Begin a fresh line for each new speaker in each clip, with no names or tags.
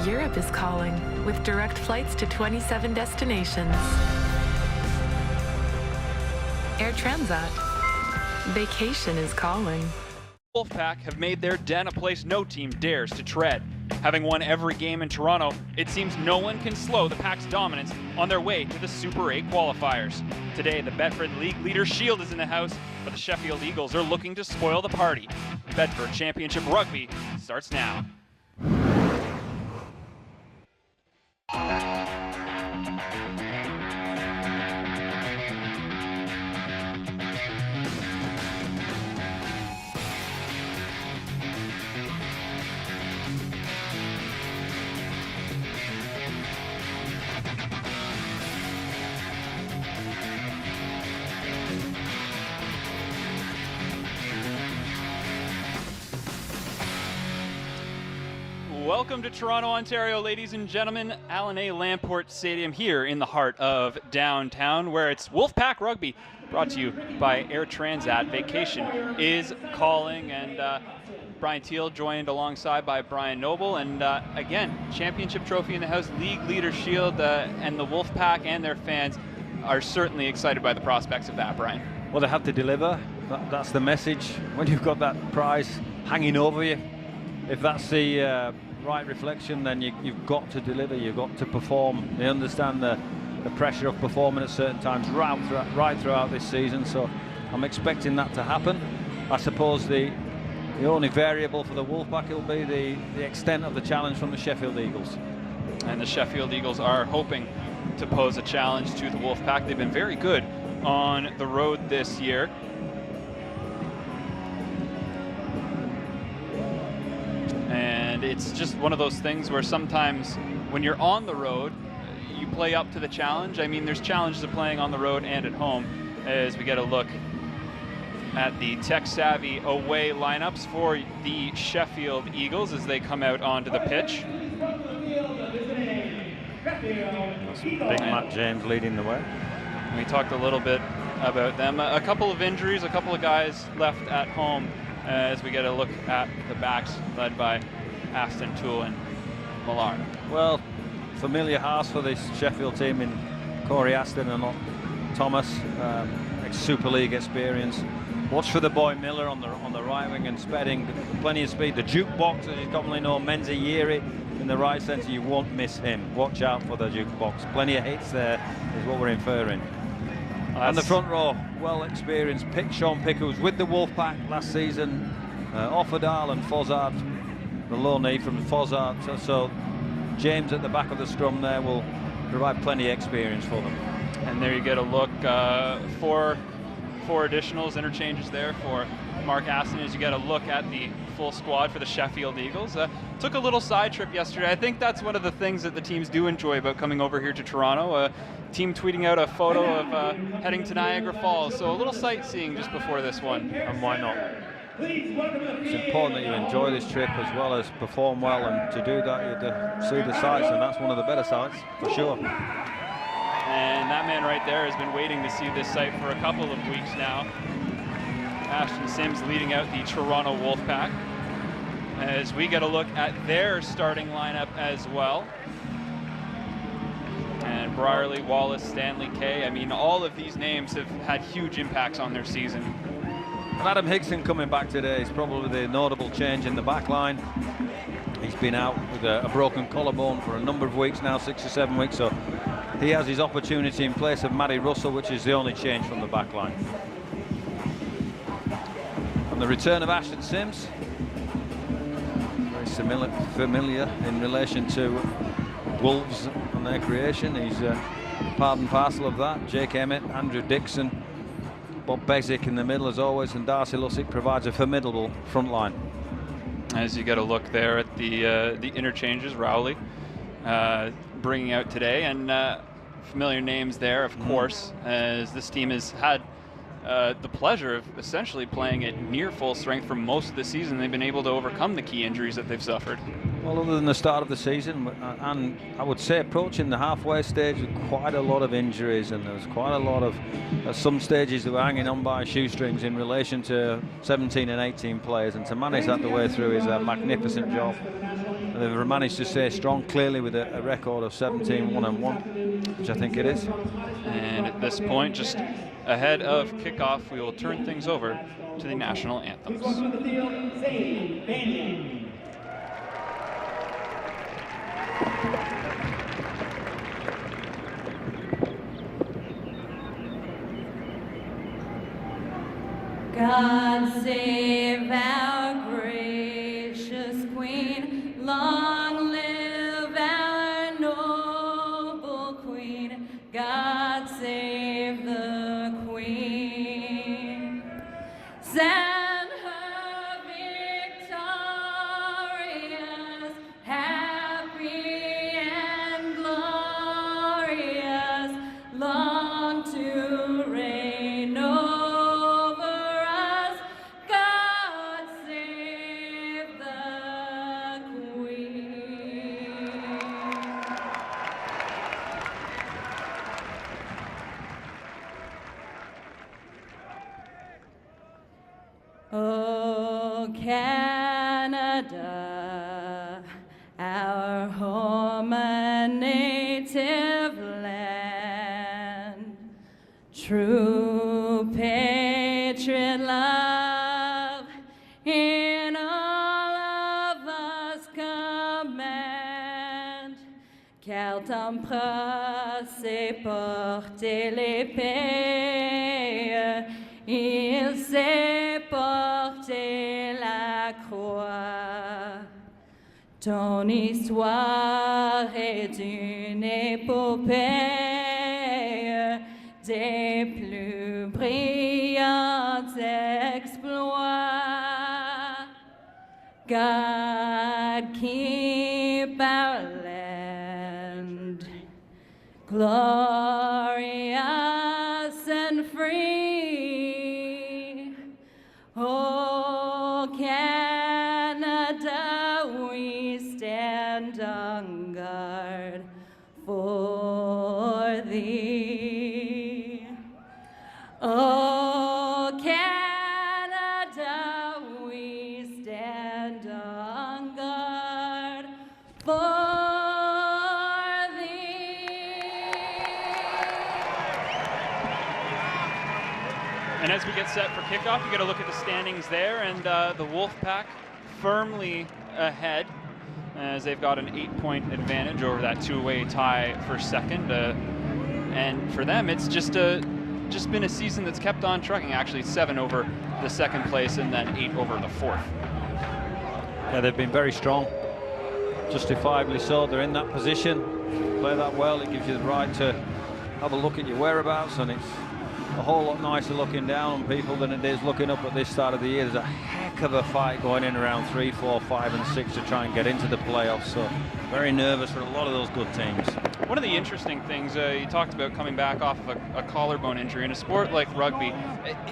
Europe is calling, with direct flights to 27 destinations. Air Transat. Vacation is calling.
Wolfpack have made their den a place no team dares to tread. Having won every game in Toronto, it seems no one can slow the Pack's dominance on their way to the Super 8 qualifiers. Today, the Betfred League leader Shield is in the house, but the Sheffield Eagles are looking to spoil the party. Bedford Championship Rugby starts now. Welcome to Toronto, Ontario, ladies and gentlemen. Alan A. Lamport Stadium here in the heart of downtown, where it's Wolfpack Rugby, brought to you by Air Transat. Vacation is calling, and Brian Teal joined alongside by Brian Noble. And again, championship trophy in the house, league leader Shield, and the Wolfpack and their fans are certainly excited by the prospects of that, Brian.
Well, they have to deliver. That's the message. When you've got that prize hanging over you, if that's the right reflection, then you've got to deliver, you've got to perform. They understand the pressure of performing at certain times right throughout this season, so I'm expecting that to happen. I suppose the only variable for the Wolfpack will be the extent of the challenge from the Sheffield Eagles.
And the Sheffield Eagles are hoping to pose a challenge to the Wolfpack. They've been very good on the road this year. And it's just one of those things where sometimes when you're on the road, you play up to the challenge. I mean, there's challenges of playing on the road and at home, as we get a look at the tech-savvy away lineups for the Sheffield Eagles as they come out onto the pitch.
Big Matt James leading the way.
We talked a little bit about them. A couple of injuries, a couple of guys left at home, as we get a look at the backs led by Aston, Toole and Millar.
Well, familiar house for this Sheffield team in Corey Aston and Thomas, ex-Super League experience. Watch for the boy Miller on the right wing and Spedding, plenty of speed. The jukebox, as he's commonly known, Menzi Yeri in the right centre, you won't miss him. Watch out for the jukebox. Plenty of hits there is what we're inferring. And the front row, well experienced. Sean Pick, who was with the Wolfpack last season, Offerdal and Fozzard, the low knee from Fozzard. So James at the back of the scrum there will provide plenty of experience for them.
And there you get a look, four additionals, interchanges there for Mark Aston as you get a look at the full squad for the Sheffield Eagles. Took a little side trip yesterday. I think that's one of the things that the teams do enjoy about coming over here to Toronto. Team tweeting out a photo of heading to Niagara Falls, so a little sightseeing just before this one.
And why not? It's important that you enjoy this trip as well as perform well, and to do that you have to see the sights, and that's one of the better sights for sure.
And that man right there has been waiting to see this site for a couple of weeks now. Ashton Sims leading out the Toronto Wolfpack as we get a look at their starting lineup as well. And Brierley, Wallace, Stanley, Kay. I mean, all of these names have had huge impacts on their season.
And Adam Hickson coming back today is probably the notable change in the back line. He's been out with a broken collarbone for a number of weeks now, 6 or 7 weeks, so he has his opportunity in place of Matty Russell, which is the only change from the back line. And the return of Ashton Sims, very familiar in relation to Wolves and their creation. He's part and parcel of that. Jake Emmett, Andrew Dixon, Bob Bezic in the middle as always, and Darcy Lussick provides a formidable front line.
As you get a look there at the interchanges, Rowley bringing out today, and familiar names there, of course, as this team has had the pleasure of essentially playing at near full strength for most of the season. They've been able to overcome the key injuries that they've suffered.
Well, other than the start of the season, and I would say approaching the halfway stage with quite a lot of injuries, and there was quite a lot of, at some stages they were hanging on by shoestrings in relation to 17 and 18 players, and to manage that the way through is a magnificent job. And they've managed to stay strong, clearly with a record of 17-1-1, which I think it is.
And at this point, just ahead of kickoff, we will turn things over to the national anthems.
God save our gracious Queen, long live our noble Queen, God save the Queen. Send her victorious, happy and glorious, long to reign over us. God save the Queen. Oh, Canada, our home and native land, true patriot love in all of us command, car t'empereur sait porter l'épée, il sait porter la croix. Ton histoire est une épopée des plus brillants exploits. God keep our land glorious and free. Oh, Canada, we stand on guard for thee. Oh, Canada, we stand on guard for thee.
And as we get set for kickoff, you got to look at the standings there, and the Wolfpack firmly ahead, as they've got an 8-point advantage over that two-way tie for second. And for them, it's just been a season that's kept on trucking. Actually, 7 over the second place and then 8 over the fourth.
Yeah, they've been very strong, justifiably so. They're in that position. Play that well, it gives you the right to have a look at your whereabouts, and it's a whole lot nicer looking down on people than it is looking up at this start of the year. There's a heck of a fight going in around 3, 4, 5 and 6 to try and get into the playoffs, so very nervous for a lot of those good teams.
One of the interesting things, you talked about coming back off of a collarbone injury in a sport like rugby.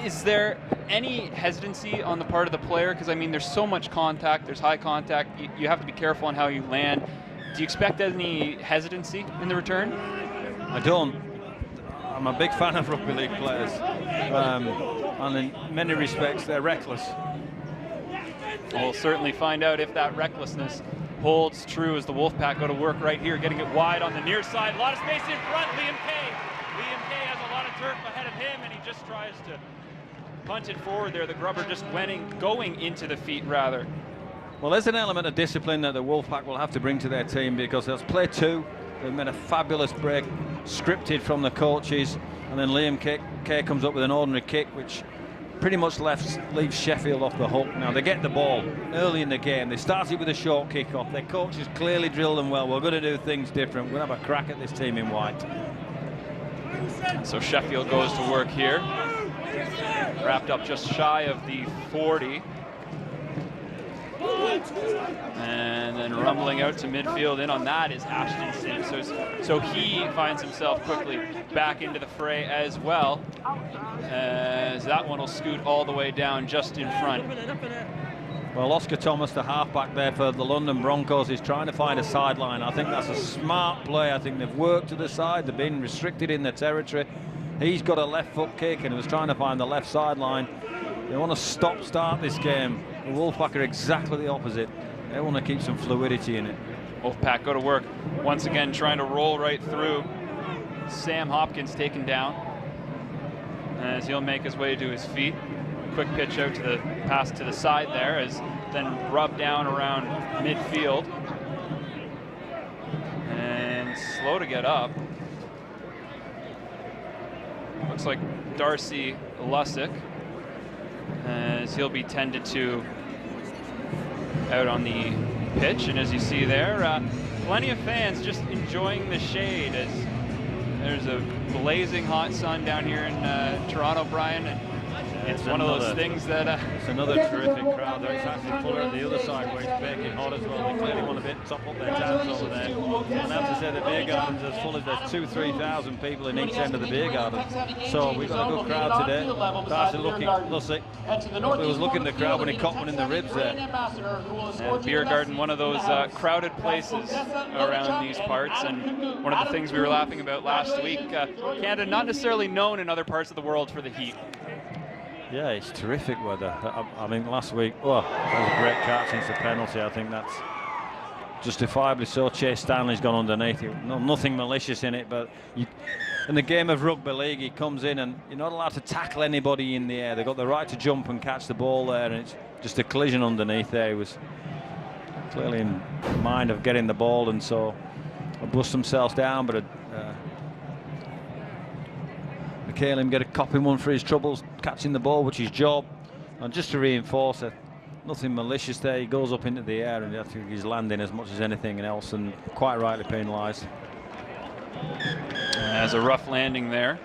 Is there any hesitancy on the part of the player? Because, I mean, there's so much contact, there's high contact, you have to be careful on how you land. Do you expect any hesitancy in the return?
I don't. I'm a big fan of rugby league players, and in many respects they're reckless.
We'll certainly find out if that recklessness holds true as the Wolfpack go to work right here, getting it wide on the near side. A lot of space in front. Liam Kay. Liam Kay has a lot of turf ahead of him, and he just tries to punt it forward there. The grubber just going into the feet, rather.
Well, there's an element of discipline that the Wolfpack will have to bring to their team, because they'll play 2. They've made a fabulous break, scripted from the coaches, and then Liam Kay comes up with an ordinary kick, which pretty much leaves Sheffield off the hook. Now, they get the ball early in the game. They started with a short kick-off. Their coaches clearly drilled them well. We're going to do things different. We're going to have a crack at this team in white.
So Sheffield goes to work here. Wrapped up just shy of the 40. And then rumbling out to midfield. In on that is Ashton Sims. So he finds himself quickly back into the fray as well, as that one will scoot all the way down just in front.
Well, Oscar Thomas, the halfback there for the London Broncos, is trying to find a sideline. I think that's a smart play. I think they've worked to the side. They've been restricted in their territory. He's got a left foot kick and he was trying to find the left sideline. They want to start this game. The Wolfpack are exactly the opposite. They want to keep some fluidity in it.
Wolfpack go to work once again, trying to roll right through. Sam Hopkins taken down as he'll make his way to his feet. Quick pitch out to the pass to the side there, as then rubbed down around midfield. And slow to get up. Looks like Darcy Lussick, as he'll be tended to out on the pitch. And as you see there, plenty of fans just enjoying the shade, as there's a blazing hot sun down here in Toronto, Brian. And it's one of those things that...
it's another terrific crowd there. It's actually fuller on the other side where it's baking hot as well. They clearly want to top up their tabs over there. And I have to say the beer garden's as full as there's 2,000-3,000 people in each end of the beer garden. So we've got a good crowd today. Darcy Lussick, he was looking at the crowd when he caught one in the ribs there.
And beer garden, one of those crowded places around these parts. And one of the things we were laughing about last week, Canada not necessarily known in other parts of the world for the heat.
Yeah, it's terrific weather. I mean, last week, well, that was a great catch since the penalty. I think that's justifiably so. Chase Stanley's gone underneath it. No, nothing malicious in it, but in the game of rugby league, he comes in and you're not allowed to tackle anybody in the air. They've got the right to jump and catch the ball there, and it's just a collision underneath there. He was clearly in mind of getting the ball, and so bust themselves down, but Kalim get a copping one for his troubles catching the ball, which is his job. And just to reinforce it, nothing malicious there. He goes up into the air, and I think he's landing as much as anything else, and quite rightly penalised.
As a rough landing there.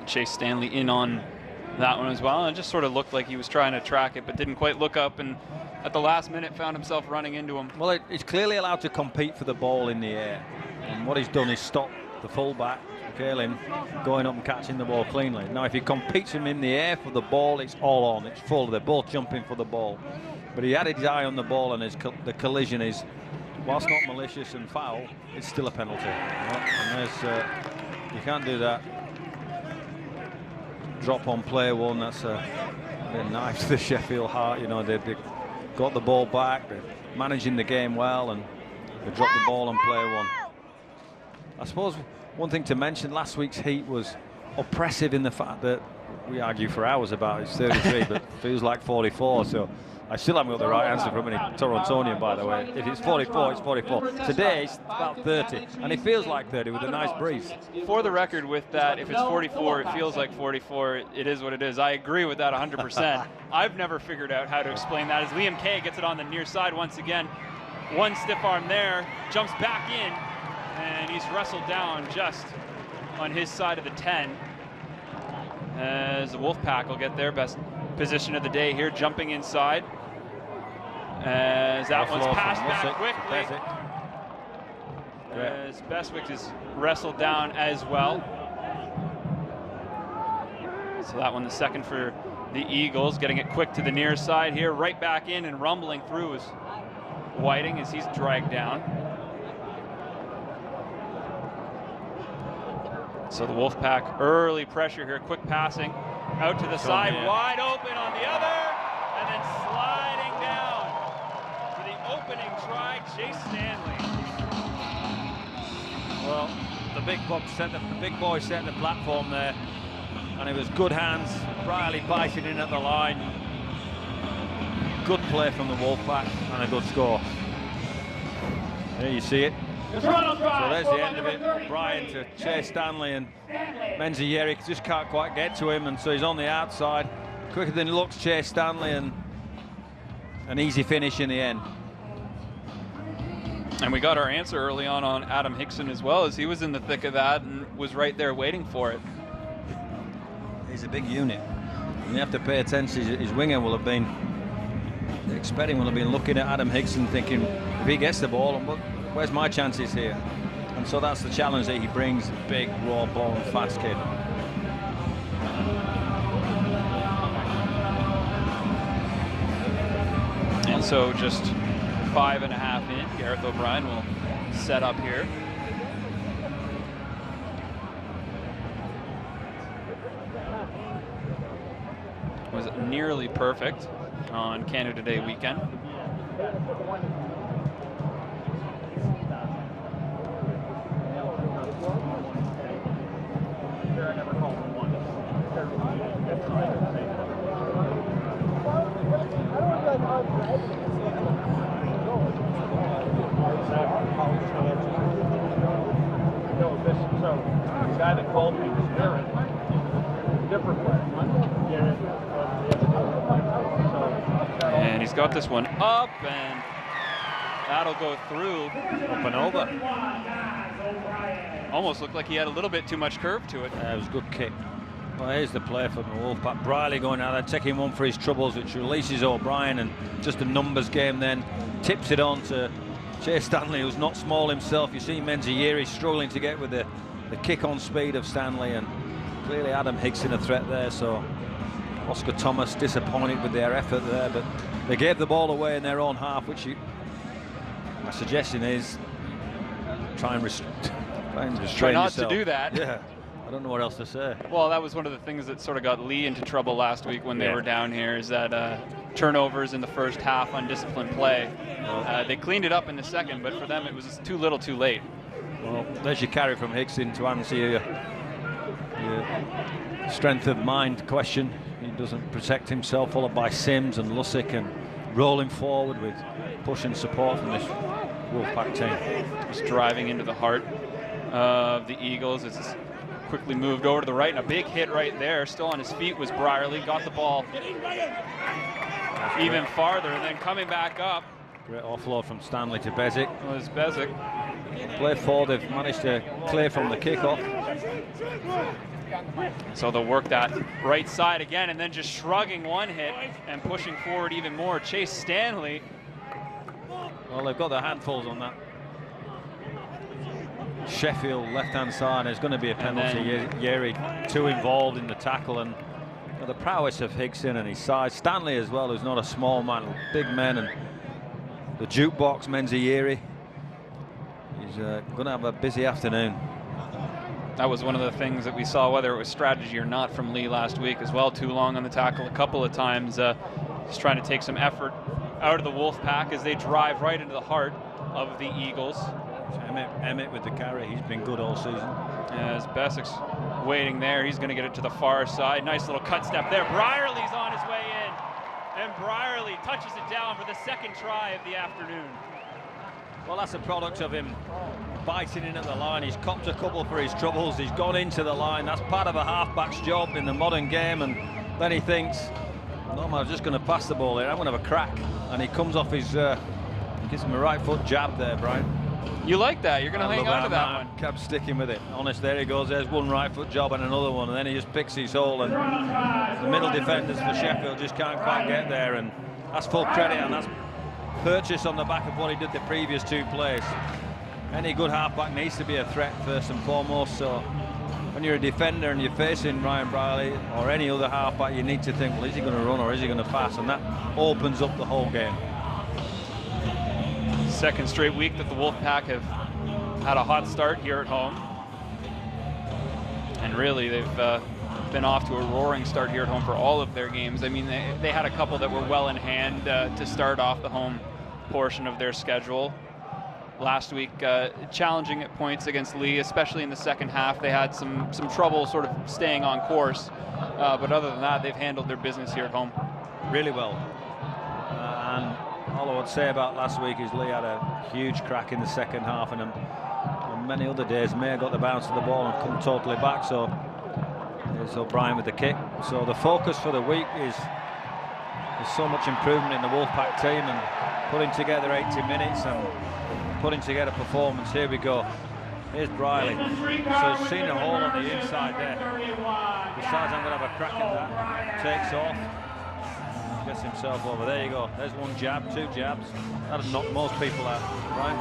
Chase Stanley in on that one as well, and it just sort of looked like he was trying to track it, but didn't quite look up, and at the last minute found himself running into him.
Well, he's clearly allowed to compete for the ball in the air, and what he's done is stop the fullback, Kalim, going up and catching the ball cleanly. Now, if he competes him in the air for the ball, it's all on, it's full. They're both jumping for the ball. But he had his eye on the ball, and the collision is, whilst not malicious and foul, it's still a penalty. And there's, you can't do that. Drop on play one, that's a knife to the Sheffield heart. You know, they got the ball back, they're managing the game well, and they dropped the ball on play one. I suppose one thing to mention, last week's heat was oppressive in the fact that we argue for hours about it's 33, but feels like 44. So I still haven't got the right answer from any Torontonian, by the way. If it's 44, it's 44. Today it's about 30, and it feels like 30 with a nice breeze.
For the record, with that, if it's 44, it feels like 44. It is what it is. I agree with that 100%. I've never figured out how to explain that, as Liam Kay gets it on the near side once again. One stiff arm there, jumps back in, and he's wrestled down just on his side of the 10, as the Wolfpack will get their best position of the day here, jumping inside, as that one's passed back quickly, as Beswick is wrestled down as well. So that one, the second for the Eagles, getting it quick to the near side here, right back in and rumbling through is Whiting as he's dragged down. So the Wolfpack, early pressure here, quick passing out to the side, wide open on the other, and then sliding down for the opening try, Chase Stanley.
Well, the big boy set the platform there, and it was good hands. Riley biting in at the line. Good play from the Wolfpack and a good score. There you see it. So there's the end of it. Brian to Chase Stanley, and Menzieri just can't quite get to him, and so he's on the outside. Quicker than he looks, Chase Stanley, and an easy finish in the end.
And we got our answer early on Adam Hickson as well, as he was in the thick of that and was right there waiting for it.
He's a big unit, and you have to pay attention. His winger will have been expecting, will have been looking at Adam Hickson thinking, if he gets the ball, where's my chances here? And so that's the challenge that he brings, big, raw-born, fast kid.
And so just 5.5 in, Gareth O'Brien will set up here. Was nearly perfect. on Canada Day weekend.
The guy that called me was Aaron. Different way.
And he's got this one up, and that'll go through.
Up and over.
Almost looked like he had a little bit too much curve to it.
It was a good kick. Well, here's the play for the Wolfpack. Briley going out there, taking one for his troubles, which releases O'Brien, and just a numbers game then. Tips it on to Chase Stanley, who's not small himself. You see Menzieri struggling to get with the kick on speed of Stanley, and clearly Adam Higson a threat there. So Oscar Thomas disappointed with their effort there, but they gave the ball away in their own half, which my suggestion is try and restrain
Try not
yourself.
to do that.
Yeah, I don't know what else to say.
Well, that was one of the things that sort of got Lee into trouble last week when they were down here, is that turnovers in the first half, undisciplined play. They cleaned it up in the second, but for them it was too little too late.
Well, there's your carry from Higson to answer your strength of mind question. He doesn't protect himself, followed by Sims and Lussick, and rolling forward with push and support from this Wolfpack team.
Just driving into the heart of the Eagles. It's quickly moved over to the right, and a big hit right there. Still on his feet was Brierly. Got the ball even farther, and then coming back up.
Great offload from Stanley to Bezic.
Was Bezic.
Play forward, they've managed to clear from the kickoff.
So they'll work that right side again, and then just shrugging one hit and pushing forward even more. Chase Stanley.
Well, they've got their handfuls on that Sheffield left-hand side. There's going to be a penalty. Yeri too involved in the tackle, and the prowess of Higson and his size. Stanley as well, who's not a small man, big men, and the jukebox Menzieri. He's going to have a busy afternoon.
That was one of the things that we saw, whether it was strategy or not, from Lee last week as well. Too long on the tackle a couple of times. Just trying to take some effort out of the Wolfpack as they drive right into the heart of the Eagles.
Emmett with the carry. He's been good all season.
As Besic's waiting there, he's going to get it to the far side. Nice little cut step there. Brierly's on his way in, and Brierly touches it down for the second try of the afternoon.
Well, that's a product of him biting in at the line. He's copped a couple for his troubles. He's gone into the line. That's part of a halfback's job in the modern game. And then he thinks, no, I'm just going to pass the ball here. I'm going to have a crack. And he comes off his, gives him a right foot jab there, Brian.
You like that? You're going to hang on to that one.
Kept sticking with it. Honest, there he goes. There's one right foot job and another one. And then he just picks his hole. And the middle defenders for Sheffield just can't quite get there. And that's full credit. And that's purchase on the back of what he did the previous two plays. Any good halfback needs to be a threat first and foremost. So when you're a defender and you're facing Ryan Brierly or any other halfback, you need to think, well, is he going to run or is he going to pass? And that opens up the whole game.
Second straight week that the Wolfpack have had a hot start here at home. And really, they've been off to a roaring start here at home for all of their games. I mean, they had a couple that were well in hand to start off the home portion of their schedule. Last week, challenging at points against Lee, especially in the second half. They had some trouble sort of staying on course. But other than that, they've handled their business here at home.
Really well. And all I would say about last week is Lee had a huge crack in the second half, and on many other days May got the bounce of the ball and come totally back. So there's O'Brien with the kick. So the focus for the week is there's so much improvement in the Wolfpack team and putting together 80 minutes and putting together performance. Here we go. Here's Brierly. So he's seen a hole on the inside there. Decides I'm going to have a crack at that. Takes off. Gets himself over. There you go. There's one jab, two jabs. That'd knock most people out, right?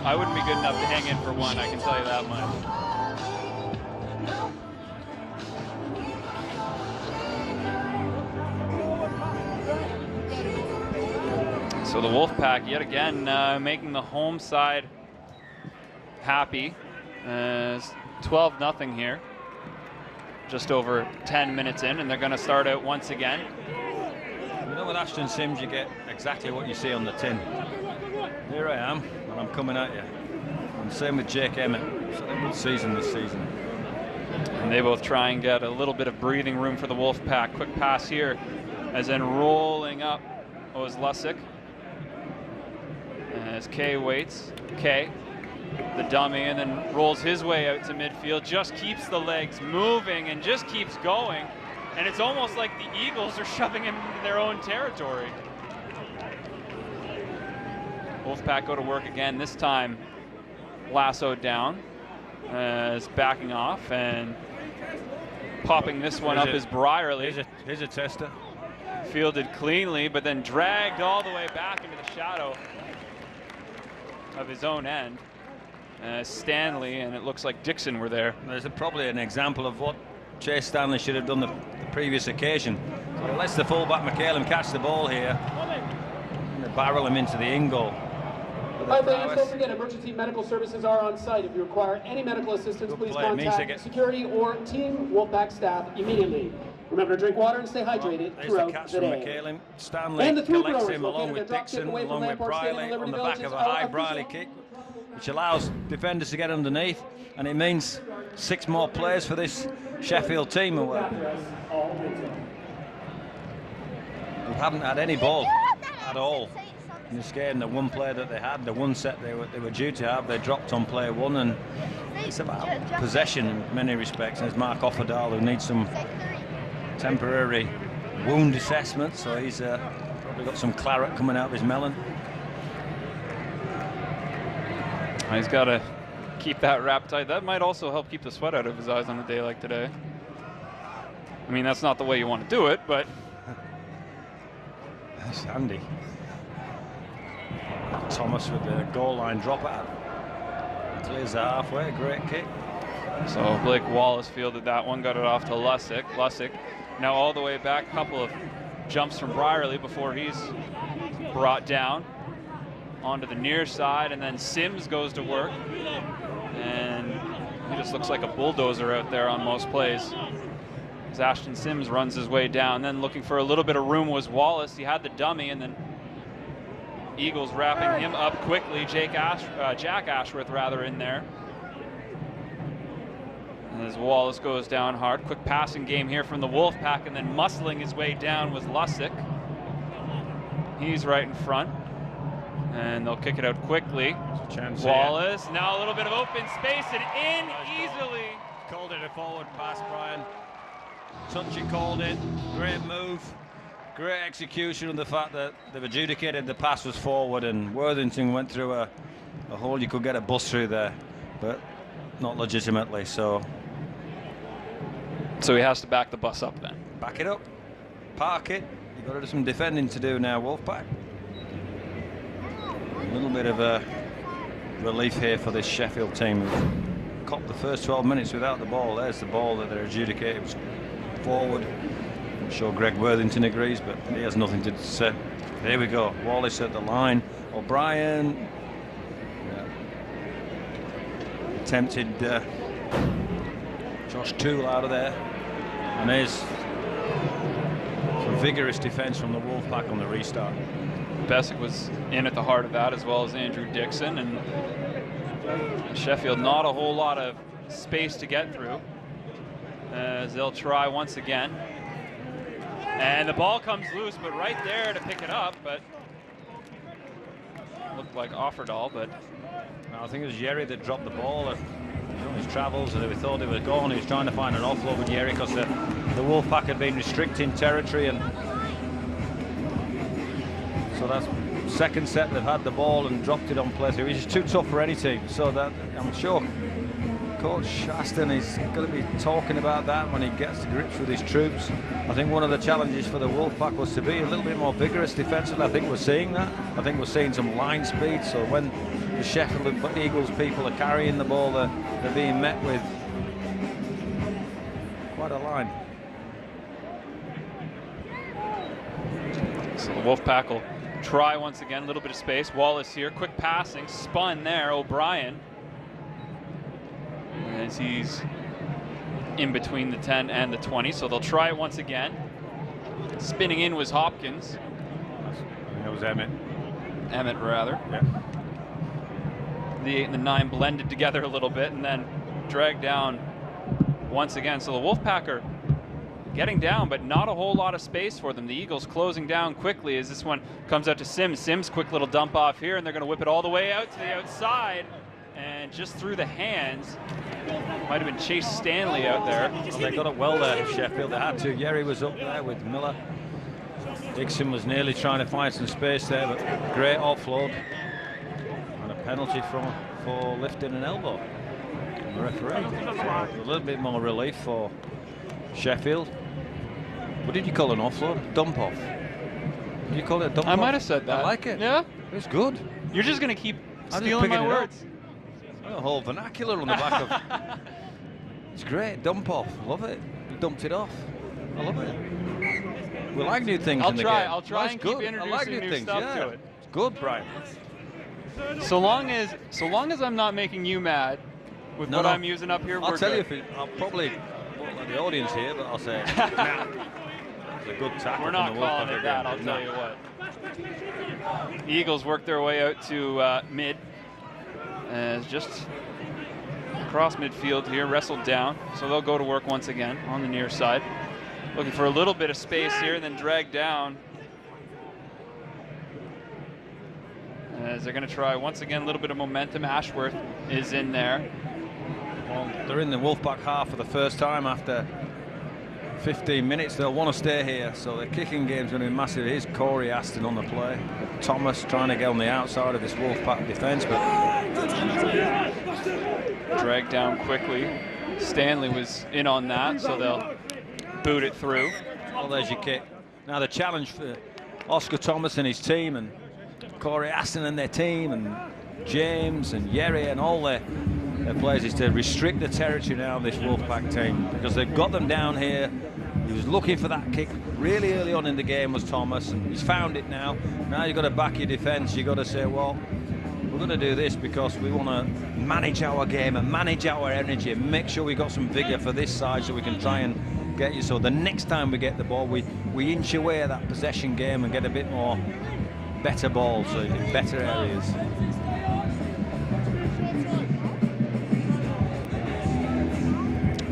I wouldn't be good enough to hang in for one, I can tell you that much. So the Wolfpack yet again making the home side happy. 12-0 here. Just over 10 minutes in, and they're going to start out once again.
know, with Ashton Sims, you get exactly what you see on the tin. Here I am, and I'm coming at you. And same with Jake Emmett. It's had a good season this season.
And they both try and get a little bit of breathing room for the Wolfpack. Quick pass here, as then rolling up was Lusick. As Kay waits. Kay, the dummy, and then rolls his way out to midfield. Just keeps the legs moving and just keeps going. And it's almost like the Eagles are shoving him into their own territory. Wolfpack go to work again, this time lassoed down. Is backing off and popping this one up is Brierly.
Here's a tester.
Fielded cleanly, but then dragged all the way back into the shadow of his own end. Stanley, and it looks like Dixon were there.
There's probably an example of what Chase Stanley should have done the previous occasion. So he lets the fullback McCallum catch the ball here and barrel him into the in goal.
All right, fans, don't forget, emergency medical services are on site. If you require any medical assistance, please contact security or Team Wolfpack staff immediately. Remember to drink water and stay hydrated throughout the day.
McCallum. Stanley collects him along with Dixon, along with Brierly on the back of a high Brierly kick, which allows defenders to get underneath, and it means 6 more players for this Sheffield team who haven't had any ball at all in this game. The one play that they had, the one set they were due to have, they dropped on player 1, and it's about possession in many respects. And there's Mark Offerdal, who needs some temporary wound assessment, so he's probably got some claret coming out of his melon.
He's got to keep that wrapped tight. That might also help keep the sweat out of his eyes on a day like today. I mean, that's not the way you want to do it, but
that's handy. Thomas with the goal line drop out. Clears the halfway, great kick.
So Blake Wallace fielded that one, got it off to Lusick. Lusick now all the way back, couple of jumps from Brierly before he's brought down onto the near side, and then Sims goes to work, and he just looks like a bulldozer out there on most plays. As Ashton Sims runs his way down, then looking for a little bit of room was Wallace. He had the dummy, and then Eagles wrapping him up quickly. Jack Ashworth rather in there. And as Wallace goes down hard, quick passing game here from the Wolfpack, and then muscling his way down was Lusick. He's right in front, and they'll kick it out quickly. Wallace, now a little bit of open space and in easily.
Called it a forward pass, Brian. Touchy called it, great move. Great execution of the fact that they've adjudicated the pass was forward, and Worthington went through a hole you could get a bus through there, but not legitimately. So
he has to back the bus up then.
Back it up, park it. You've got to do some defending to do now, Wolfpack. A little bit of a relief here for this Sheffield team, who've copped the first 12 minutes without the ball. There's the ball that they're adjudicated. It was forward. I'm sure Greg Worthington agrees, but he has nothing to say. Here we go. Wallace at the line. O'Brien. Attempted Josh Toole out of there. And there's some vigorous defence from the Wolfpack on the restart.
Bessick was in at the heart of that, as well as Andrew Dixon. And Sheffield, not a whole lot of space to get through, as they'll try once again. And the ball comes loose, but right there to pick it up, but looked like Offerdal, but
no, I think it was Yerry that dropped the ball on his travels, and we thought he was gone. He was trying to find an offload with Yerry because the Wolfpack had been restricting territory, and so that's second set they've had the ball and dropped it on play. It was just too tough for any team. So that I'm sure Coach Aston is going to be talking about that when he gets to grips with his troops. I think one of the challenges for the Wolfpack was to be a little bit more vigorous defensively. I think we're seeing that. I think we're seeing some line speed. So when the Sheffield Eagles people are carrying the ball, they're being met with quite a line.
So the Wolfpack will try once again, a little bit of space. Wallace here, quick passing, spun there, O'Brien. As he's in between the 10 and the 20, so they'll try it once again. Spinning in was Hopkins.
I think it was Emmett.
Emmett, rather.
Yeah.
The 8 and the 9 blended together a little bit and then dragged down once again. So the Wolfpack are getting down, but not a whole lot of space for them. The Eagles closing down quickly as this one comes out to Sims. Sims, quick little dump off here, and they're going to whip it all the way out to the outside. And just through the hands, might have been Chase Stanley out there.
Well, they got it well there, Sheffield. They had to. Yerry was up there with Miller. Dixon was nearly trying to find some space there, but great offload. And a penalty for lifting an elbow from the referee. So a little bit more relief for Sheffield. What did you call an offload? Dump off. Did you call it a dump off?
I might have said that.
I like it.
Yeah?
It's good.
You're just going to keep
I'm
stealing my
picking it up.
words.
A whole vernacular on the back of. It's great. Dump off. Love it. You dumped it off. I love it. We like new things in the game.
I'll try
That's
and
good.
keep introducing
I like new
new
things.
stuff
Yeah.
to it.
It's good, Brian.
So long as I'm not making you mad with what I'm using up here,
I'll
we're
tell
good.
you, I'll probably won't let the audience here, but I'll say, nah. It's a good tackle.
We're not
from the
calling
Wolfpack
it that,
again.
I'll
No.
tell you what. The Eagles work their way out to mid. As just across midfield here, wrestled down. So they'll go to work once again on the near side. Looking for a little bit of space here and then drag down. As they're going to try once again a little bit of momentum. Ashworth is in there.
Well, they're in the Wolfpack half for the first time after 15 minutes. They'll want to stay here, so the kicking game's going to be massive. Here's Corey Aston on the play. Thomas trying to get on the outside of this Wolfpack defence, but
dragged down quickly. Stanley was in on that, so they'll boot it through.
Well, there's your kick. Now the challenge for Oscar Thomas and his team, and Corey Aston and their team, and James and Yerry and all their players, is to restrict the territory now of this Wolfpack team, because they've got them down here. He was looking for that kick really early on in the game, was Thomas, and he's found it now. Now you've got to back your defence. You've got to say, well, we're going to do this because we want to manage our game and manage our energy and make sure we got some vigour for this side so we can try and get you. So the next time we get the ball, we inch away that possession game and get a bit more better balls, so in better areas.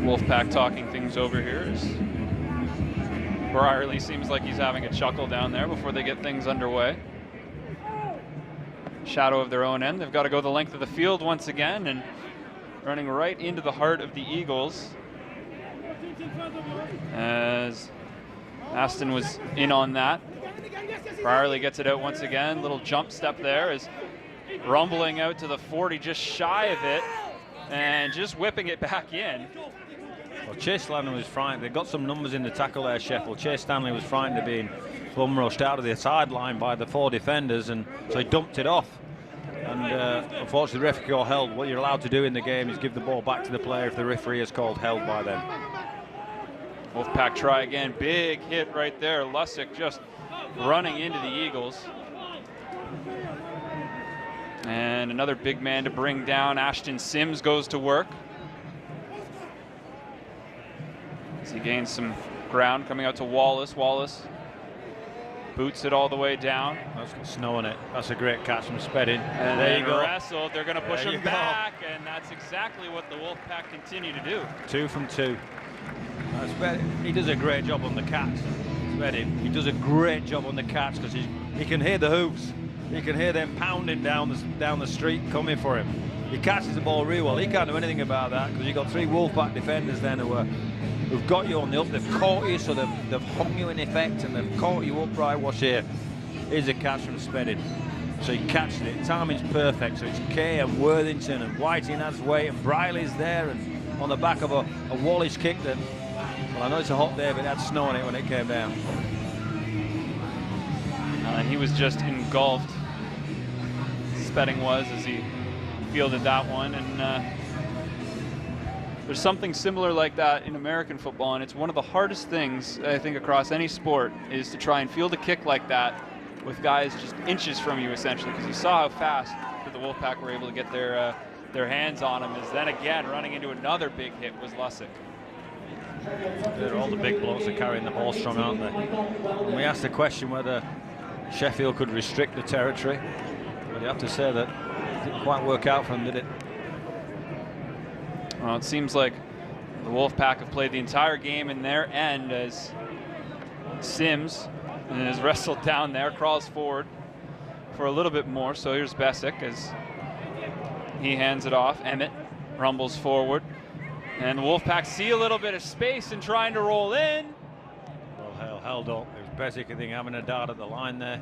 Wolfpack talking things over here as Brierley seems like he's having a chuckle down there before they get things underway. Shadow of their own end. They've got to go the length of the field once again, and running right into the heart of the Eagles. As Aston was in on that. Brierley gets it out once again. Little jump step there is rumbling out to the 40, just shy of it, and just whipping it back in.
Well, Chase Stanley was frightened. They got some numbers in the tackle there, Sheffield. Chase Stanley was frightened of being bum rushed out of the sideline by the 4 defenders, and so he dumped it off. And unfortunately, the referee called held. What you're allowed to do in the game is give the ball back to the player if the referee is called held by them.
Wolfpack try again. Big hit right there. Lussick just running into the Eagles. And another big man to bring down. Ashton Sims goes to work. As he gains some ground, coming out to Wallace. Wallace boots it all the way down.
That's got snow on it. That's a great catch from Spedding.
And
there you go.
Wrestled. They're going to push
There
him
you go.
back, and that's exactly what the Wolfpack continue to do.
2 from 2. He does a great job on the catch. Spedding. He does a great job on the catch because he can hear the hooves. He can hear them pounding down the street coming for him. He catches the ball really well. He can't do anything about that because you've got 3 Wolfpack defenders then who've got you on the up. They've caught you, so they've hung you in effect, and they've caught you up right. Watch here. Here's a catch from Spedding. So he catches it. Timing's perfect. So it's Kay and Worthington and Whiting has weight, and Briley's there, and on the back of a Wallace kick that. Well, I know it's a hot day, but it had snow on it when it came down.
And he was just engulfed. Spedding was as he fielded that one, and there's something similar like that in American football, and it's one of the hardest things I think across any sport is to try and field a kick like that with guys just inches from you, essentially, because you saw how fast that the Wolfpack were able to get their hands on him. As then again running into another big hit was Lussick.
They're all the big blokes are carrying the ball strong, aren't they? And we asked the question whether Sheffield could restrict the territory. But you have to say that it didn't quite work out for them, did it?
Well, it seems like the Wolfpack have played the entire game in their end as Sims is wrestled down there, crawls forward for a little bit more. So here's Besic as he hands it off. Emmett rumbles forward. And the Wolfpack see a little bit of space and trying to roll in.
Well, held up. There's Besic, I think, having a dart at the line there.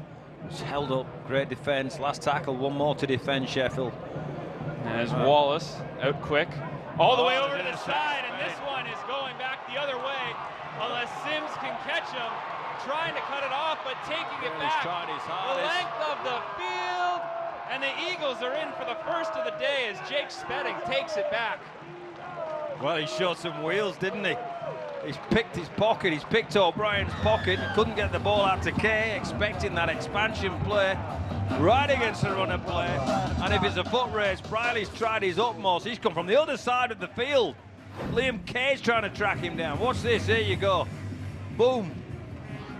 It's held up. Great defence. Last tackle, one more to defend Sheffield.
And there's Wallace out quick. All the way over to the side, and this one is going back the other way. Unless Sims can catch him. Trying to cut it off, but taking it back. The length of the field. And the Eagles are in for the first of the day as Jake Spedding takes it back.
Well, he showed some wheels, didn't he? He's picked his pocket, he's picked O'Brien's pocket, couldn't get the ball out to Kay, expecting that expansion play, right against the runner play. And if it's a foot race, Briley's tried his utmost. He's come from the other side of the field. Liam Kay's trying to track him down. Watch this, here you go. Boom.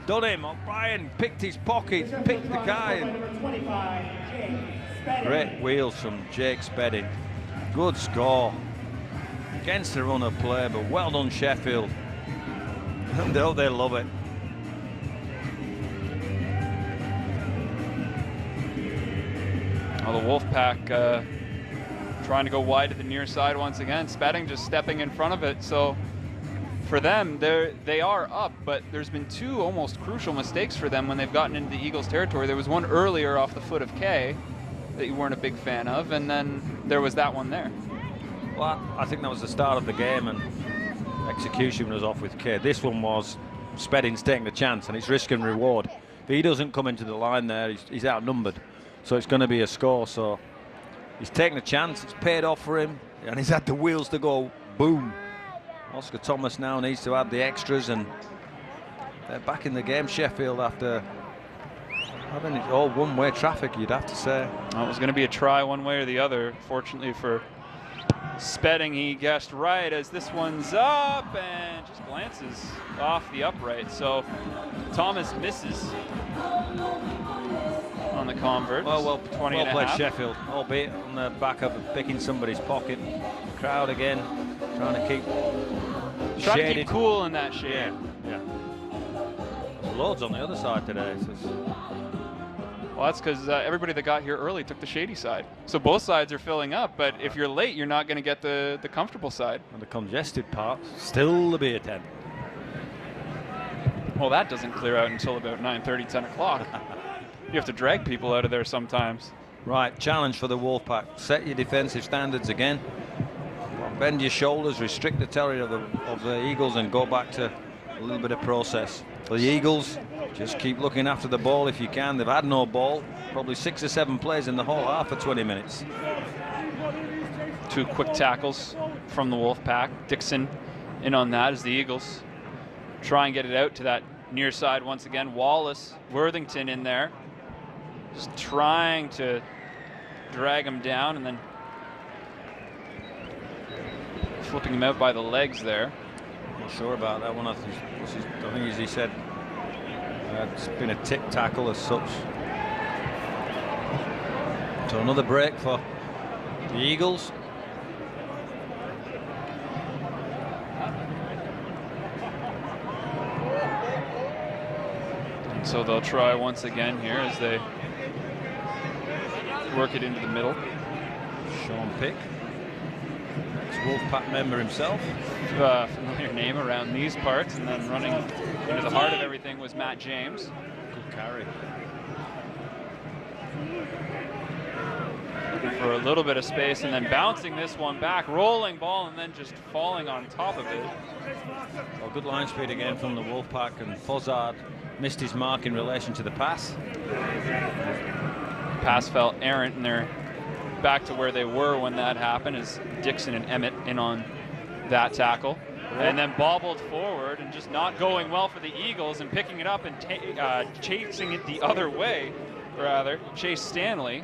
Done him. O'Brien picked his pocket, picked the guy. Great wheels from Jake Spedding. Good score. Against the runner play, but well done Sheffield. And they love it.
Well, the Wolfpack trying to go wide to the near side once again. Spedding just stepping in front of it. So for them, they are up, but there's been two almost crucial mistakes for them when they've gotten into the Eagles' territory. There was one earlier off the foot of Kay that you weren't a big fan of, and then there was that one there.
Well, I think that was the start of the game, and execution was off with Kay. This one was Spedding's taking the chance, and it's risk and reward. If he doesn't come into the line there, he's outnumbered. So it's going to be a score. So he's taking a chance. It's paid off for him, and he's had the wheels to go boom. Oscar Thomas now needs to add the extras, and they're back in the game, Sheffield, after having it all one-way traffic, you'd have to say.
Well, it was going to be a try one way or the other. Fortunately for Spedding, he guessed right as this one's up and just glances off the upright. So Thomas misses on the convert.
Well
20
well
and
played
a half.
Sheffield, albeit on the back of picking somebody's pocket. Crowd again, trying to keep
Try
shaded.
to keep cool in that shade.
Yeah. There's loads on the other side today.
Well, that's because everybody that got here early took the shady side. So both sides are filling up, but if you're late, you're not going to get the comfortable side.
And the congested part, still the beer tent.
Well, that doesn't clear out until about 9:30, 10 o'clock. You have to drag people out of there sometimes.
Right, challenge for the Wolfpack. Set your defensive standards again. Bend your shoulders, restrict the territory of the Eagles, and go back to a little bit of process. For the Eagles, just keep looking after the ball if you can. They've had no ball, probably 6 or 7 plays in the whole half for 20 minutes.
Two quick tackles from the Wolfpack. Dixon in on that as the Eagles try and get it out to that near side once again. Wallace, Worthington in there, just trying to drag him down and then flipping him out by the legs there.
Not sure about that one. I think as he said, it's been a tip tackle as such. So another break for the Eagles.
And so they'll try once again here as they work it into the middle.
Sean Pick, Wolfpack member himself.
Familiar name around these parts, and then running into the heart of everything was Matt James.
Good carry.
Looking for a little bit of space and then bouncing this one back, rolling ball and then just falling on top of it.
Well, good line speed again from the Wolfpack, and Fozzard missed his mark in relation to the pass.
Pass fell errant, and they're back to where they were when that happened, as Dixon and Emmett in on that tackle. And then bobbled forward and just not going well for the Eagles, and picking it up and chasing it the other way, rather, Chase Stanley.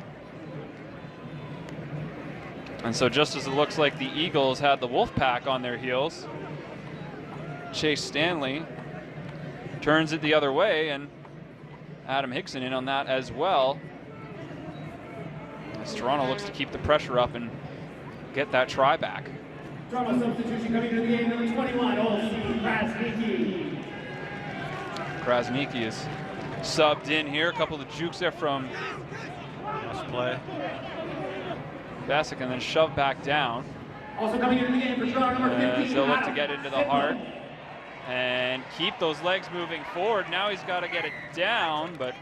And so just as it looks like the Eagles had the Wolfpack on their heels, Chase Stanley turns it the other way, and Adam Hickson in on that as well. As Toronto looks to keep the pressure up and get that try back.
Drama substitution coming into the game, number 21, Olsi Krasniki.
Krasniki is subbed in here. A couple of jukes there from
Nice play.
Basic, and then shoved back down.
Also coming into the game for Toronto, number 15.
They'll look to get into the heart and keep those legs moving forward. Now he's got to get it down, but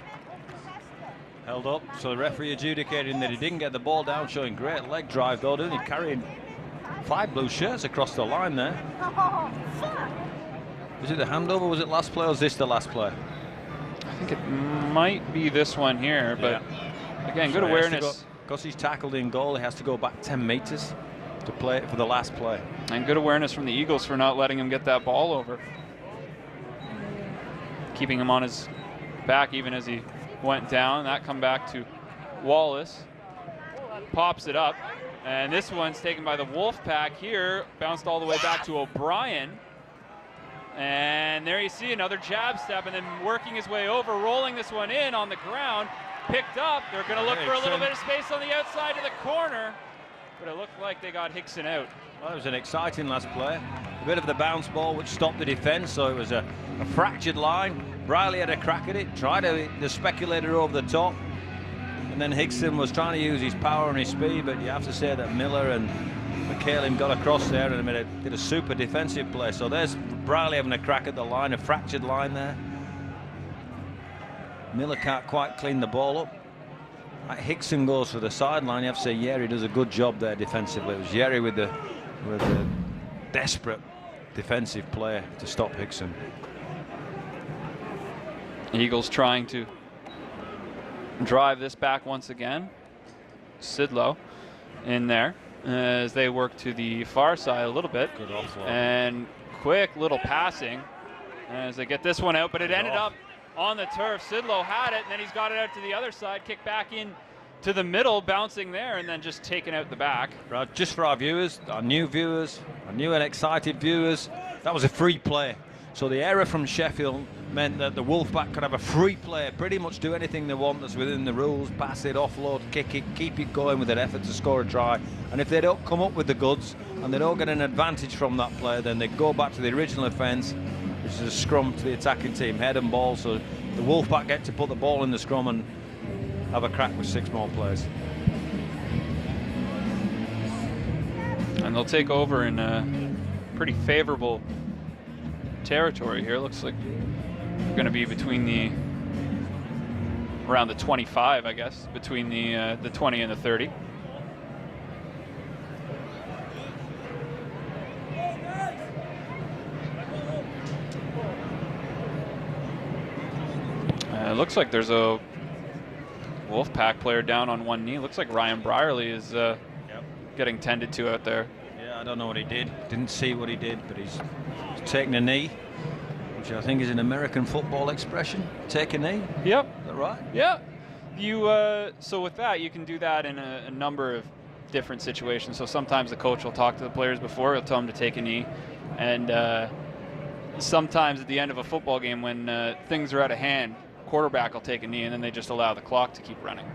Held up, so the referee adjudicating that he didn't get the ball down, showing great leg drive though, didn't he? Carrying 5 blue shirts across the line there. Was it the handover? Was it last play, or was this the last play?
I think it might be this one here, but again, good awareness.
Because he's tackled in goal, he has to go back 10 meters to play it for the last play.
And good awareness from the Eagles for not letting him get that ball over. Keeping him on his back even as he went down. That come back to Wallace. Pops it up. And this one's taken by the Wolfpack here. Bounced all the way back to O'Brien. And there you see another jab step, and then working his way over, rolling this one in on the ground. Picked up. They're going to look for a little bit of space on the outside of the corner. But it looked like they got Hickson out.
Well, it was an exciting last play. A bit of the bounce ball which stopped the defence, so it was a fractured line. Briley had a crack at it, tried the speculator over the top. And then Hickson was trying to use his power and his speed, but you have to say that Miller and McCaleb got across there and did a super defensive play. So there's Briley having a crack at the line, a fractured line there. Miller can't quite clean the ball up. Hickson goes for the sideline. You have to say Yeri does a good job there defensively. It was Yeri with the desperate defensive play to stop Hickson.
Eagles trying to drive this back once again. Sidlow in there as they work to the far side a little bit.
Good offload.
And quick little passing as they get this one out, but it ended up on the turf. Sidlow had it, and then he's got it out to the other side, kicked back in to the middle, bouncing there, and then just taken out the back.
Right, just for our viewers, our new and excited viewers, that was a free play. So the error from Sheffield meant that the Wolfpack could have a free play, pretty much do anything they want that's within the rules, pass it, offload, kick it, keep it going with an effort to score a try. And if they don't come up with the goods and they don't get an advantage from that play, then they go back to the original offence, which is a scrum to the attacking team, head and ball. So the Wolfpack get to put the ball in the scrum and have a crack with 6 more plays.
And they'll take over in a pretty favourable territory here. Looks like we're going to be between around the 25, I guess, between the 20 and the 30. It looks like there's a Wolfpack player down on one knee. Looks like Ryan Brierley is getting tended to out there.
Yeah, I don't know what he did. Didn't see what he did, but he's taken a knee, which I think is an American football expression. Take a knee.
Yep.
Is that right?
Yeah. You so with that, you can do that in a number of different situations. So sometimes the coach will talk to the players before, he'll tell them to take a knee, and sometimes at the end of a football game when things are out of hand, quarterback will take a knee, and then they just allow the clock to keep running.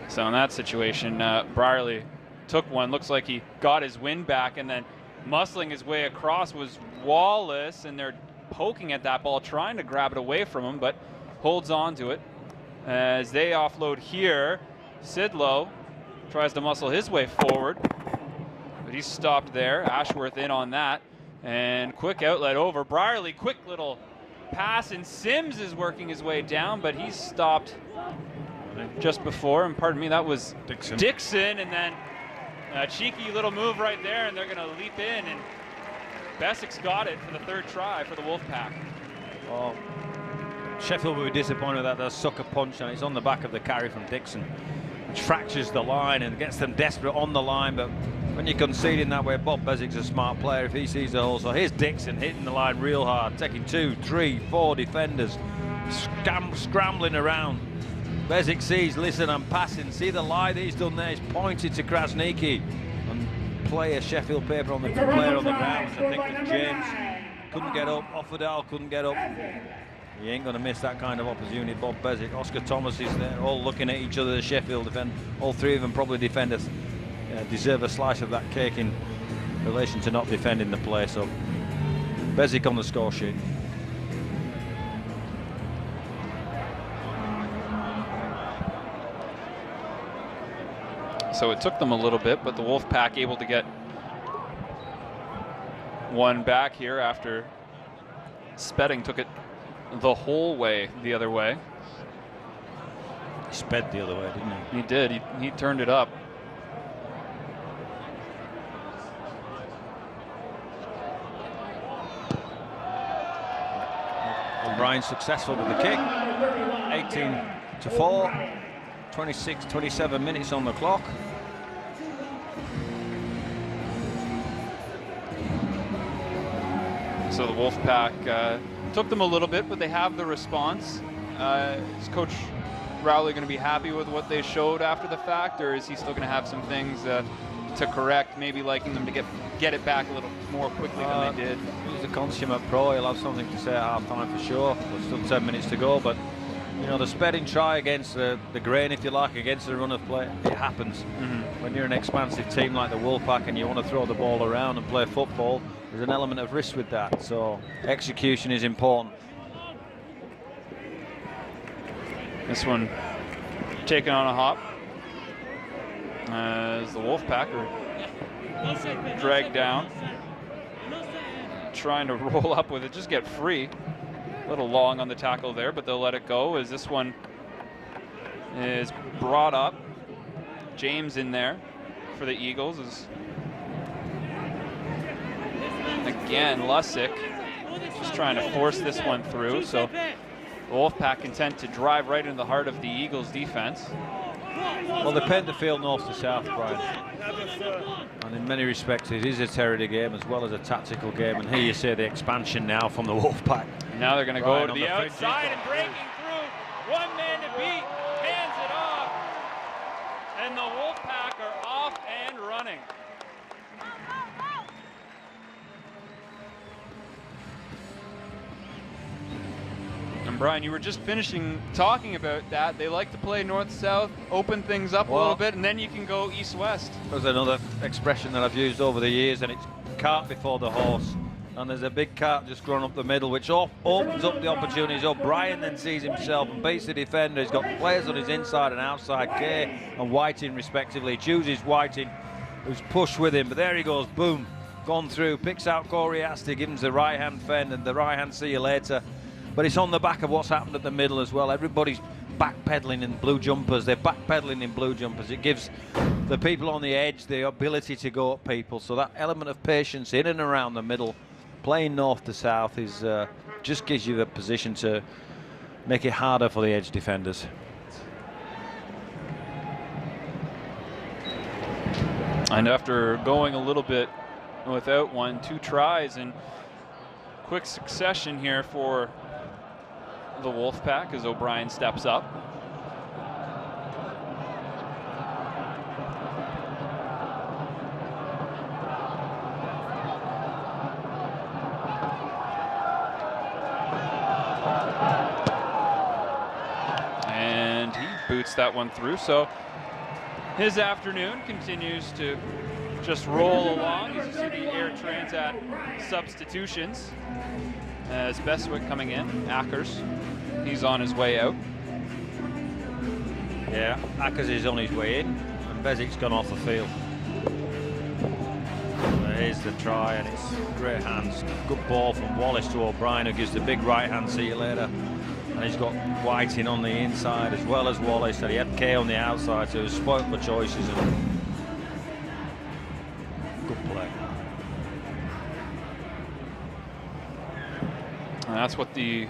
So in that situation, Brierley took one. Looks like he got his wind back, and then muscling his way across was Wallace, and they're poking at that ball, trying to grab it away from him, but holds on to it. As they offload here, Sidlow tries to muscle his way forward, but he's stopped there. Ashworth in on that, and quick outlet over. Brierley, quick little pass, and Sims is working his way down, but he's stopped just before, and pardon me, that was Dixon, and then a cheeky little move right there, and they're going to leap in, and Bessic's got it for the 3rd try for the Wolfpack.
Well, Sheffield will be disappointed that the sucker punch, and it's on the back of the carry from Dixon, which fractures the line and gets them desperate on the line. But when you concede in that way, Bob Besic's a smart player if he sees the hole. So here's Dixon hitting the line real hard, taking 2, 3, 4 defenders, scrambling around. Besic sees, listen, I'm passing. See the lie that he's done there. He's pointed to Krasniki and play a Sheffield paper on the player on the ground. I think that James couldn't get up, Offerdale couldn't get up. He ain't going to miss that kind of opportunity. Bob Bezic, Oscar Thomas is there, all looking at each other. The Sheffield defend, all three of them probably defenders deserve a slice of that cake in relation to not defending the play. So Bezic on the score sheet.
So it took them a little bit, but the Wolfpack able to get one back here after Spedding took it the whole way the other way.
He sped the other way, didn't he?
He did. He turned it up.
O'Brien successful with the kick. 18-4. 27 minutes on the clock.
So the Wolfpack took them a little bit, but they have the response. Is Coach Rowley going to be happy with what they showed after the fact, or is he still going to have some things to correct, maybe liking them to get it back a little more quickly than they did?
He's a consummate pro. He'll have something to say at half-time for sure. There's still 10 minutes to go, but you know, the Spedding try against the grain, if you like, against the run of play, it happens. When you're an expansive team like the Wolfpack and you want to throw the ball around and play football, there's an element of risk with that. So execution is important.
This one taken on a hop as the Wolfpack are dragged down, trying to roll up with it, just get free. A little long on the tackle there, but they'll let it go as this one is brought up. James in there for the Eagles is again Lussick just trying to force this one through. So the Wolfpack content to drive right into the heart of the Eagles defense.
Well, they paint the field north to south, Brian, and in many respects it is a territory game as well as a tactical game. And here you see the expansion now from the Wolfpack.
Now they're going to go to the outside and breaking through. One man to beat, hands it off, and the Wolfpack are off and running. And Brian, you were just finishing talking about that. They like to play north-south, open things up a little bit, and then you can go east-west.
There's another expression that I've used over the years, and it's cart before the horse. And there's a big cart just growing up the middle, which opens up the opportunities. O'Brien then sees himself and beats the defender. He's got players on his inside and outside, Kay and Whiting respectively. He chooses Whiting, who's pushed with him, but there he goes, boom, gone through, picks out Corey Astor, gives him the right-hand fend and the right-hand see you later. But it's on the back of what's happened at the middle as well. Everybody's backpedaling in blue jumpers. They're backpedaling in blue jumpers. It gives the people on the edge the ability to go at people. So that element of patience in and around the middle, playing north to south, is just gives you the position to make it harder for the edge defenders.
And after going a little bit without one, 2 tries in quick succession here for the Wolfpack as O'Brien steps up. And he boots that one through. So his afternoon continues to just roll along as you see the Air Transat substitutions. As Bestwick coming in, Ackers, he's on his way out.
Yeah, Ackers is on his way in, and Bezic's gone off the field. Here's the try, and it's great hands. Good ball from Wallace to O'Brien, who gives the big right hand, see you later. And he's got Whiting on the inside as well as Wallace, and he had Kay on the outside, so he was spoilt for choices. And
and that's what the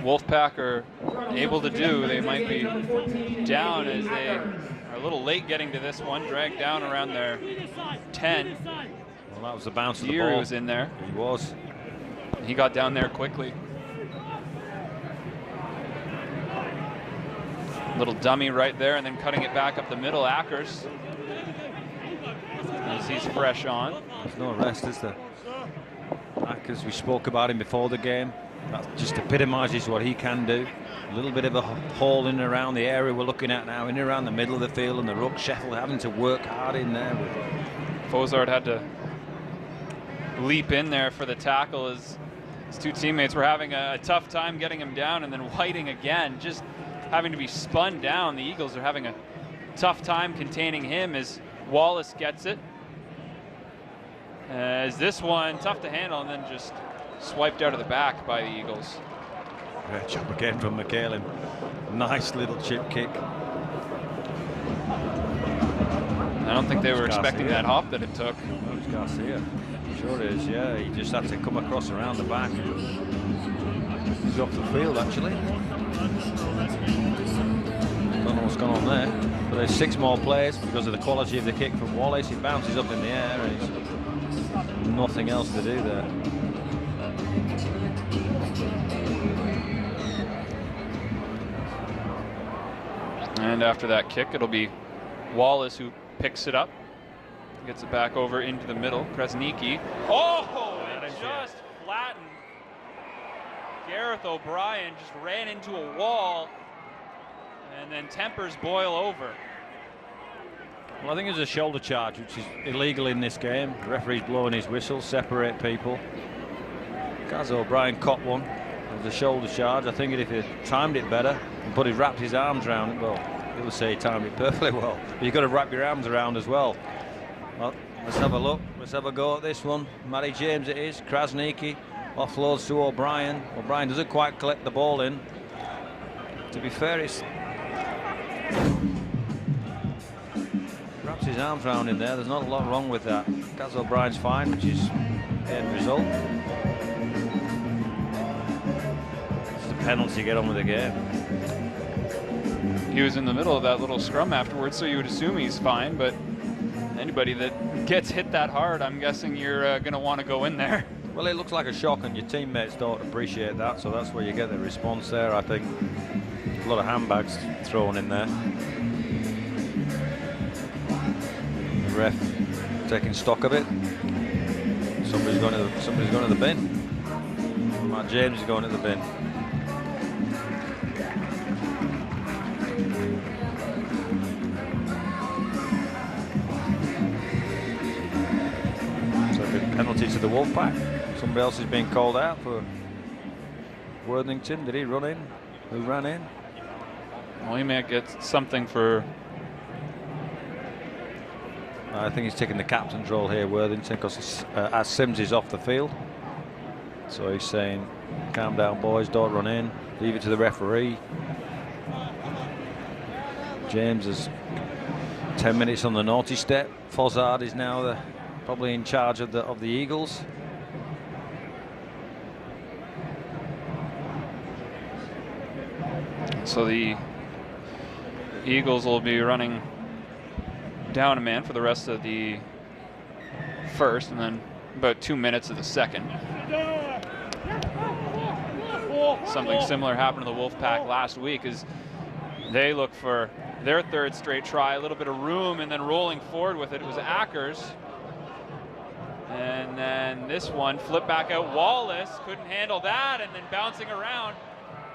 Wolfpack are able to do. They might be down as they are a little late getting to this one, dragged down around their 10.
Well, that was the bounce of the
Geary
ball.
was in there.
He was.
He got down there quickly. Little dummy right there, and then cutting it back up the middle, Ackers. as he's fresh on.
There's no rest, is there? As we spoke about him before the game, that just epitomises what he can do. A little bit of a hole in and around the area we're looking at now, in and around the middle of the field, and the ruck. Sheffield having to work hard in there.
Fozard had to leap in there for the tackle as his two teammates were having a tough time getting him down, and then Whiting again just having to be spun down. The Eagles are having a tough time containing him as Wallace gets it. As this one tough to handle, and then just swiped out of the back by the Eagles.
Great job again from McHale. Nice little chip kick.
I don't think they were expecting that hop that it took.
That was Garcia. Sure is, yeah. He just had to come across around the back. He's off the field, actually. Don't know what's gone on there. But there's 6 more plays because of the quality of the kick from Wallace. He bounces up in the air and he's nothing else to do there.
And after that kick, it'll be Wallace who picks it up, gets it back over into the middle. Krasnicki. Oh, it just flattened. Gareth O'Brien just ran into a wall, and then tempers boil over.
Well, I think it's a shoulder charge, which is illegal in this game. The referee's blowing his whistle, separate people. Gaz O'Brien caught one. It was a shoulder charge. I think if he timed it better and wrapped his arms around it, well, he'll say he timed it perfectly well. But you've got to wrap your arms around as well. Well, let's have a look. Let's have a go at this one. Matty James it is. Krasnicki offloads to O'Brien. O'Brien doesn't quite collect the ball in. To be fair, it's wraps his arms around in there. There's not a lot wrong with that. Gaz O'Brien's fine, which is the end result. It's the penalty, get on with the game.
He was in the middle of that little scrum afterwards, so you would assume he's fine, but anybody that gets hit that hard, I'm guessing you're going to want to go in there.
Well, it looks like a shock, and your teammates don't appreciate that, so that's where you get the response there, I think. A lot of handbags thrown in there. The ref taking stock of it. Somebody's going to the bin. Matt James is going to the bin. So a penalty to the Wolfpack. Somebody else is being called out for Worthington. Did he run in? Who ran in?
Well, he may get something for...
I think he's taking the captain's role here, Worthington, because as Sims is off the field. So he's saying, calm down, boys, don't run in. Leave it to the referee. James is 10 minutes on the naughty step. Fozard is now probably in charge of the Eagles.
So the Eagles will be running down a man for the rest of the first, and then about 2 minutes of the second. Something similar happened to the Wolfpack last week as they look for their 3rd straight try, a little bit of room, and then rolling forward with it. It was Ackers. And then this one, flip back out. Wallace couldn't handle that, and then bouncing around.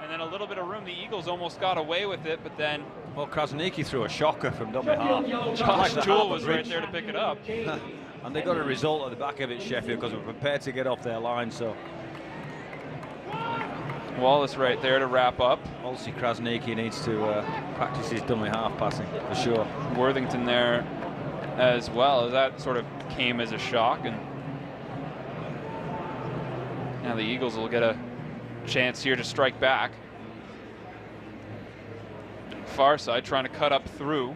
And then a little bit of room. The Eagles almost got away with it, but then...
Well, Krasnicki threw a shocker from dummy half.
Josh Jewell was right there to pick it up.
And they got a result at the back of it, Sheffield, because we're prepared to get off their line, so...
Wallace right there to wrap up.
Obviously, Krasnicki needs to practice his dummy half passing, for sure.
Worthington there as well, as that sort of came as a shock. And now the Eagles will get a chance here to strike back. Far side trying to cut up through.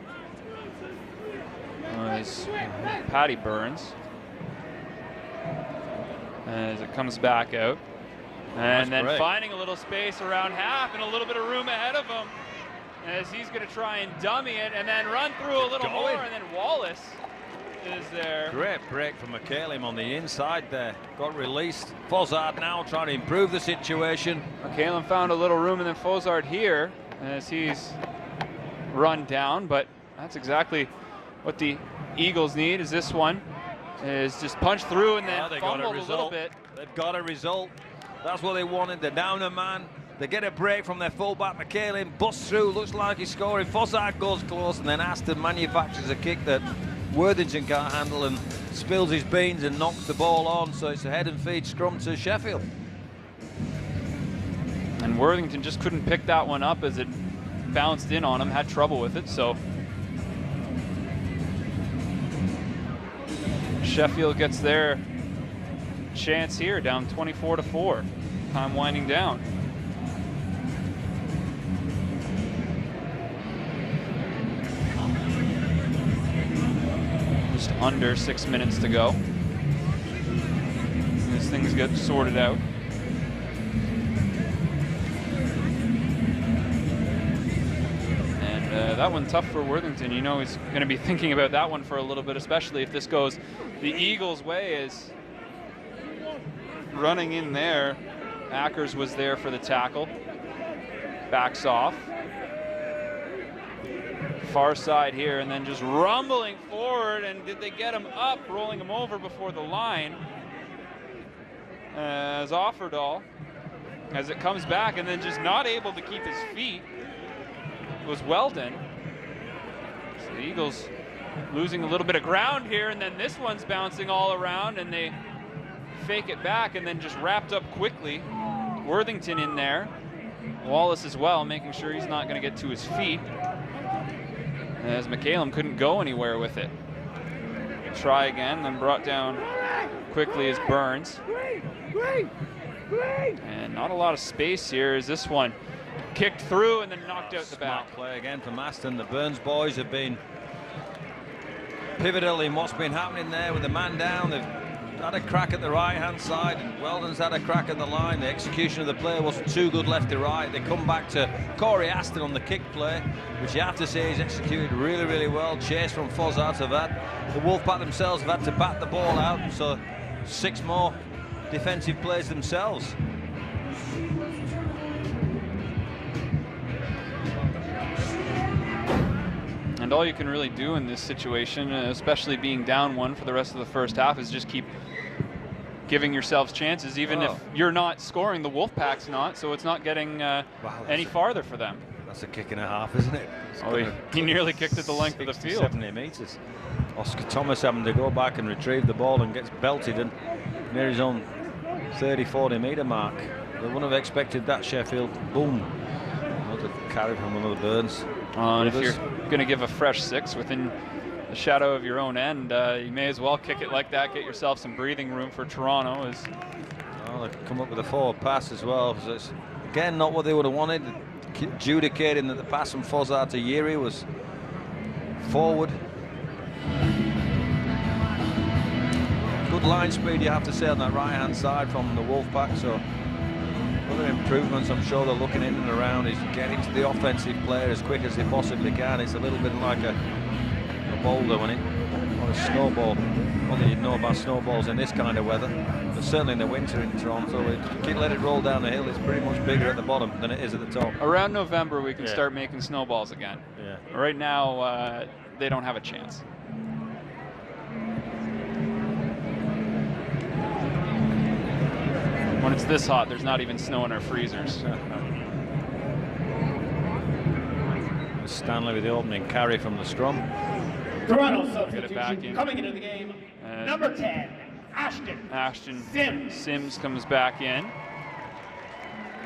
As Patty Burns. As it comes back out. And then finding a little space around half and a little bit of room ahead of him as he's going to try and dummy it and then run through a little more, and then Wallace is there.
Great break from McHale on the inside there. Got released. Fozard now trying to improve the situation.
McHale found a little room, and then Fozard here as he's run down, but that's exactly what the Eagles need is this one. Is just punched through and then
they got
fumbled
a
a
result.
little bit.
They've got a result. That's what they wanted. They're down a man. They get a break from their fullback, McKaylin, busts through, looks like he's scoring. Fossard goes close, and then Aston manufactures a kick that Worthington can't handle and spills his beans and knocks the ball on. So it's a head and feed scrum to Sheffield.
And Worthington just couldn't pick that one up as it bounced in on him, had trouble with it. So Sheffield gets their chance here, down 24-4. Time winding down. Just under 6 minutes to go. As things get sorted out. And that one tough for Worthington. You know he's going to be thinking about that one for a little bit, especially if this goes the Eagles' way. Is running in there. Ackers was there for the tackle. Backs off. Far side here, and then just rumbling forward. And did they get him up, rolling him over before the line? As Offerdahl, as it comes back, and then just not able to keep his feet, was Weldon. So the Eagles losing a little bit of ground here, and then this one's bouncing all around, and they fake it back, and then just wrapped up quickly. Worthington in there. Wallace as well, making sure he's not going to get to his feet, as McCallum couldn't go anywhere with it. Try again, then brought down quickly as Burns. And not a lot of space here as this one kicked through and then knocked out the back.
Smart play again from Aston. The Burns boys have been pivotal in what's been happening there with the man down. They've had a crack at the right-hand side, and Weldon's had a crack at the line. The execution of the play wasn't too good left to right. They come back to Corey Aston on the kick play, which you have to say he's executed really, really well. Chase from Fossard have had. The Wolfpack themselves have had to bat the ball out, so 6 more defensive plays themselves.
And all you can really do in this situation, especially being down 1 for the rest of the first half, is just keep giving yourselves chances, even if you're not scoring. The Wolfpack's not, so it's not getting any farther for them.
That's a kick and a half, isn't it?
He nearly kicked it the length of the field.
70 metres. Oscar Thomas having to go back and retrieve the ball and gets belted and near his own 30-40 metre mark. They wouldn't have expected that, Sheffield. Boom. Another carry from one of the Burns.
And if you're going to give a fresh 6 within the shadow of your own end, you may as well kick it like that, get yourself some breathing room for Toronto.
They come up with a forward pass as well. So it's, again, not what they would have wanted. Adjudicating that the pass from Fossard to Yeri was forward. Good line speed, you have to say, on that right-hand side from the Wolfpack. So other improvements I'm sure they're looking in and around is getting to the offensive player as quick as they possibly can. It's a little bit like a boulder or a snowball. Not that you'd know about snowballs in this kind of weather, but certainly in the winter in Toronto, if you let it roll down the hill, it's pretty much bigger at the bottom than it is at the top.
Around November we can start making snowballs again. Right now they don't have a chance. When it's this hot, there's not even snow in our freezers.
Stanley with the opening carry from the scrum.
Toronto substitution coming into the game. Number 10, Ashton
Sims comes back in.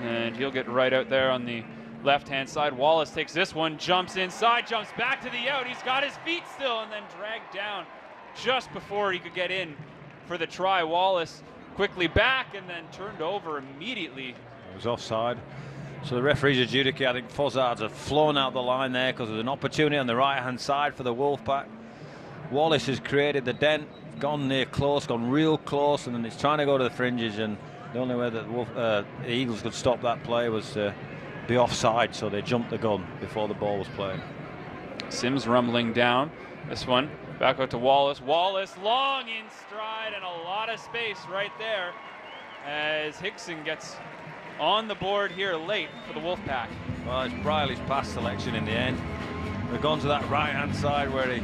And he'll get right out there on the left-hand side. Wallace takes this one, jumps inside, jumps back to the out. He's got his feet still, and then dragged down just before he could get in for the try. Wallace quickly back and then turned over immediately.
It was offside. So the referees adjudicate. I think Fossard have flown out the line there because there's an opportunity on the right-hand side for the Wolfpack. Wallace has created the dent, gone near close, gone real close, and then he's trying to go to the fringes, and the only way that the Eagles could stop that play was to be offside, so they jumped the gun before the ball was played.
Sims rumbling down. This one back out to Wallace. Wallace long in stride and a lot of space right there as Hickson gets on the board here late for the Wolfpack.
Well, it's Briley's pass selection in the end. We've gone to that right-hand side where he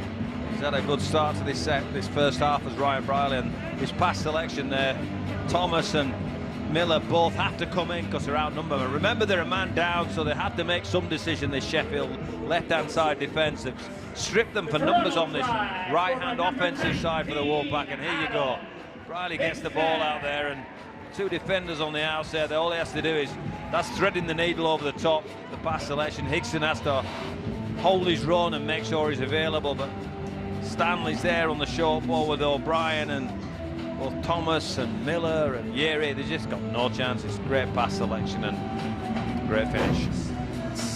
He's had a good start to this first half as Ryan Briley, and his pass selection there. Thomas and Miller both have to come in because they're outnumbered. But remember, they're a man down, so they have to make some decision. This Sheffield left-hand side defence have stripped them for numbers on this right-hand offensive side for the Wolfpack. And here you go. Briley gets the ball out there, and two defenders on the outside. All he has to do is, that's threading the needle over the top. The pass selection. Hickson has to hold his run and make sure he's available, but Stanley's there on the short ball with O'Brien, and both Thomas and Miller and Yeri, they just got no chances. Great pass selection and great finish.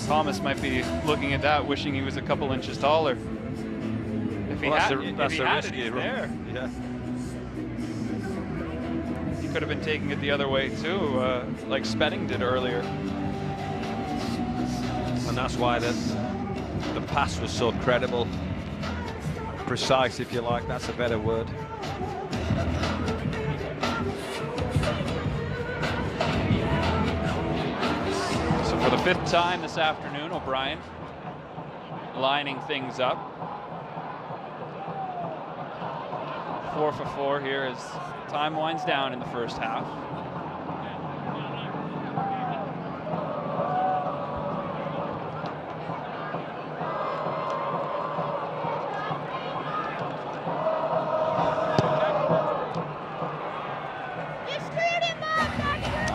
Thomas might be looking at that, wishing he was a couple inches taller. If he had it, he's there.
Yeah.
He could have been taking it the other way too, like Spedding did earlier.
And that's why the pass was so credible, precise, if you like. That's a better word.
So for the 5th time this afternoon, O'Brien lining things up. 4 for 4 here as time winds down in the first half.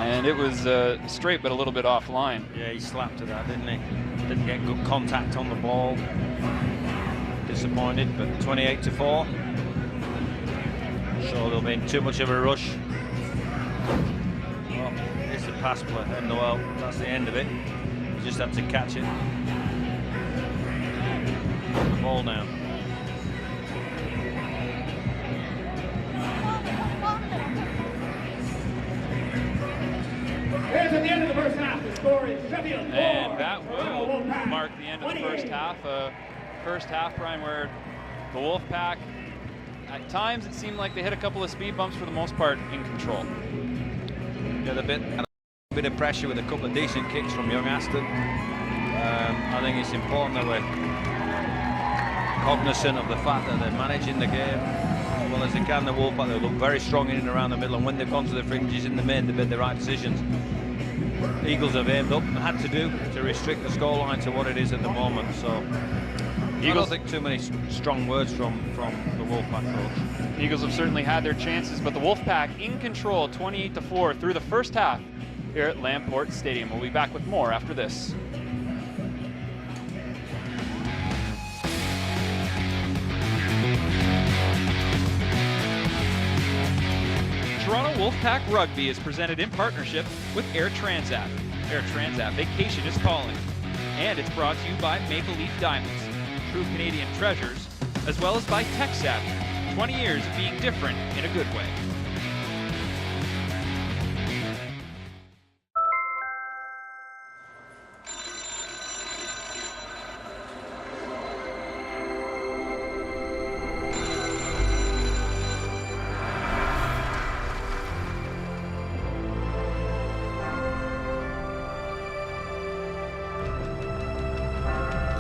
And it was straight, but a little bit offline.
Yeah, he slapped at that, didn't he? Didn't get good contact on the ball. Disappointed, but 28-4. So there'll be too much of a rush. Well, it's a pass play, and well, that's the end of it. You just have to catch it. The ball now.
Here's at the end of the first half. The score is Sheffield 4.
And that will mark the end of the first half. First half, Brian, where the Wolfpack, at times it seemed like they hit a couple of speed bumps, for the most part in control.
Yeah, a bit of pressure with a couple of decent kicks from young Aston. I think it's important that we're cognizant of the fact that they're managing the game as well as they can. The Wolfpack, they look very strong in and around the middle, and when they've gone to the fringes in the main, they've made the right decisions. Eagles have aimed up and had to do to restrict the scoreline to what it is at the moment. So Eagles, I don't think too many strong words from the Wolfpack coach.
Eagles have certainly had their chances, but the Wolfpack in control, 28-4 through the first half here at Lamport Stadium. We'll be back with more after this. Toronto Wolfpack Rugby is presented in partnership with Air Transat. Air Transat Vacation is calling. And it's brought to you by Maple Leaf Diamonds, true Canadian treasures, as well as by TechSavvy, 20 years of being different in a good way.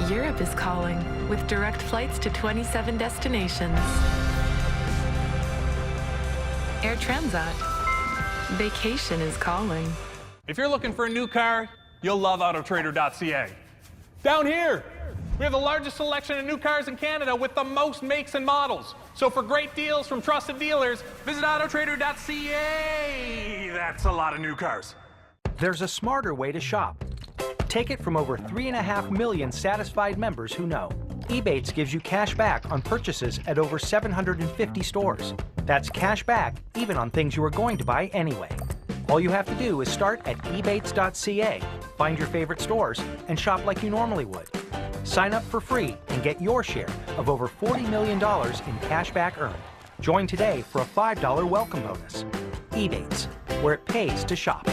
Europe is calling, with direct flights to 27 destinations. Air Transat. Vacation is calling.
If you're looking for a new car, you'll love Autotrader.ca. Down here, we have the largest selection of new cars in Canada with the most makes and models. So for great deals from trusted dealers, visit Autotrader.ca. That's a lot of new cars.
There's a smarter way to shop. Take it from over 3.5 million satisfied members who know. Ebates gives you cash back on purchases at over 750 stores. That's cash back even on things you were going to buy anyway. All you have to do is start at ebates.ca, find your favorite stores, and shop like you normally would. Sign up for free and get your share of over $40 million in cash back earned. Join today for a $5 welcome bonus. Ebates, where it pays to shop.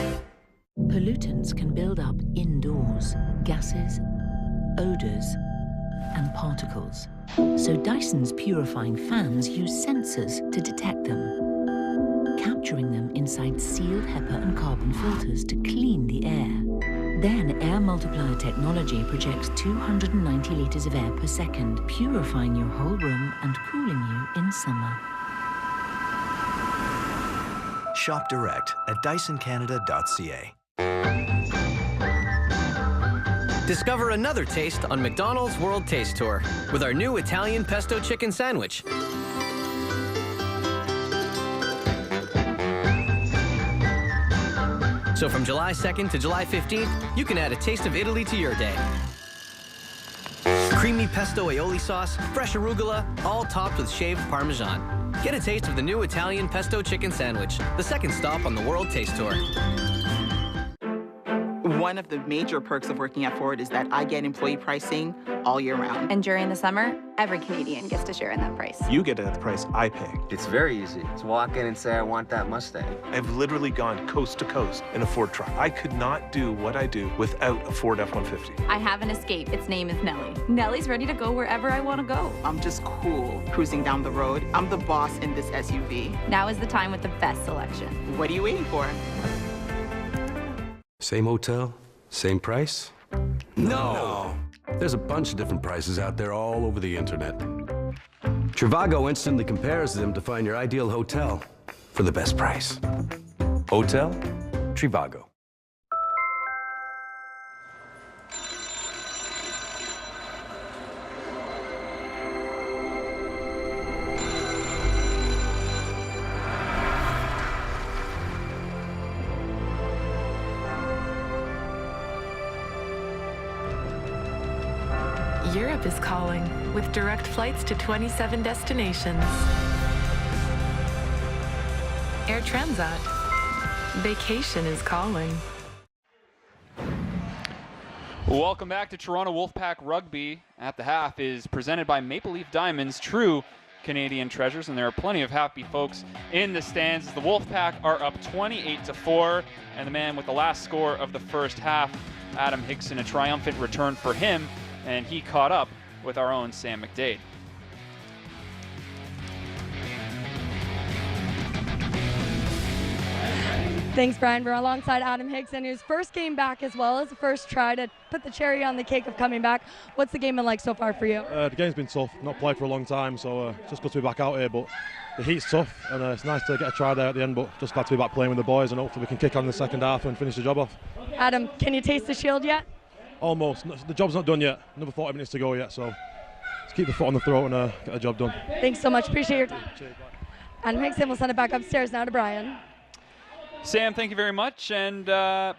Pollutants can build up indoors, gases, odors, and particles. So Dyson's purifying fans use sensors to detect them, capturing them inside sealed HEPA and carbon filters to clean the air. Then air multiplier technology projects 290 litres of air per second, purifying your whole room and cooling you in summer.
Shop direct at dysoncanada.ca.
Discover another taste on McDonald's World Taste Tour with our new Italian pesto chicken sandwich. So from July 2nd to July 15th, you can add a taste of Italy to your day. Creamy pesto aioli sauce, fresh arugula, all topped with shaved Parmesan. Get a taste of the new Italian pesto chicken sandwich, the second stop on the World Taste Tour.
One of the major perks of working at Ford is that I get employee pricing all year round.
And during the summer, every Canadian gets to share in that price.
You get it at the price I pay.
It's very easy to walk in and say, I want that Mustang.
I've literally gone coast to coast in a Ford truck. I could not do what I do without a Ford F-150.
I have an Escape. Its name is Nellie. Nellie's ready to go wherever I want to go.
I'm just cool cruising down the road. I'm the boss in this SUV.
Now is the time with the best selection.
What are you waiting for?
Same hotel, same price? No. There's a bunch of different prices out there all over the internet. Trivago instantly compares them to find your ideal hotel for the best price. Hotel Trivago.
Europe is calling with direct flights to 27 destinations. Air Transat. Vacation is calling.
Welcome back to Toronto Wolfpack Rugby. At the half is presented by Maple Leaf Diamonds, true Canadian treasures, and there are plenty of happy folks in the stands as the Wolfpack are up 28-4, and the man with the last score of the first half, Adam Higson, a triumphant return for him, and he caught up with our own Sam McDade.
Thanks, Brian. We're alongside Adam Higson, whose first game back as well as the first try to put the cherry on the cake of coming back. What's the game been like so far for you?
The game's been tough. Not played for a long time, so just good to be back out here. But the heat's tough, and it's nice to get a try there at the end. But just glad to be back playing with the boys, and hopefully we can kick on in the second half and finish the job off.
Adam, can you taste the shield yet?
Almost. The job's not done yet. Another 40 minutes to go yet, so let's keep the foot on the throat and get the job done.
Thanks so much. Appreciate your time. Cheers, Adam Higson will send it back upstairs now to Brian.
Sam, thank you very much, and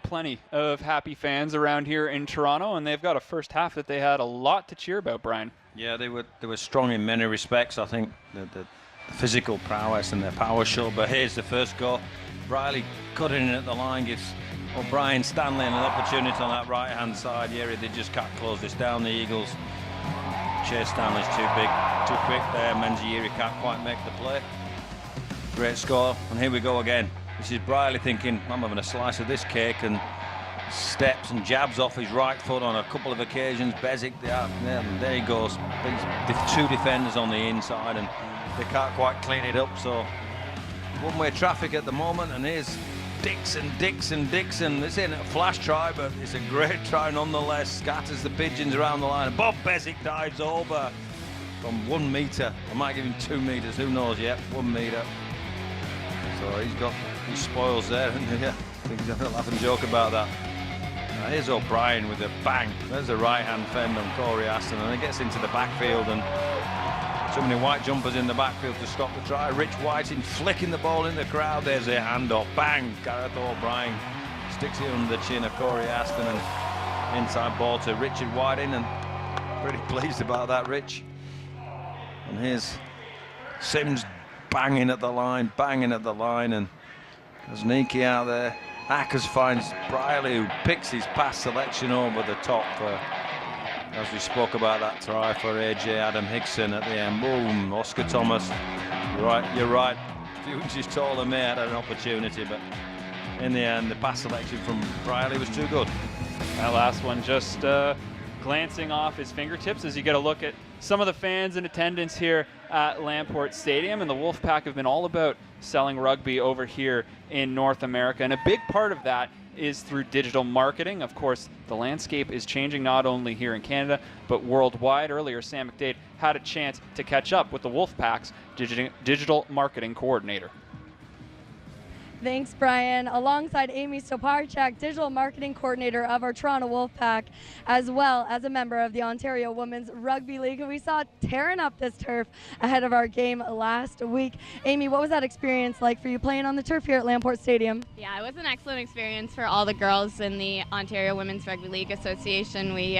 plenty of happy fans around here in Toronto, and they've got a first half that they had a lot to cheer about, Brian.
Yeah, they were strong in many respects. I think the physical prowess and their power show. But here's the first goal. Riley cutting in at the line gives O'Brien Stanley an opportunity on that right-hand side. Yeah, they just can't close this down, the Eagles. Chase Stanley's too big, too quick there. Menzieri can't quite make the play. Great score, and here we go again. This is Briley thinking, I'm having a slice of this cake, and steps and jabs off his right foot on a couple of occasions. Bezic, there he goes. These two defenders on the inside, and they can't quite clean it up. So one-way traffic at the moment, and here's Dixon. This ain't a flash try, but it's a great try nonetheless. Scatters the pigeons around the line, and Bob Bezic dives over from 1 metre. I might give him 2 metres, who knows yet, 1 metre. So he's got his spoils there, and yeah, I think he's having a laugh and joke about that. Now here's O'Brien with a bang. There's a right-hand fend on Corey Aston, and he gets into the backfield, and so many white jumpers in the backfield to stop the try. Rich Whiting flicking the ball in the crowd. There's a handoff. Bang! Gareth O'Brien sticks it under the chin of Corey Aston, and inside ball to Richard Whiting, and pretty pleased about that, Rich. And here's Sims banging at the line, and Kosniki out there. Ackers finds Briley, who picks his pass selection over the top for, as we spoke about that try for AJ Adam Higson at the end. Boom, Oscar Thomas. You're right. A few inches taller may have had an opportunity, but in the end, the pass selection from Briley was too good.
That last one just glancing off his fingertips as you get a look at some of the fans in attendance here at Lamport Stadium, and the Wolfpack have been all about selling rugby over here in North America. And a big part of that is through digital marketing. Of course, the landscape is changing not only here in Canada, but worldwide. Earlier, Sam McDade had a chance to catch up with the Wolfpack's digital marketing coordinator.
Thanks, Brian. Alongside Amy Stoparchak, digital marketing coordinator of our Toronto Wolfpack, as well as a member of the Ontario Women's Rugby League, who we saw tearing up this turf ahead of our game last week. Amy, what was that experience like for you playing on the turf here at Lamport Stadium?
Yeah, it was an excellent experience for all the girls in the Ontario Women's Rugby League Association. We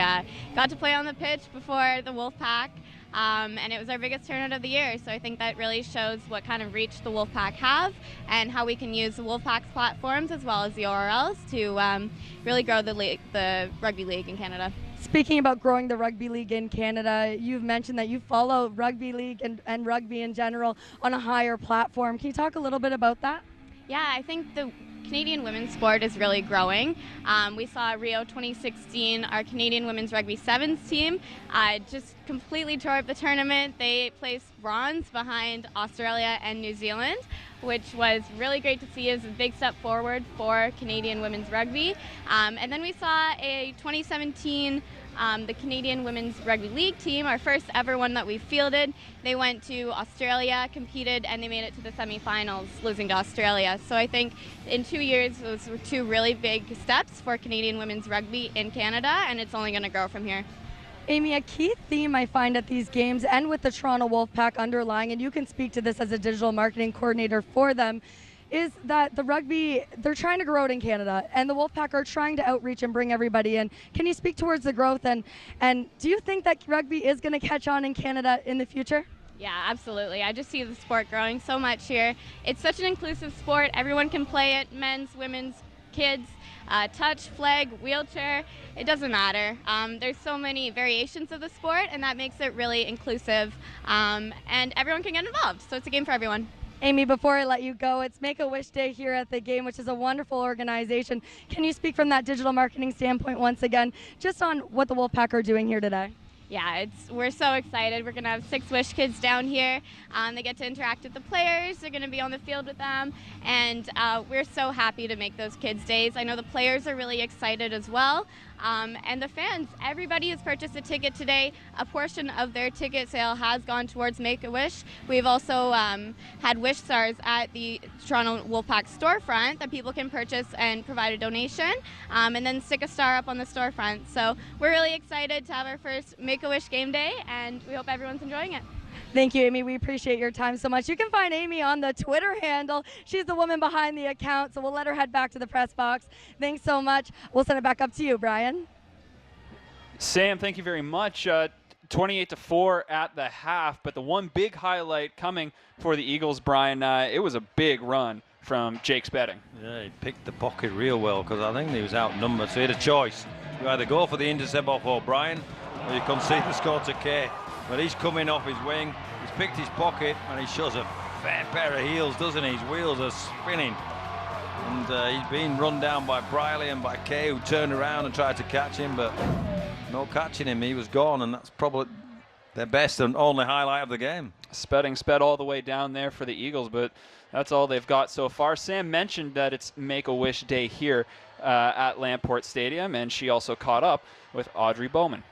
got to play on the pitch before the Wolfpack. And it was our biggest turnout of the year, so I think that really shows what kind of reach the Wolfpack have and how we can use the Wolfpack's platforms as well as the ORLs to really grow the rugby league in Canada.
Speaking about growing the rugby league in Canada, you've mentioned that you follow rugby league and rugby in general on a higher platform. Can you talk a little bit about that?
Yeah, I think the Canadian women's sport is really growing. We saw Rio 2016, our Canadian women's rugby sevens team just completely tore up the tournament. They placed bronze behind Australia and New Zealand, which was really great to see as a big step forward for Canadian women's rugby. And then we saw a 2017 the Canadian Women's Rugby League team, our first ever one that we fielded. They went to Australia, competed, and they made it to the semifinals, losing to Australia. So I think in 2 years, those were two really big steps for Canadian women's rugby in Canada, and it's only going to grow from here.
Amy, a key theme I find at these games and with the Toronto Wolfpack underlying, and you can speak to this as a digital marketing coordinator for them, is that the rugby, they're trying to grow it in Canada, and the Wolfpack are trying to outreach and bring everybody in. Can you speak towards the growth, and do you think that rugby is going to catch on in Canada in the future?
Yeah, absolutely. I just see the sport growing so much here. It's such an inclusive sport. Everyone can play it, men's, women's, kids, touch, flag, wheelchair, it doesn't matter. There's so many variations of the sport, and that makes it really inclusive, and everyone can get involved, so it's a game for everyone.
Amy, before I let you go, it's Make-A-Wish Day here at the game, which is a wonderful organization. Can you speak from that digital marketing standpoint once again, just on what the Wolfpack are doing here today?
Yeah, we're so excited. We're going to have 6 Wish kids down here. They get to interact with the players. They're going to be on the field with them. And we're so happy to make those kids' days. I know the players are really excited as well. And the fans, everybody has purchased a ticket today. A portion of their ticket sale has gone towards Make-A-Wish. We've also had Wish Stars at the Toronto Wolfpack storefront that people can purchase and provide a donation, and then stick a star up on the storefront. So we're really excited to have our first Make-A-Wish game day, and we hope everyone's enjoying it.
Thank you, Amy. We appreciate your time so much. You can find Amy on the Twitter handle. She's the woman behind the account, so we'll let her head back to the press box. Thanks so much. We'll send it back up to you, Brian.
Sam, thank you very much. 28-4 at the half, but the one big highlight coming for the Eagles, Brian, it was a big run from Jake Spedding.
Yeah, he picked the pocket real well because I think he was outnumbered, so he had a choice. You either go for the intercept off O'Brien or you concede the score to Kay. But he's coming off his wing, he's picked his pocket, and he shows a fair pair of heels, doesn't he? His wheels are spinning. And he's been run down by Briley and by Kay, who turned around and tried to catch him, but no catching him. He was gone, and that's probably their best and only highlight of the game.
Spedding sped all the way down there for the Eagles, but that's all they've got so far. Sam mentioned that it's Make-A-Wish Day here at Lamport Stadium, and she also caught up with Audrey Bowman.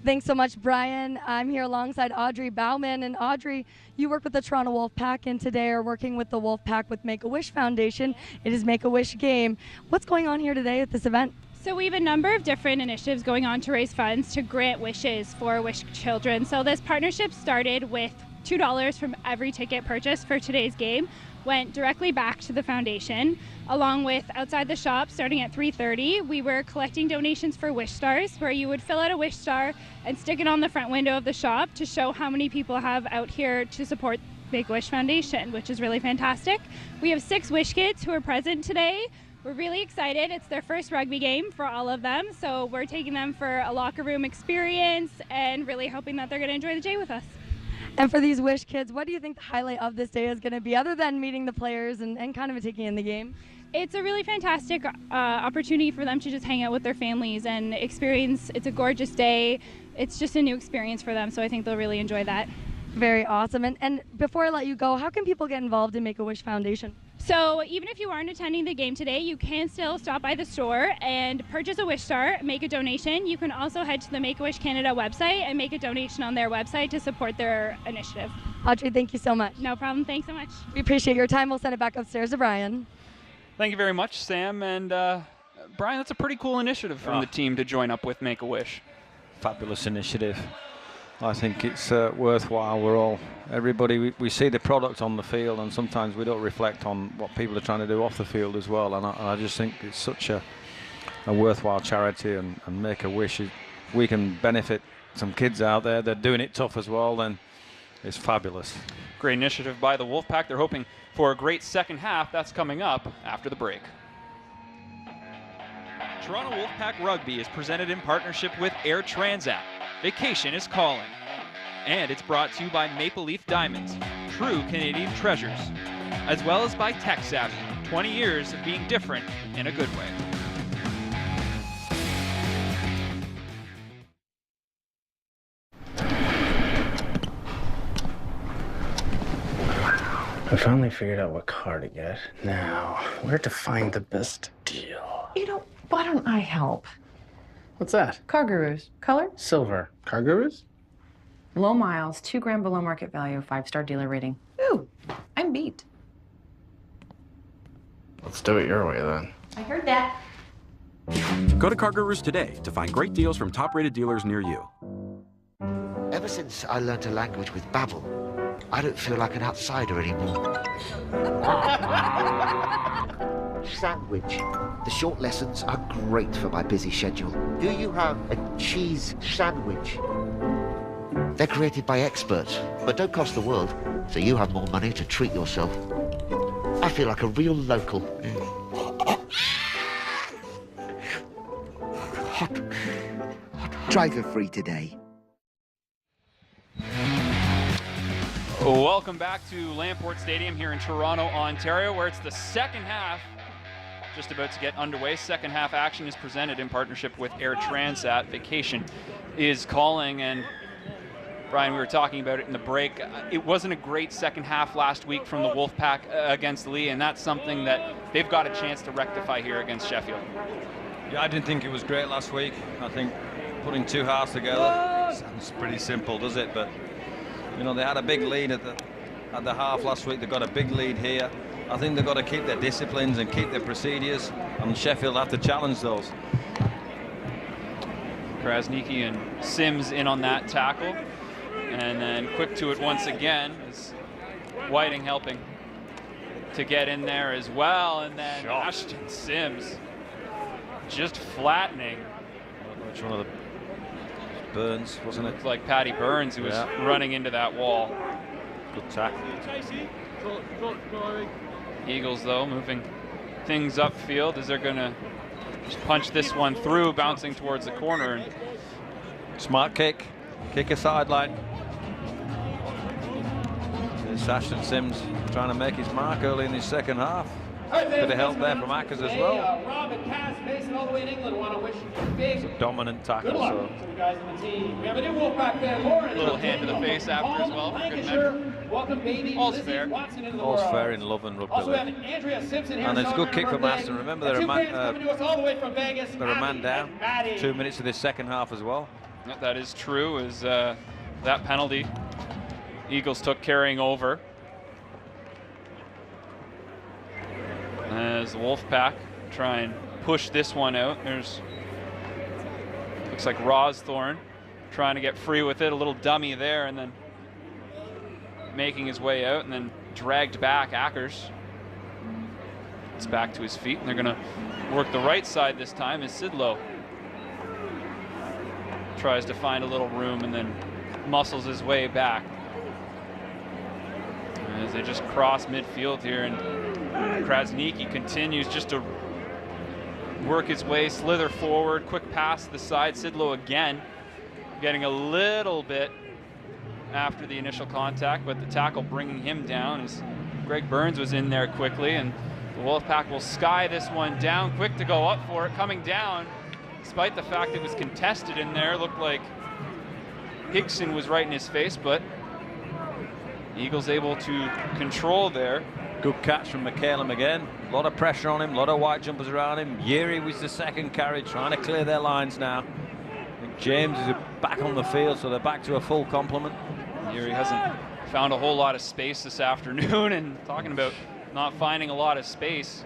Thanks so much, Brian. I'm here alongside Audrey Bauman. And Audrey, you work with the Toronto Wolfpack and today are working with the Wolfpack with Make-A-Wish Foundation. It is Make-A-Wish Game. What's going on here today at this event?
So we have a number of different initiatives going on to raise funds to grant wishes for wish children. So this partnership started with $2 from every ticket purchase for today's game, went directly back to the foundation. Along with outside the shop, starting at 3:30, we were collecting donations for Wish Stars, where you would fill out a Wish Star and stick it on the front window of the shop to show how many people have out here to support Make-A-Wish Foundation, which is really fantastic. We have 6 Wish kids who are present today. We're really excited. It's their first rugby game for all of them, so we're taking them for a locker room experience and really hoping that they're going to enjoy the day with us.
And for these Wish kids, what do you think the highlight of this day is going to be, other than meeting the players and kind of taking in the game?
It's a really fantastic opportunity for them to just hang out with their families and experience. It's a gorgeous day. It's just a new experience for them, so I think they'll really enjoy that.
Very awesome. And before I let you go, how can people get involved in Make-A-Wish Foundation?
So even if you aren't attending the game today, you can still stop by the store and purchase a Wish Star, make a donation. You can also head to the Make-A-Wish Canada website and make a donation on their website to support their initiative.
Audrey, thank you so much.
No problem. Thanks so much.
We appreciate your time. We'll send it back upstairs to Brian.
Thank you very much, Sam. And Brian, that's a pretty cool initiative from the team to join up with Make-A-Wish.
Fabulous initiative. I think it's worthwhile. Everybody, we see the product on the field, and sometimes we don't reflect on what people are trying to do off the field as well. And I just think it's such a worthwhile charity, and Make-A-Wish. We can benefit some kids out there. They're doing it tough as well, then it's fabulous.
Great initiative by the Wolfpack. They're hoping for a great second half. That's coming up after the break. Toronto Wolfpack Rugby is presented in partnership with Air Transat. Vacation is calling. And it's brought to you by Maple Leaf Diamonds, true Canadian treasures, as well as by Tech Savvy, 20 years of being different in a good way.
I finally figured out what car to get. Now, where to find the best deal?
You know, why don't I help?
What's that?
Car Gurus. Color?
Silver. Car Gurus?
Low miles, 2 grand below market value, 5-star dealer rating. Ooh, I'm beat.
Let's do it your way then.
I heard that.
Go to Car Gurus today to find great deals from top-rated dealers near you.
Ever since I learned a language with Babbel, I don't feel like an outsider anymore. Sandwich. The short lessons are great for my busy schedule. Do you have a cheese sandwich? They're created by experts, but don't cost the world, so you have more money to treat yourself. I feel like a real local. Hot. Driver free today.
Welcome back to Lamport Stadium here in Toronto, Ontario, where it's the second half just about to get underway. Second half action is presented in partnership with Air Transat. Vacation is calling, and Brian, we were talking about it in the break. It wasn't a great second half last week from the Wolfpack against Lee, and that's something that they've got a chance to rectify here against Sheffield.
Yeah, I didn't think it was great last week. I think putting two halves together sounds pretty simple, does it? But you know, they had a big lead at the half last week. They've got a big lead here. I think they've got to keep their disciplines and keep their procedures, and Sheffield have to challenge those.
Krasnicki and Sims in on that tackle, and then quick to it once again is Whiting helping to get in there as well, and then Ashton Sims just flattening.
Which one of the Burns, wasn't it?
It's like Patty Burns who was running into that wall.
Good tackle.
Eagles, though, moving things upfield as they're going to just punch this one through, bouncing towards the corner.
Smart kick a sideline. There's Ashton Sims trying to make his mark early in his second half. Bit of help there from Ackers as well.
Rob and Cass Mason all the way in England want to wish you big.
It's a dominant tackle.
Good luck to the guys on the team. We have a new Wolfpack fan, Lauren.
Little hand to the face after as well. Good measure.
Welcome, baby.
All's fair.
Watson into the
All's
world.
fair in love and rugby.
Also, we have Andrea Simpson here.
And there's a good kick from Aston. Remember, they're a man down. 2 minutes of this second half as well.
That is true, as that penalty Eagles took carrying over. As the Wolfpack try and push this one out. There's, looks like Rosthorn trying to get free with it. A little dummy there, and then making his way out, and then dragged back. Ackers. It's back to his feet, and they're going to work the right side this time as Sidlow tries to find a little room and then muscles his way back. As they just cross midfield here, and Krasnicki continues just to work his way, slither forward, quick pass to the side. Sidlow again getting a little bit after the initial contact, but the tackle bringing him down as Greg Burns was in there quickly, and the Wolfpack will sky this one down, quick to go up for it, coming down, despite the fact it was contested in there. Looked like Higson was right in his face, but Eagles able to control there.
Good catch from McCallum again. A lot of pressure on him, a lot of white jumpers around him. Yeri was the second carry, trying to clear their lines now. I think James is back on the field, so they're back to a full complement.
Yeri hasn't found a whole lot of space this afternoon, and talking about not finding a lot of space.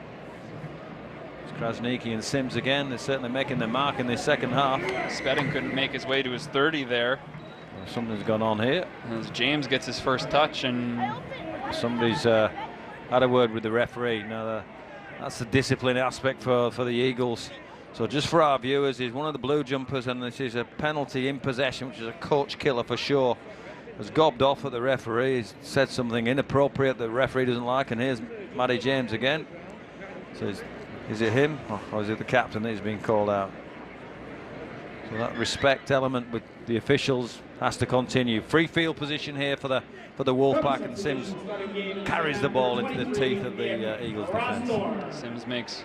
It's Krasniki and Sims again. They're certainly making their mark in this second half.
Spedding couldn't make his way to his 30 there.
Well, something's gone on here.
As James gets his first touch, and
somebody's had a word with the referee. Now, that's the discipline aspect for the Eagles. So just for our viewers, he's one of the blue jumpers, and this is a penalty in possession, which is a coach killer for sure. Has gobbed off at the referee. He's said something inappropriate the referee doesn't like, and here's Matty James again. So is it him, or is it the captain that is being called out? So that respect element with the officials has to continue. Free field position here for the Wolfpack, and Sims carries the ball into the teeth of the Eagles defense.
Sims makes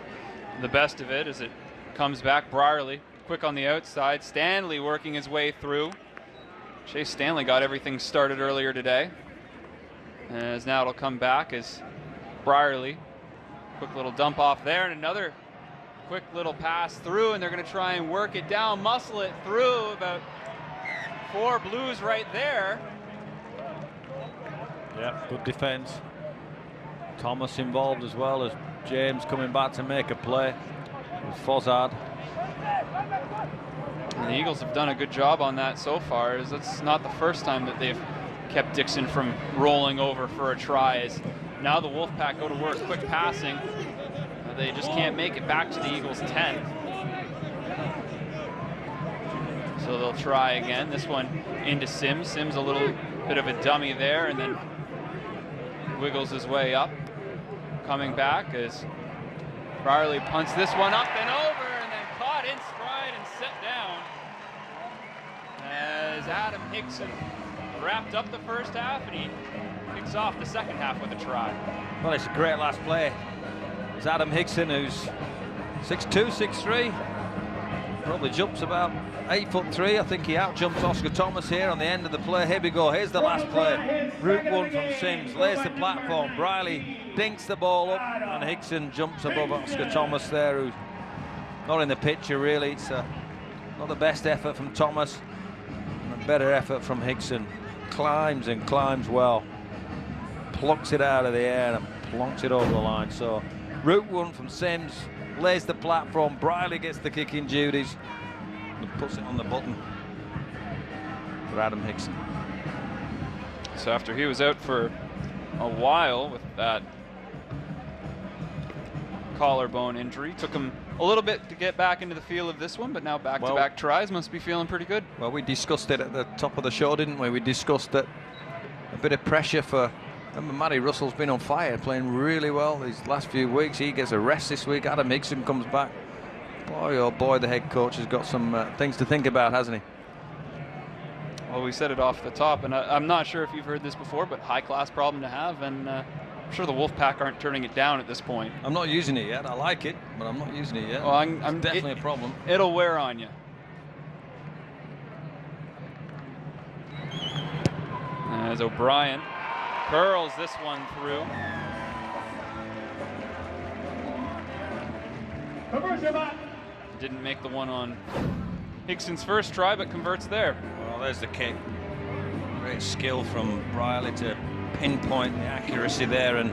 the best of it as it comes back. Brierly quick on the outside. Stanley working his way through. Chase Stanley got everything started earlier today. As now it'll come back as Brierly. Quick little dump off there, and another quick little pass through, and they're going to try and work it down, muscle it through. About 4 Blues right there.
Yeah, good defense. Thomas involved as well as James coming back to make a play with Fozzard.
And the Eagles have done a good job on that so far, as it's not the first time that they've kept Dixon from rolling over for a try. As now the Wolfpack go to work, quick passing. They just can't make it back to the Eagles' 10. So they'll try again. This one into Sims. Sims a little bit of a dummy there, and then wiggles his way up. Coming back as Brierly punts this one up and over, and then caught in stride and set down. As Adam Hickson wrapped up the first half, and he kicks off the second half with a try.
Well, it's a great last play. It's Adam Hickson, who's 6'2", 6'3". Probably jumps about 8'3". I think he out-jumps Oscar Thomas here on the end of the play. Here we go. Here's the last play. Route 1 from Sims. Lays the platform. Brierly dinks the ball up, and Hickson jumps above Oscar Thomas there, who's not in the picture really. It's not the best effort from Thomas, and a better effort from Hickson. Climbs and climbs well. Plucks it out of the air and plonks it over the line. So Route 1 from Sims. Lays the platform. Brierly gets the kicking duties and puts it on the button for Adam Hickson.
So after he was out for a while with that collarbone injury, took him a little bit to get back into the feel of this one, but now back-to-back tries, must be feeling pretty good.
Well, we discussed it at the top of the show, didn't we? We discussed that a bit of pressure for. Remember, Matty Russell's been on fire, playing really well these last few weeks. He gets a rest this week. Adam Hickson comes back. Boy, oh boy, the head coach has got some things to think about, hasn't he?
Well, we said it off the top, and I'm not sure if you've heard this before, but high-class problem to have, and I'm sure the Wolfpack aren't turning it down at this point.
I'm not using it yet. I like it, but I'm not using it yet.
Well,
it's definitely a problem.
It'll wear on you. As O'Brien curls this one through. Didn't make the one on Hickson's first try, but converts there.
Well, there's the kick. Great skill from Brierly to pinpoint the accuracy there, and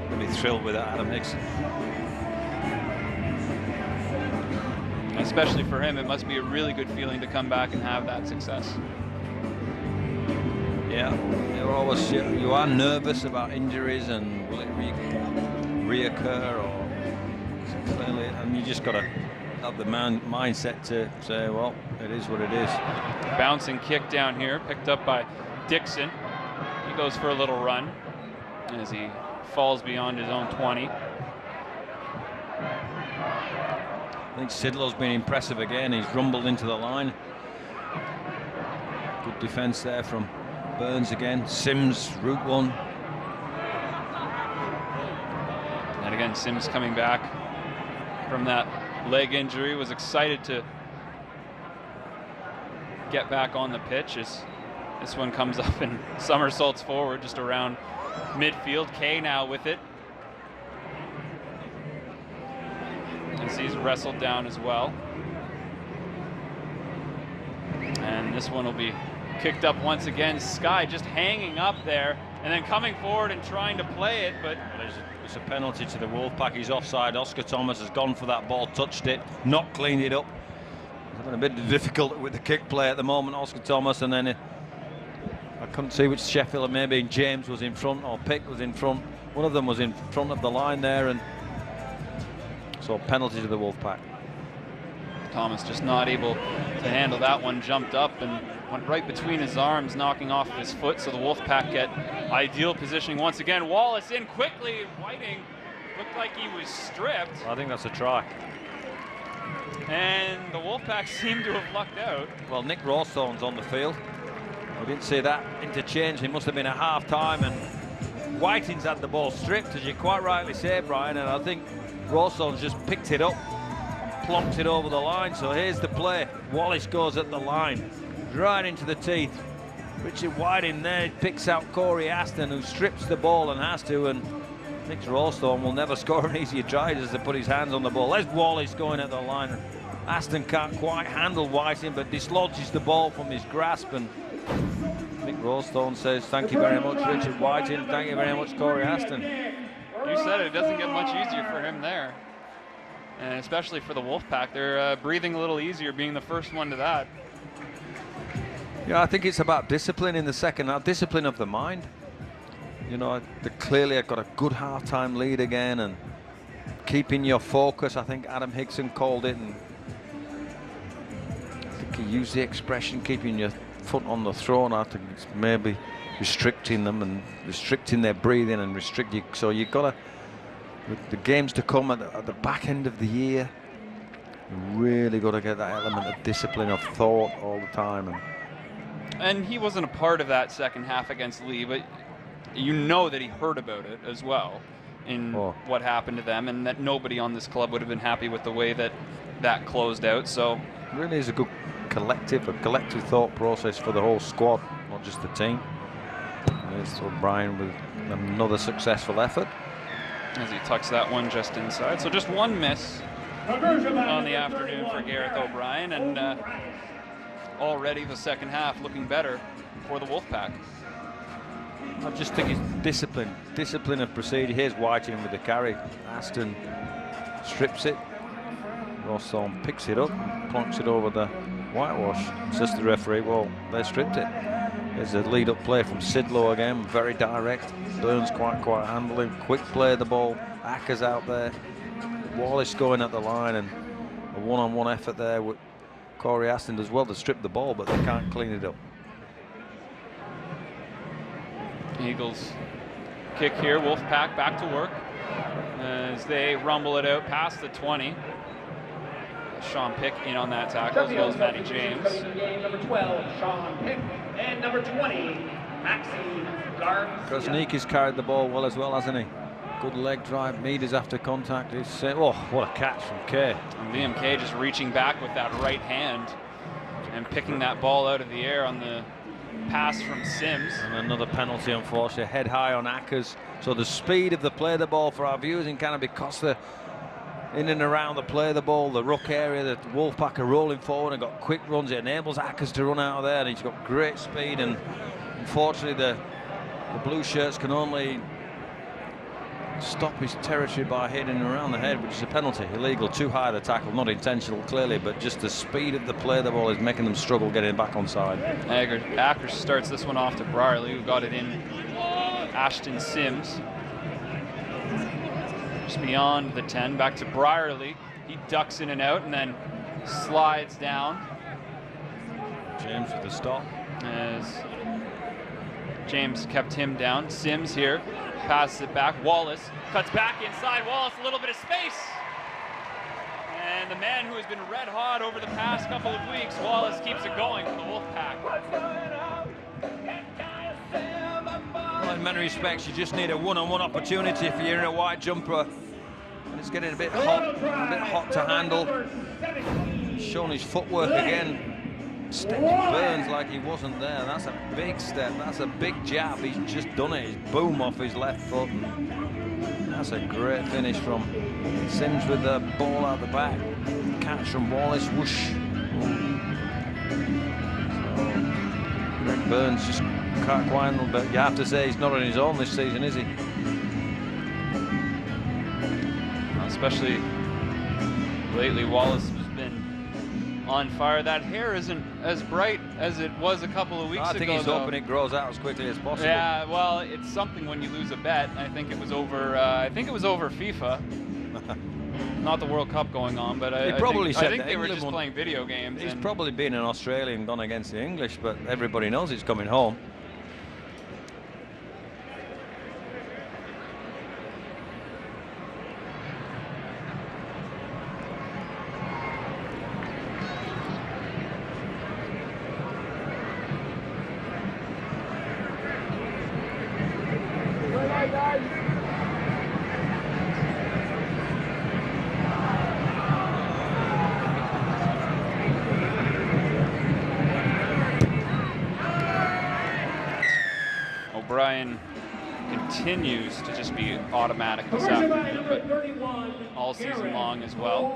we'll be thrilled with that, Adam Hickson.
Especially for him, it must be a really good feeling to come back and have that success.
Yeah, you are nervous about injuries and will it reoccur, or clearly, and you just got to have the mindset to say, well, it is what it is.
Bouncing kick down here, picked up by Dixon. He goes for a little run as he falls beyond his own 20.
I think Sidlow's been impressive again. He's rumbled into the line. Good defense there from Burns again. Sims, Route 1.
And again, Sims coming back from that leg injury, was excited to get back on the pitch as This one comes up and somersaults forward just around midfield. Kay now with it. And he's wrestled down as well. And this one will be kicked up once again. Sky just hanging up there and then coming forward and trying to play it, but
it's a penalty to the Wolfpack. He's offside. Oscar Thomas has gone for that ball, touched it, not cleaned it up. He's having a bit of difficulty with the kick play at the moment, Oscar Thomas, and then I couldn't see which Sheffield, maybe James was in front or Pick was in front. One of them was in front of the line there, and so penalty to the Wolfpack.
Thomas just not able to handle that one, jumped up and went right between his arms, knocking off his foot, so the Wolfpack get ideal positioning once again. Wallace in quickly, Whiting looked like he was stripped.
I think that's a try.
And the Wolfpack seemed to have lucked out.
Well, Nick Rawsthorne's on the field. We didn't see that interchange. It must have been a half-time, and Whiting's had the ball stripped, as you quite rightly say, Brian, and I think Rawsthorne's just picked it up, plonked it over the line. So here's the play. Wallace goes at the line, right into the teeth. Richard Whiting there picks out Corey Aston, who strips the ball and has to, and Nick Rawsthorne will never score an easier try as to put his hands on the ball. There's Wallace going at the line. Aston can't quite handle Whiting, but dislodges the ball from his grasp, and Nick Rawsthorne says, thank you very much, Richard Whiting. Thank you very much, Corey Aston.
You said it doesn't get much easier for him there. And especially for the Wolfpack, they're breathing a little easier being the first one to that.
Yeah, I think it's about discipline in the second half, discipline of the mind. You know, they clearly have got a good half-time lead again, and keeping your focus. I think Adam Hickson called it, and I think he used the expression keeping your foot on the throne. I think it's maybe restricting them and restricting their breathing and restricting. So you've got to, with the games to come at the back end of the year, you really got to get that element of discipline, of thought all the time.
And he wasn't a part of that second half against Lee, but you know that he heard about it as well in what happened to them, and that nobody on this club would have been happy with the way that that closed out. So
it really is a good collective thought process for the whole squad, not just the team. There's O'Brien with another successful effort
as he tucks that one just inside. So just one miss on the afternoon for Gareth O'Brien, and already the second half looking better for the Wolfpack.
I just think it's discipline of procedure. Here's Whiting with the carry. Aston strips it. Rawsthorne picks it up and plonks it over the whitewash. Says the referee, well, they stripped it. There's a lead-up play from Sidlow again, very direct. Burns quite handling, quick play of the ball. Acker's out there. Wallace going at the line, and a one-on-one effort there with Corey Aston does well to strip the ball, but they can't clean it up.
Eagles kick here. Wolfpack back to work as they rumble it out past the 20. Sean Pick in on that tackle, as well as Matty James.
Number 12, Sean Pick, and number 20, Maxine Garb.
Krasniki's carried the ball well as well, hasn't he? Good leg drive, meters after contact. Oh, what a catch from Kay.
And Liam Kay just reaching back with that right hand and picking that ball out of the air on the pass from Sims.
And another penalty, unfortunately. Head high on Ackers. So the speed of the play of the ball for our viewers in Canada, because they're in and around the play of the ball, the ruck area, the Wolfpack are rolling forward and got quick runs. It enables Ackers to run out of there, and he's got great speed. And unfortunately, the blue shirts can only stop his territory by hitting around the head, which is a penalty. Illegal, too high the tackle, not intentional clearly, but just the speed of the play of the ball is making them struggle getting back on side.
Ackers starts this one off to Brierley, who got it in. Ashton Sims just beyond the 10, back to Brierley. He ducks in and out and then slides down.
James with the stop.
As James kept him down. Sims here passes it back. Wallace cuts back inside. Wallace, a little bit of space. And the man who has been red hot over the past couple of weeks, Wallace, keeps it going for the Wolfpack.
Well, in many respects, you just need a one-on-one opportunity if you're in a wide jumper. And it's getting a bit hot to handle. He's shown his footwork again. Steps Burns like he wasn't there. That's a big step. That's a big jab. He's just done it. He's boom off his left foot. And that's a great finish from Sims with the ball out the back. Catch from Wallace. Whoosh. Greg Burns just can't quite handle, but you have to say he's not on his own this season, is he?
Especially lately, Wallace has been on fire. That hair isn't as bright as it was a couple of weeks ago.
I think he's hoping it grows out as quickly as possible.
Yeah, well, it's something when you lose a bet. I think it was over. I think it was over FIFA, not the World Cup going on. But I think they were just playing video games.
He's probably been an Australian gone against the English, but everybody knows he's coming home.
O'Brien continues to just be automatic this afternoon, but all season long as well.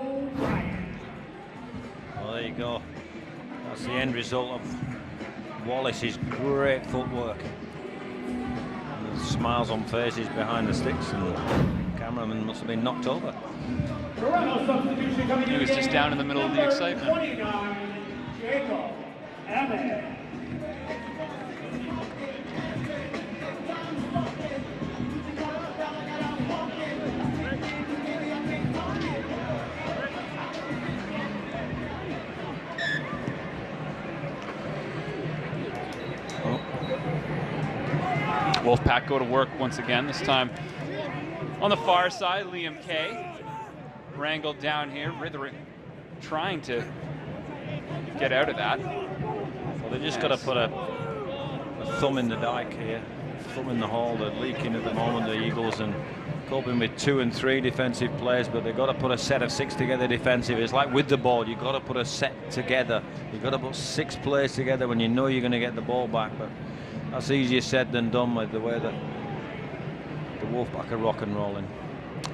Well, there you go. That's the end result of Wallace's great footwork. And the smiles on faces behind the sticks, and the cameraman must have been knocked over.
He was just down in the middle of the excitement. Wolfpack go to work once again, this time on the far side. Liam Kay wrangled down here, trying to get out of that.
Well, they just got to put a thumb in the dike here, thumb in the hole. They're leaking at the moment, the Eagles, and coping with 2 and 3 defensive players, but they've got to put a set of 6 together defensive. It's like with the ball, you've got to put a set together. You've got to put 6 players together when you know you're going to get the ball back, but that's easier said than done with the way that the Wolfpack are rock and rolling.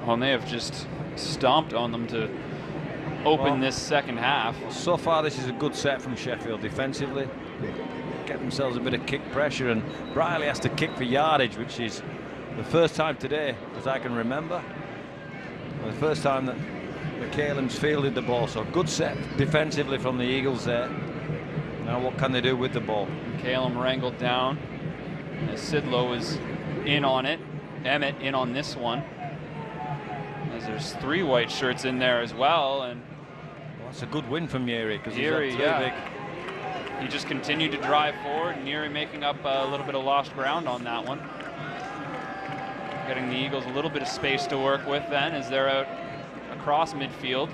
Oh, and they have just stomped on them to open this second half.
So far, this is a good set from Sheffield defensively. Get themselves a bit of kick pressure, and Briley has to kick for yardage, which is the first time today, as I can remember. The first time that McCalem's fielded the ball. So good set defensively from the Eagles there. Now what can they do with the ball?
McCalem wrangled down as Sidlow is in on it. Emmett in on this one, as there's 3 white shirts in there as well. And
well, that's a good win from Neary, because he's
Neary,
got 3 big.
He just continued to drive forward. Neary making up a little bit of lost ground on that one, getting the Eagles a little bit of space to work with then as they're out across midfield.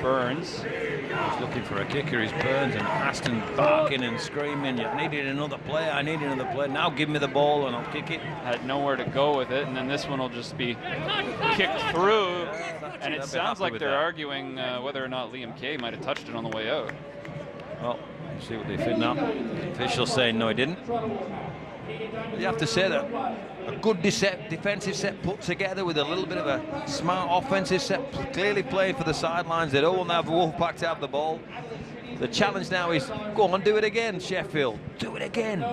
Burns.
He's looking for a kicker, he's Burns, and Aston barking and screaming, I needed another play, I need another play, now give me the ball and I'll kick it.
Had nowhere to go with it, and then this one will just be kicked through, and it sounds like they're arguing whether or not Liam Kay might have touched it on the way out.
Well, let's see what they fit now. Officials saying no, he didn't. You have to say that a good defensive set put together with a little bit of a smart offensive set, clearly playing for the sidelines. They don't want to have Wolfpack to have the ball. The challenge now is, go on, do it again, Sheffield. Do it again.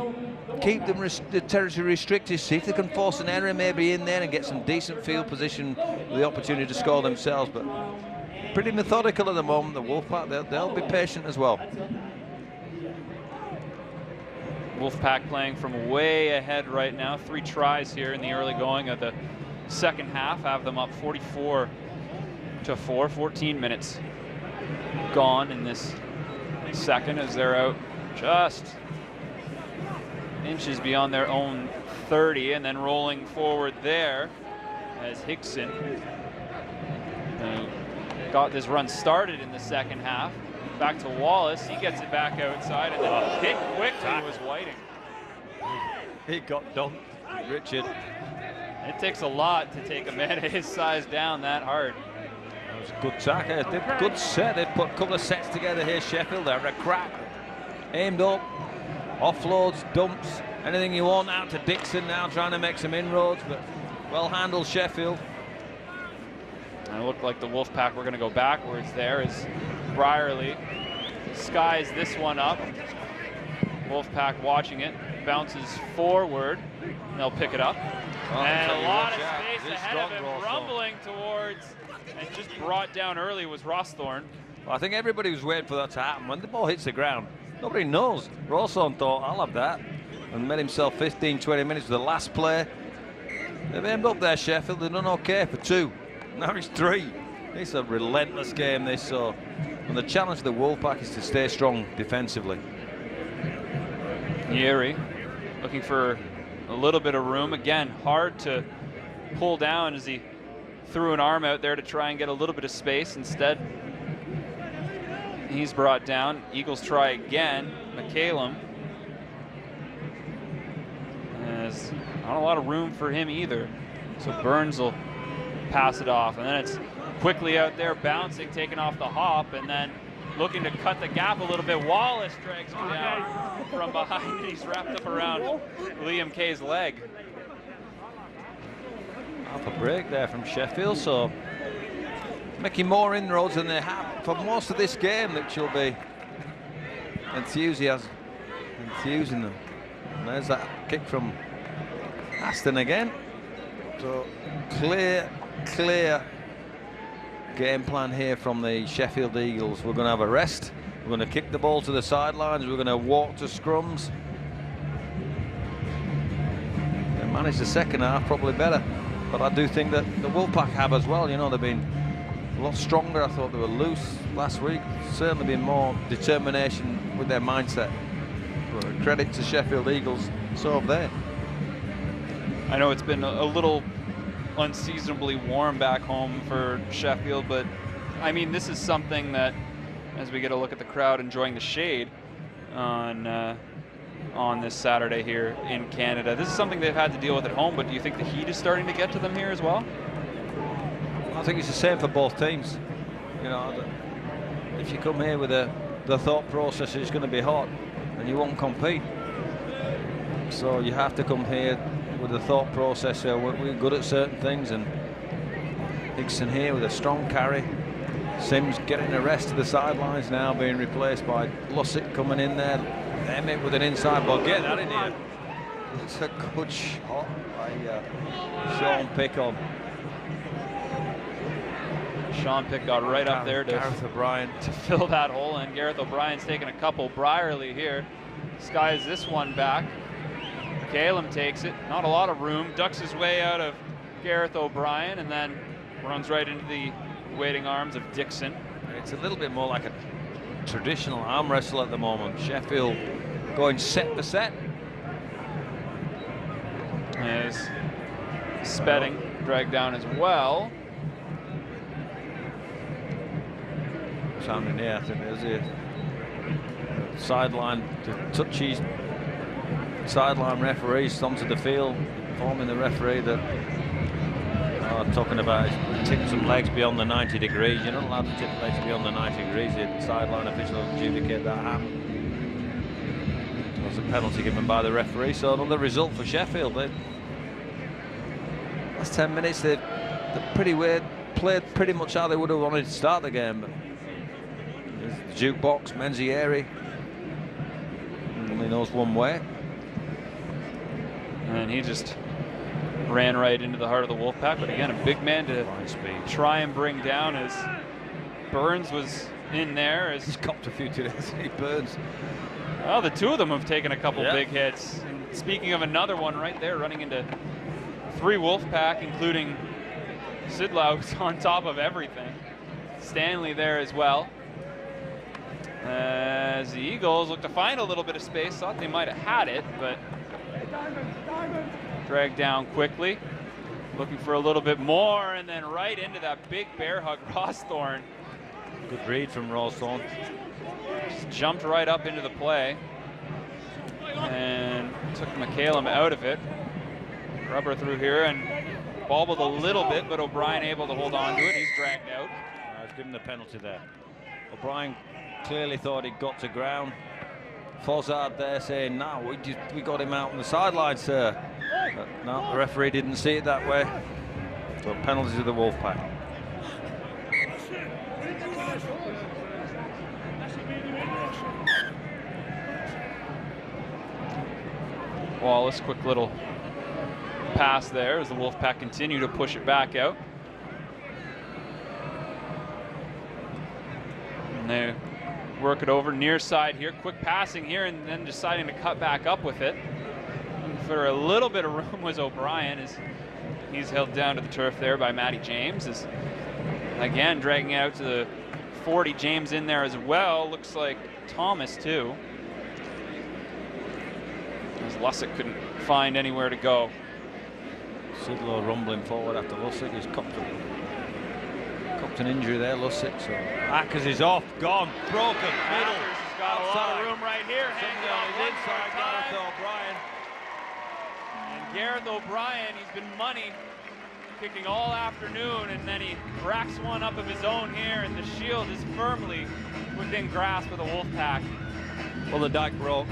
Keep them the territory restricted. See if they can force an error maybe in there and get some decent field position with the opportunity to score themselves. But pretty methodical at the moment, the Wolfpack. They'll be patient as well.
Wolfpack playing from way ahead right now. 3 tries here in the early going of the second half. Have them up 44-4. 14 minutes gone in this second as they're out just inches beyond their own 30, and then rolling forward there as Hickson got this run started in the second half. Back to Wallace, he gets it back outside and then hit quickly was Whiting.
He got dumped, Richard.
It takes a lot to take a man of his size down that hard.
That was a good tackle. Good set. They put a couple of sets together here, Sheffield. They're a crack. Aimed up, offloads, dumps, anything you want out to Dixon now, trying to make some inroads, but well handled, Sheffield.
And it looked like the Wolfpack were going to go backwards there as Brierly skies this one up. Wolfpack watching it, bounces forward, and they'll pick it up. And a lot of space ahead of him, rumbling towards, and just brought down early was Rossthorn.
Well, I think everybody was waiting for that to happen. When the ball hits the ground, nobody knows. Rossthorn thought, I'll have that, and made himself 15, 20 minutes with the last play. They've aimed up there, Sheffield. They've done okay for 2. Now it's 3. It's a relentless game, this. So, and the challenge of the Wolfpack is to stay strong defensively.
Yeri looking for a little bit of room. Again, hard to pull down as he threw an arm out there to try and get a little bit of space. Instead, he's brought down. Eagles try again. McCallum. There's not a lot of room for him either. So Burns will pass it off. And then it's quickly out there, bouncing, taking off the hop, and then looking to cut the gap a little bit. Wallace drags him down from behind, and he's wrapped up around Liam Kay's leg.
Half a break there from Sheffield, so making more inroads than they have for most of this game, which will be enthusing them. And there's that kick from Aston again. So clear game plan here from the Sheffield Eagles. We're going to have a rest. We're going to kick the ball to the sidelines. We're going to walk to scrums. They managed the second half probably better, but I do think that the Wolfpack have as well. You know, they've been a lot stronger. I thought they were loose last week. Certainly been more determination with their mindset. But credit to Sheffield Eagles, so have they.
I know it's been a little unseasonably warm back home for Sheffield, but I mean, this is something that, as we get a look at the crowd enjoying the shade on this Saturday here in Canada, this is something they've had to deal with at home. But do you think the heat is starting to get to them here as well?
I think it's the same for both teams. You know, if you come here with the thought process it's going to be hot, then you won't compete. So you have to come here with the thought process. We're good at certain things, and Dixon here with a strong carry. Sims getting the rest of the sidelines now, being replaced by Lussick coming in there. Emmett with an inside ball. Get that in here. It's a good shot by Sean Pickon.
Sean Pick got right up there to
Gareth O'Brien
to fill that hole, and Gareth O'Brien's taking a couple. Brierly here skies this one back. McCallum takes it, not a lot of room, ducks his way out of Gareth O'Brien, and then runs right into the waiting arms of Dixon.
It's a little bit more like a traditional arm wrestle at the moment. Sheffield going set for set.
As Spedding dragged down as well.
Sounding here, I think there's a sideline to touchy sideline referee onto the field, informing the referee that talking about tipping some legs beyond the 90 degrees. You're not allowed to tip legs beyond the 90 degrees. The sideline official will adjudicate that happen. There was a penalty given by the referee, so another result for Sheffield. Last 10 minutes they're pretty weird, played pretty much how they would have wanted to start the game. But the jukebox, Menzieri, only knows one way.
And he just ran right into the heart of the Wolfpack, but again, a big man to try and bring down as Burns was in there.
He's copped a few today, Burns.
Well, the two of them have taken a couple big hits. And speaking of another one right there, running into 3 Wolfpack, including Sidlow, who's on top of everything. Stanley there as well. As the Eagles look to find a little bit of space, thought they might have had it, but dragged down quickly, looking for a little bit more, and then right into that big bear hug. Rossthorn.
Good read from Rossthorn.
Just jumped right up into the play and took McCallum out of it. Rubber through here, and bobbled a little bit, but O'Brien able to hold on to it. He's dragged out.
I was given the penalty there. O'Brien clearly thought he'd got to ground. Fozzard there saying, no, we got him out on the sideline, sir. But no, the referee didn't see it that way. So penalty to the Wolfpack.
Wallace, quick little pass there as the Wolfpack continue to push it back out. And they work it over near side here. Quick passing here and then deciding to cut back up with it. And for a little bit of room was O'Brien as he's held down to the turf there by Matty James. Is again dragging it out to the 40. James in there as well. Looks like Thomas too. As Lussick couldn't find anywhere to go.
Sidlow rumbling forward after Lussick. He's copped an injury there, Lussick. So Ackers is off, gone, broken, middle.
Ackers has got a lot of room right here. Hangs
on
off
his inside, Gareth O'Brien.
And Gareth O'Brien, he's been money kicking all afternoon, and then he racks one up of his own here, and the shield is firmly within grasp of the Wolfpack.
Well, the dike broke,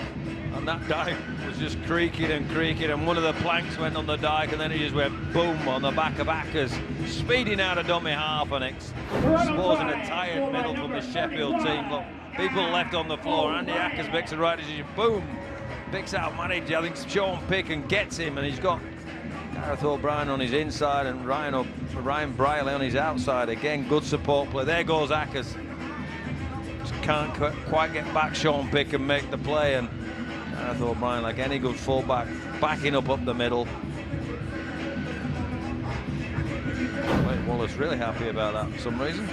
and that dike was just creaking, and one of the planks went on the dike, and then it just went boom on the back of Ackers, speeding out of dummy half and exposing a tired middle from the Sheffield team. Look, people left on the floor. Andy Ackers picks it right as he boom, picks out manager, I think Sean Pick, and gets him, and he's got Gareth O'Brien on his inside and Ryan Briley on his outside. Again, good support play. There goes Ackers. Just can't quite get back Sean Pick and make the play, and Gareth O'Brien, like any good fullback, backing up the middle. Wade Wallace really happy about that for some reason.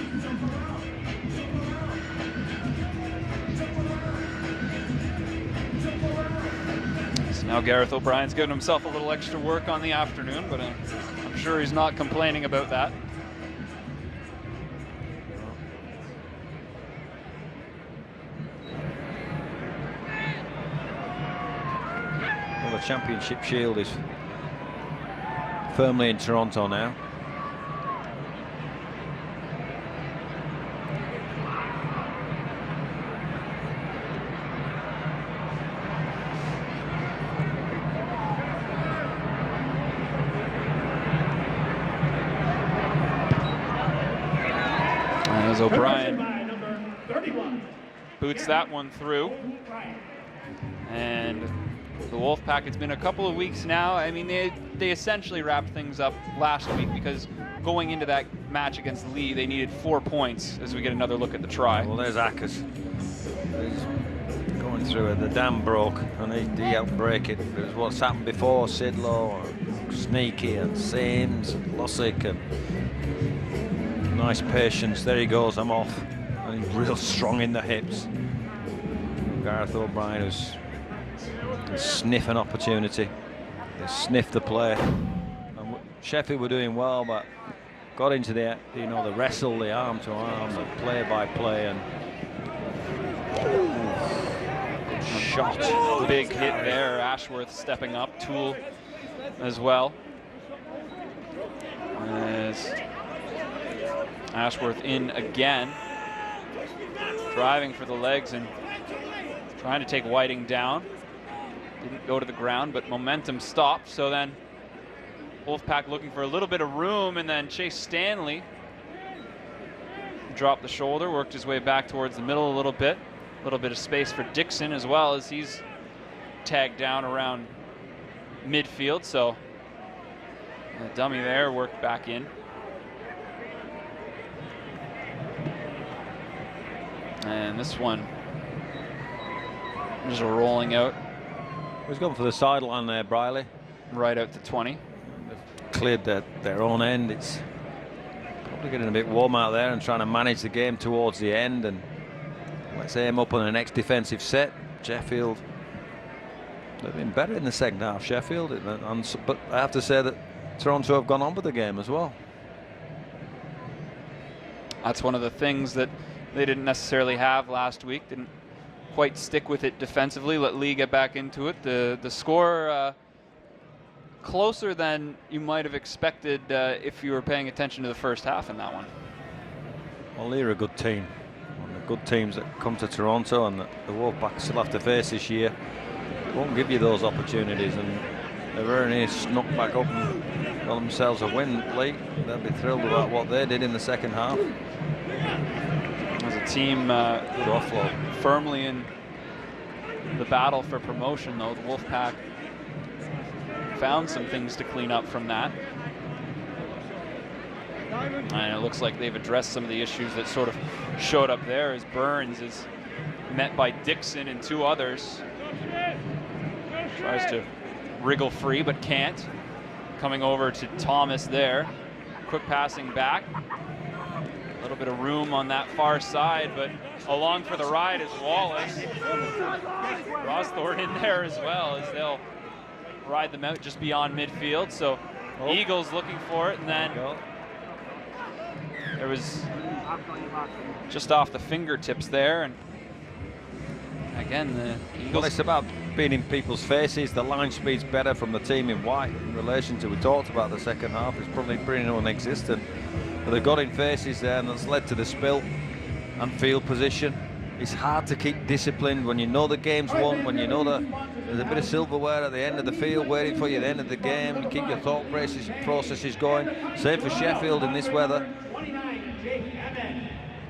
So now Gareth O'Brien's giving himself a little extra work on the afternoon, but I'm sure he's not complaining about that.
Well, the Championship Shield is firmly in Toronto now.
As O'Brien boots that one through. And the Wolfpack, it's been a couple of weeks now. I mean, they essentially wrapped things up last week because going into that match against Lee, they needed 4 points as we get another look at the try.
Well, there's Ackers. He's going through it. The dam broke and he helped break it. It was what's happened before. Sidlow, and Sneaky and Sames, and Lussick, and nice patience. There he goes, I'm off. And he's real strong in the hips. Gareth O'Brien who's sniff an opportunity. They sniffed the play. And Sheffield were doing well, but got into the the wrestle, the arm to arm, the play by play, and
good shot. Big hit there. Ashworth stepping up. Toole as well. As Ashworth in again, driving for the legs and trying to take Whiting down. Didn't go to the ground, but momentum stopped. So then Wolfpack looking for a little bit of room, and then Chase Stanley dropped the shoulder, worked his way back towards the middle a little bit of space for Dixon as well, as he's tagged down around midfield. So the dummy there worked back in. And this one just rolling out.
He's gone for the sideline there, Briley.
Right out to 20.
They've cleared their own end. It's probably getting a bit warm out there and trying to manage the game towards the end. And let's aim up on the next defensive set. Sheffield, they've been better in the second half, Sheffield. But I have to say that Toronto have gone on with the game as well.
That's one of the things that they didn't necessarily have last week. Didn't quite stick with it defensively. Let Lee get back into it. The score closer than you might have expected if you were paying attention to the first half in that one.
Well, they're a good team. One of the good teams that come to Toronto, and the Wolfpack still have to face this year. They won't give you those opportunities, and they've already snuck back up and got themselves a win late. They'll be thrilled about what they did in the second half.
As a team
good offload.
Firmly in the battle for promotion, though, the Wolfpack found some things to clean up from that. And it looks like they've addressed some of the issues that sort of showed up there, as Burns is met by Dixon and 2 others. Tries to wriggle free, but can't. Coming over to Thomas there. Quick passing back. A little bit of room on that far side, but along for the ride is Wallace. Rosthorn in there as well, as they'll ride them out just beyond midfield. So Eagles looking for it, and then there was just off the fingertips there. And again, the Eagles.
Well, it's about being in people's faces. The line speed's better from the team in white in relation to, we talked about the second half. It's probably pretty non-existent. But they've got in faces there, and that's led to the spill and field position. It's hard to keep disciplined when you know the game's won, when you know that there's a bit of silverware at the end of the field waiting for you at the end of the game. You keep your thought processes going. Same for Sheffield in this weather.
If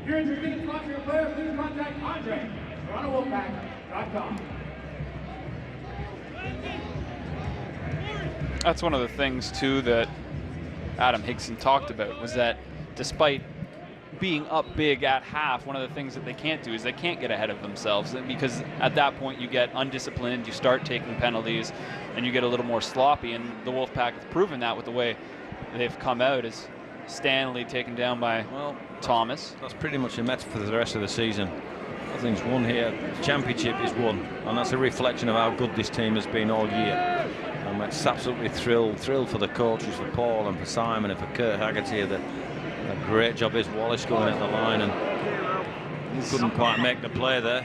you're interested in sponsoring a player, please contact Andre, TorontoWolfpack.com.
That's one of the things, too, that Adam Higson talked about, was that despite being up big at half, one of the things that they can't do is they can't get ahead of themselves, because at that point you get undisciplined, you start taking penalties, and you get a little more sloppy. And the Wolfpack have proven that with the way they've come out, as Stanley taken down by Thomas.
That's pretty much a metaphor for the rest of the season. Nothing's won here. The championship is won, and that's a reflection of how good this team has been all year. And it's absolutely thrilled for the coaches, for Paul and for Simon and for Kurt Haggerty. A great job is Wallace going at the line, and he couldn't quite make the play there.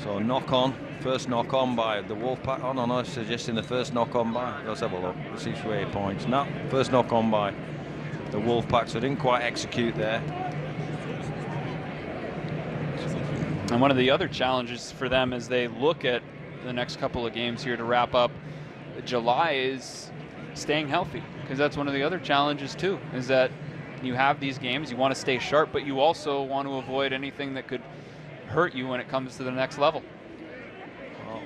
So knock on, first knock on by the Wolfpack. Oh no, suggesting the first knock on by. Let's have a look. Let's see where he points. No, first knock on by the Wolfpack. So didn't quite execute there.
And one of the other challenges for them as they look at the next couple of games here to wrap up July is staying healthy, because that's one of the other challenges too, is that you have these games, you want to stay sharp, but you also want to avoid anything that could hurt you when it comes to the next level.
Well,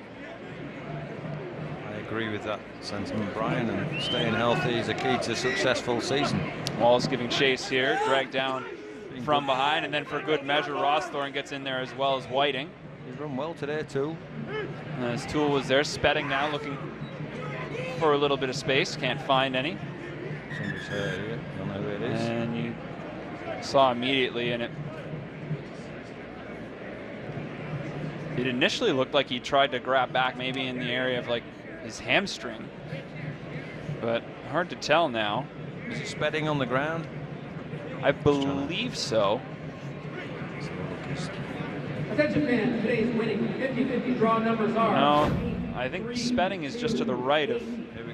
I agree with that sentiment, Brian, and staying healthy is a key to a successful season.
Wallace giving chase here, dragged down from behind, and then for good measure Rosthorn gets in there as well as Whiting.
He's run well today too.
His tool was there, Spedding now looking for a little bit of space, can't find any.
Somebody's hurt here, don't know who it is.
And you saw immediately, and it initially looked like he tried to grab back maybe in the area of like his hamstring, but hard to tell now.
Is he Spedding on the ground?
I believe so.
Attention fans, today's winning 50-50 draw numbers are.
No, I think Spedding is just to the right of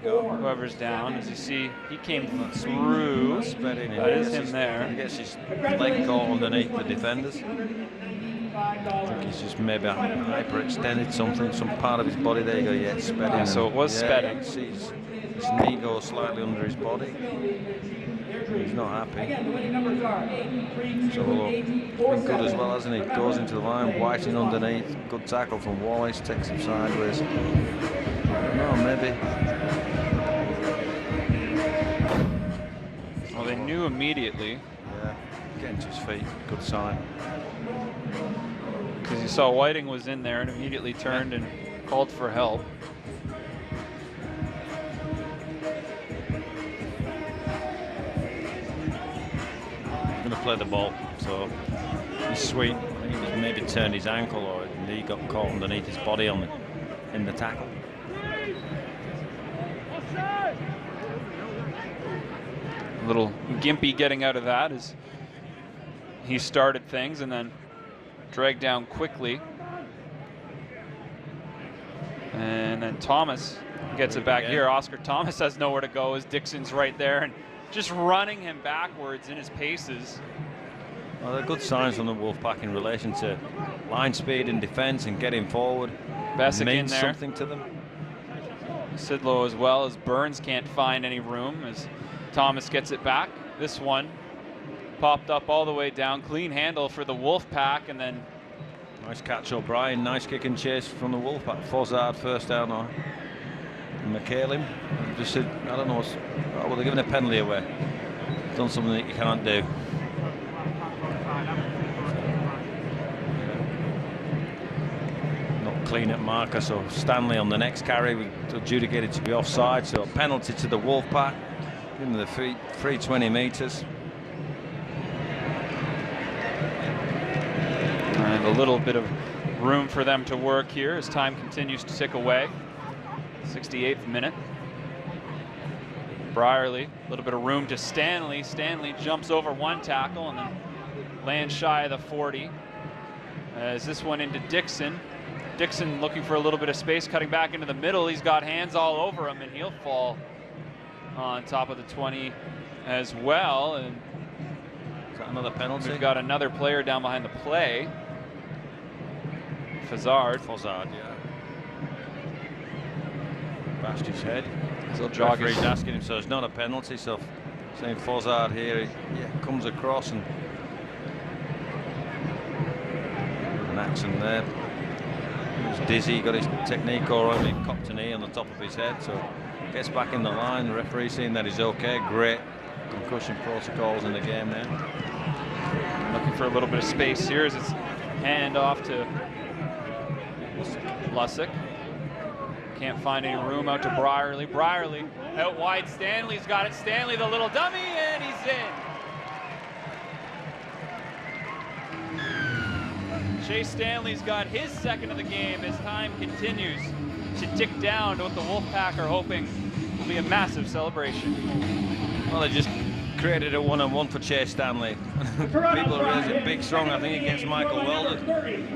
whoever's down. As you see, he came through.
Spedding.
That is him there.
He gets his leg caught underneath the defenders. I think he's just maybe hyperextended something, some part of his body. There you go, yeah, Spedding.
Yeah, so it was Spedding.
You see his knee goes slightly under his body. He's not happy. So look, he's been good as well, hasn't he? Goes into the line, Whiting underneath. Good tackle from Wallace, takes him sideways. No, maybe.
Well, they knew immediately.
Yeah, getting to his feet, good sign.
Because you saw Whiting was in there and immediately turned and called for help.
Play the ball, so he's sweet. I think he maybe turned his ankle, or his knee got caught underneath his body in the tackle.
A little gimpy getting out of that as he started things and then dragged down quickly. And then Thomas Gets it back here. Oscar Thomas has nowhere to go as Dixon's right there and just running him backwards in his paces.
Well, they're good signs from the Wolfpack in relation to line speed and defense and getting forward.
Bessick in
means
there.
something to them.
Sidlow as well, as Burns can't find any room as Thomas gets it back. This one popped up all the way down. Clean handle for the Wolfpack, and then
nice catch, O'Brien. Nice kick and chase from the Wolfpack. Fozzard first down on McCalim. Just said, I don't know. Oh, well, they're giving a penalty away. Done something that you can't do. Not clean at marker, so Stanley on the next carry was adjudicated to be offside. So a penalty to the Wolfpack. Give them the free 20 metres.
And a little bit of room for them to work here as time continues to tick away. 68th minute. Brierly, a little bit of room to Stanley. Stanley jumps over one tackle and then lands shy of the 40. As this one into Dixon. Dixon looking for a little bit of space, cutting back into the middle. He's got hands all over him, and he'll fall on top of the 20 as well. And
is that another penalty?
We've got another player down behind the play. Fozzard,
yeah. Bashed his head.
He'll jog.
He's asking him, so it's not a penalty. So saying Fozzard here, he comes across and an action there. He was dizzy, got his technique all right. He copped a knee on the top of his head, so gets back in the line. The referee saying that he's okay. Great concussion protocols in the game now.
Looking for a little bit of space here as it's hand off to Lussick. Can't find any room out to Brierly. Brierly out wide. Stanley's got it. Stanley, the little dummy, and he's in. Chase Stanley's got his second of the game as time continues to tick down to what the Wolfpack are hoping will be a massive celebration.
Well, they just created a one-on-one for Chase Stanley. People realize it big, strong. I think he gets Michael Weldon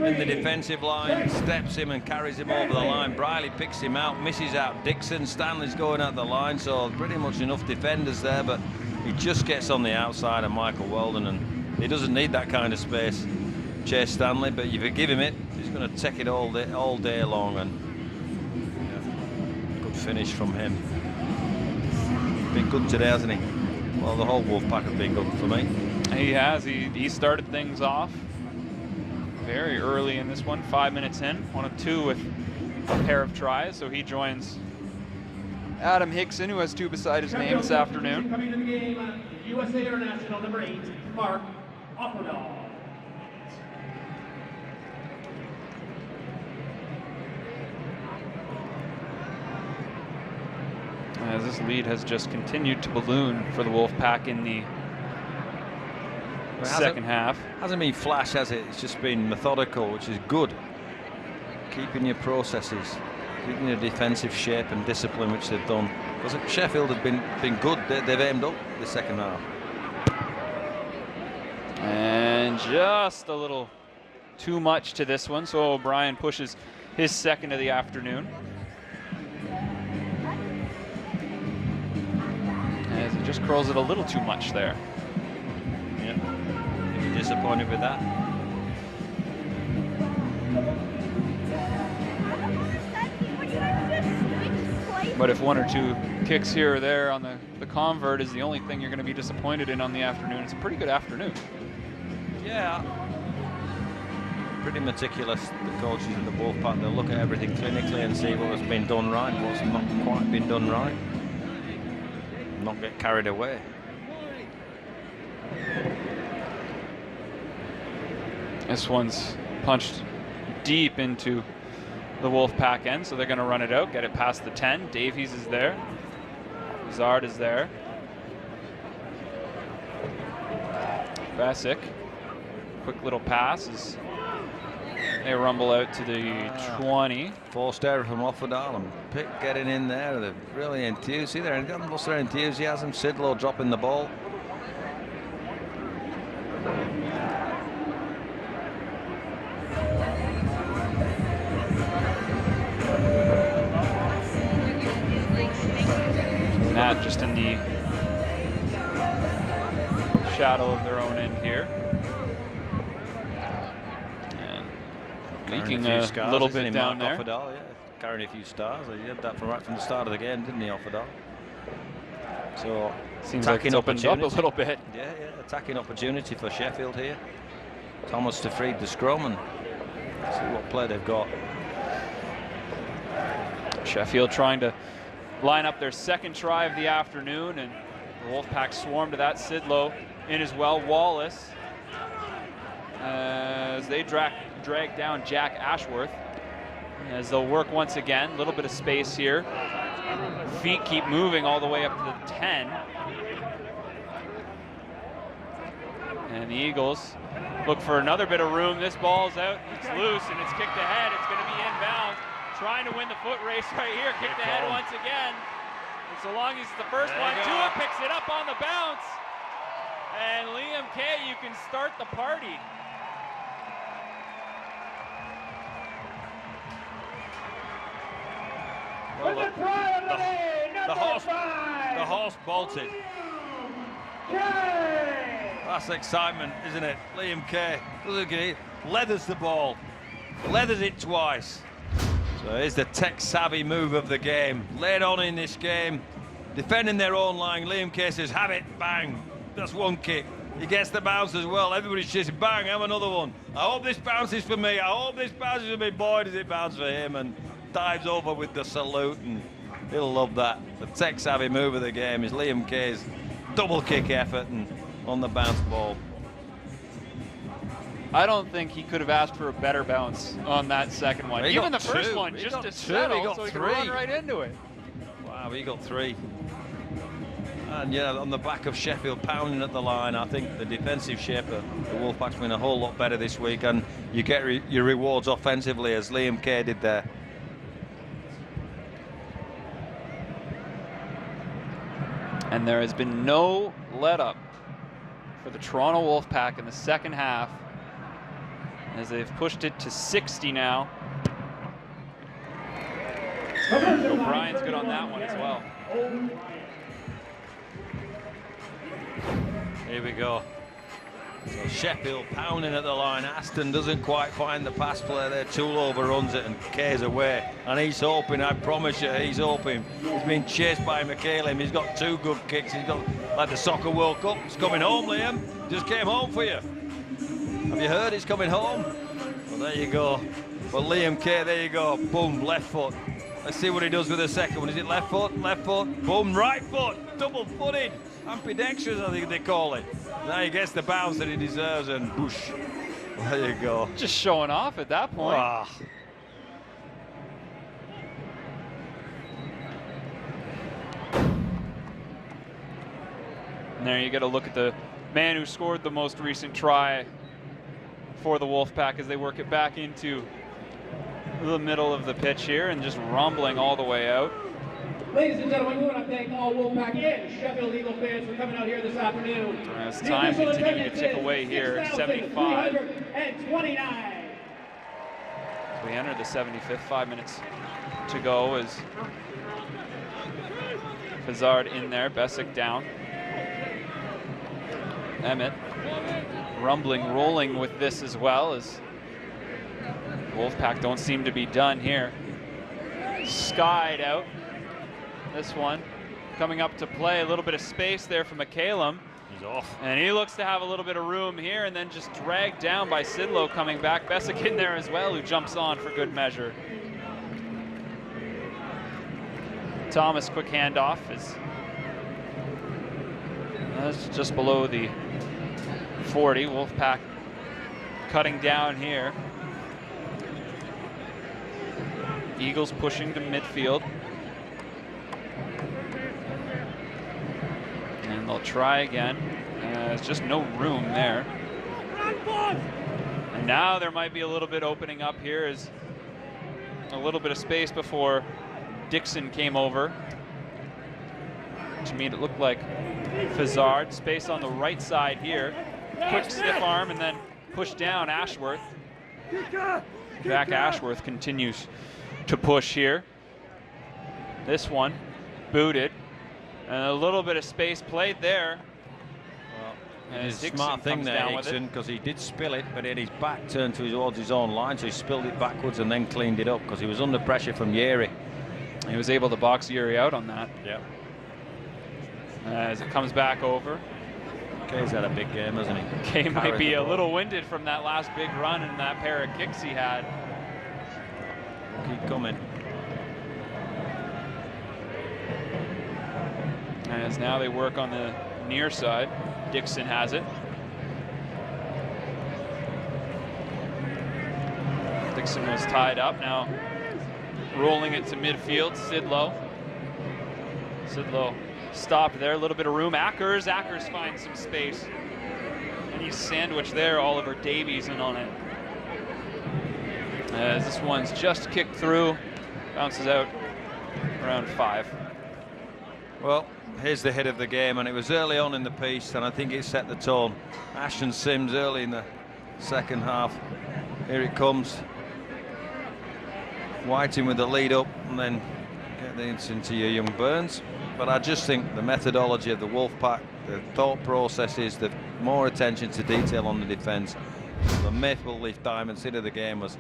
in the defensive line, steps him and carries him over the line. Brierly picks him out, misses out Dixon. Stanley's going out the line, so pretty much enough defenders there, but he just gets on the outside of Michael Weldon, and he doesn't need that kind of space, Chase Stanley, but if you give him it, he's going to take it all day long, and good finish from him. Been good today, hasn't he? Well, the whole Wolfpack have been good for me.
He has. He started things off very early in this one, 5 minutes in. 1 of 2 with a pair of tries, so he joins Adam Hickson, who has 2 beside his name this afternoon.
Coming to the game, USA International number 8, Mark Opperdahl.
As this lead has just continued to balloon for the Wolfpack in the second half.
Hasn't been flash, has it? It's just been methodical, which is good. Keeping your processes, keeping your defensive shape and discipline, which they've done. Because Sheffield have been good. They've aimed up the second half.
And just a little too much to this one, so O'Brien pushes his second of the afternoon. As he just curls it a little too much there.
Yeah, you're disappointed with that.
But if 1 or 2 kicks here or there on the convert is the only thing you're going to be disappointed in on the afternoon, it's a pretty good afternoon.
Yeah. Pretty meticulous, the coaches at the Wolfpack. They'll look at everything clinically and see what has been done right, what's not quite been done right. Not get carried away.
This one's punched deep into the Wolfpack end, so they're going to run it out, get it past the 10. Davies is there. Zard is there. Bessick. Quick little pass as they rumble out to the 20.
Forced error from Offerdal and Pitt getting in there. They're really enthused. See, they're lost their enthusiasm. Sidlow dropping the ball.
mat just in the shadow of their own end here. And leaking a little bit down there.
Offerdal, yeah, carrying a few stars. He had that right from the start of the game, didn't he, Offerdal? So
seems like it's opened up a little bit.
Yeah, attacking opportunity for Sheffield here. Thomas to feed the scrum and see what play they've got.
Sheffield trying to line up their second try of the afternoon, and the Wolfpack swarm to that. Sidlow in as well. Wallace as they drag down Jack Ashworth as they'll work once again. A little bit of space here. Feet keep moving all the way up to the 10. And the Eagles look for another bit of room. This ball's out. It's loose and it's kicked ahead. It's going to be inbounds. Trying to win the foot race right here. Kicked ahead once again. And so long as it's the first one, Tua picks it up on the bounce. And Liam Kay, you can start the party.
Well, the horse bolted. That's excitement, isn't it? Liam Kay, look at it, leathers the ball, leathers it twice. So here's the tech-savvy move of the game. Late on in this game, defending their own line, Liam Kay says, have it, bang. That's one kick. He gets the bounce as well. Everybody's chasing, bang, have another one. I hope this bounces for me. I hope this bounces for me. Boy, does it bounce for him. And dives over with the salute, and he'll love that. The tech-savvy move of the game is Liam Kay's double kick effort and on the bounce ball.
I don't think he could have asked for a better bounce on that second one. Even the first one, just to settle, so he could run right into it.
Wow, he got 3. And yeah, on the back of Sheffield pounding at the line, I think the defensive shape of the Wolfpack's been a whole lot better this week, and you get your rewards offensively, as Liam Kay did there.
And there has been no let-up for the Toronto Wolfpack in the second half, as they've pushed it to 60 now. O'Brien's good on that one as well.
Here we go. So Sheffield pounding at the line. Aston doesn't quite find the pass play there. Toole overruns it and Kay's away. And he's hoping, I promise you, he's hoping. He's been chased by McCaleb. He's got 2 good kicks. He's got, like the Soccer World Cup. He's coming home, Liam. Just came home for you. Have you heard he's coming home? Well, there you go. Well, Liam Kay, there you go. Boom, left foot. Let's see what he does with the second one. Is it left foot? Left foot. Boom, right foot. Double-footed. Ambidextrous, I think they call it. Now he gets the bounce that he deserves, and whoosh. There you go.
Just showing off at that point.
Ah.
And there you get a look at the man who scored the most recent try for the Wolfpack as they work it back into the middle of the pitch here and just rumbling all the way out.
Ladies and gentlemen, we want to thank all Wolfpack and Sheffield Eagle fans for coming out here this afternoon.
As time continuing to tick away here, 75.
329.
We enter the 75th, 5 minutes to go as Fazard in there, Bessick down. Emmett rumbling, rolling with this as well, as Wolfpack don't seem to be done here. Skied out. This one coming up to play, a little bit of space there for McCaleb.
He's off.
And he looks to have a little bit of room here, and then just dragged down by Sidlow coming back. Bessick in there as well, who jumps on for good measure. Thomas, quick handoff is that's just below the 40. Wolfpack cutting down here. Eagles pushing to midfield. And they'll try again. There's just no room there. And now there might be a little bit opening up here, as a little bit of space before Dixon came over. To me, it looked like Fazard. Space on the right side here. Quick stiff arm and then push down Ashworth. Jack Ashworth continues to push here. This one booted. And a little bit of space played there.
And it's a smart thing there, Hickson, because he did spill it, but he had his back turned towards his own line, so he spilled it backwards and then cleaned it up because he was under pressure from Yeri.
He was able to box Yeri out on that.
Yeah.
As it comes back over.
Kay's had a big game, hasn't he?
Kay might be a little winded from that last big run and that pair of kicks he had.
Keep coming.
As now they work on the near side. Dixon has it. Dixon was tied up, now rolling it to midfield. Sidlow stopped there, a little bit of room. Ackers finds some space. And he's sandwiched there, Oliver Davies in on it. As this one's just kicked through, bounces out around 5.
Well, here's the hit of the game, and it was early on in the piece, and I think it set the tone. Ashton Sims early in the second half. Here it comes. Whiting with the lead up, and then get the into your young Burns. But I just think the methodology of the Wolfpack, the thought processes, the more attention to detail on the defence. The Maple Leaf Diamonds hit of the game was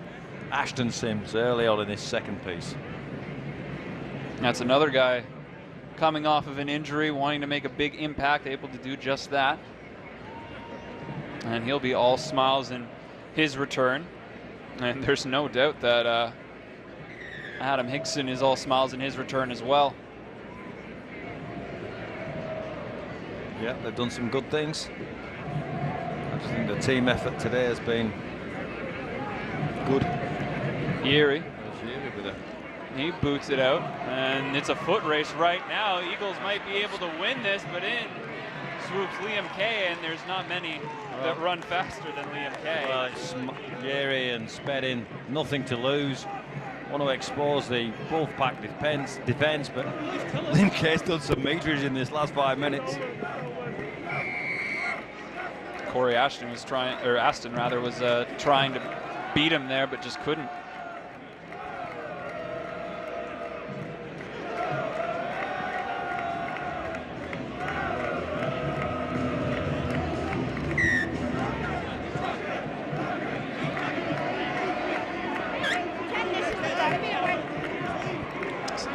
Ashton Sims early on in this second piece.
That's another guy coming off of an injury, wanting to make a big impact, able to do just that. And he'll be all smiles in his return. And there's no doubt that Adam Hickson is all smiles in his return as well.
Yeah, they've done some good things. I just think the team effort today has been good.
Yeri. He boots it out, and it's a foot race right now. Eagles might be able to win this, but in swoops Liam Kay, and there's not many that run faster than Liam Kay.
Well, it's Yeri and Spedding, nothing to lose. Want to expose the Wolfpack defense, but Liam Kay's done some meterage in this last 5 minutes.
Corey Ashton was trying, or Aston rather, was trying to beat him there, but just couldn't.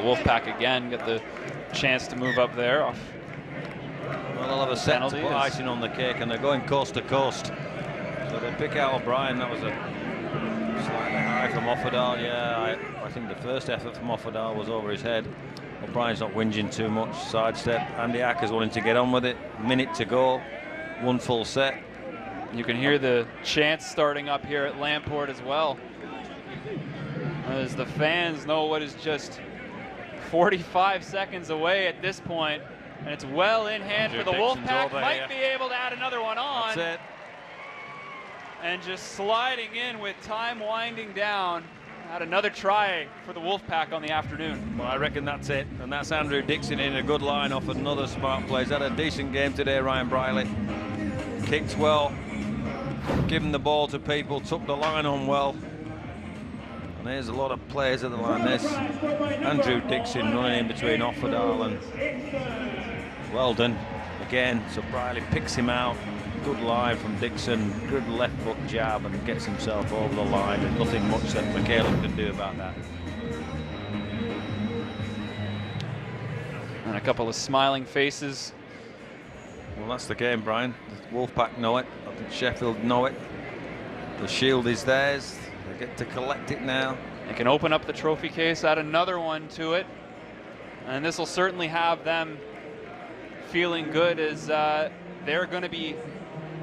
Wolfpack again get the chance to move up there. Well,
they'll have a set to put icing on the cake, and they're going coast to coast. So they pick out O'Brien. That was a slightly high from Offerdal. Yeah, I think the first effort from Offerdal was over his head. O'Brien's not whinging too much. Sidestep. Andy Acker's wanting to get on with it. Minute to go. One full set.
You can hear the chants starting up here at Lamport as well, as the fans know what is just 45 seconds away at this point, and it's well in hand for the Wolfpack. Might be able to add another one on.
That's it.
And just sliding in with time winding down. Add another try for the Wolfpack on the afternoon.
Well, I reckon that's it. And that's Andrew Dixon in a good line off another smart play. He's had a decent game today, Ryan Briley. Kicked well, given the ball to people, took the line on well. And there's a lot of players at the line. There's Andrew Dixon running in between Offerdal and Weldon again. So Briley picks him out. Good line from Dixon. Good left foot jab and gets himself over the line. And nothing much that McCallum can do about that.
And a couple of smiling faces.
Well, that's the game, Brian. The Wolfpack know it. I think Sheffield know it. The shield is theirs. They get to collect it now.
They can open up the trophy case, add another one to it. And this will certainly have them feeling good, as they're going to be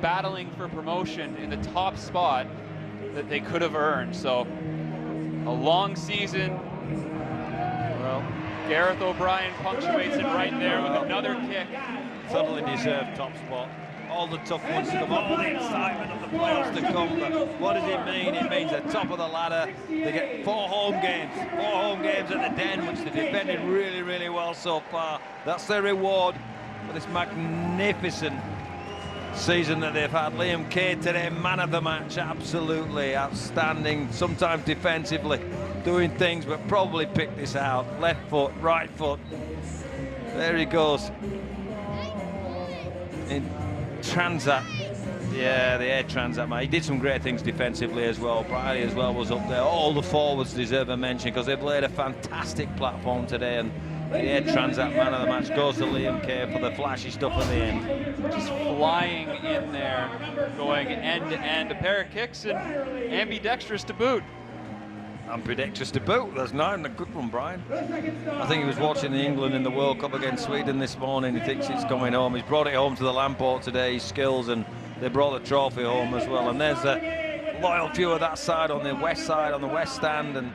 battling for promotion in the top spot that they could have earned. So a long season. Well, Gareth O'Brien punctuates it right there with another kick.
Totally deserved top spot. All the tough ones to come, all the excitement of the playoffs to come. But what does it mean? It means the top of the ladder. They get 4 home games at the Den, which they defended really, really well so far. That's their reward for this magnificent season that they've had. Liam Kay today, man of the match, absolutely outstanding. Sometimes defensively, doing things, but probably picked this out. Left foot, right foot. There he goes. In Transat. Yeah, the Air Transat, man. He did some great things defensively as well. Briley as well was up there. All the forwards deserve a mention because they've laid a fantastic platform today. And the Air Transat man of the match goes to Liam Kay for the flashy stuff at the end.
Just flying in there, going end to end. A pair of kicks and ambidextrous to boot.
Ambidextrous to boot. That's not a good one, Brian. I think he was watching England in the World Cup against Sweden this morning. He thinks it's coming home. He's brought it home to the Lamport today, his skills, and they brought the trophy home as well. And there's a loyal few of that side on the west side, on the west stand, and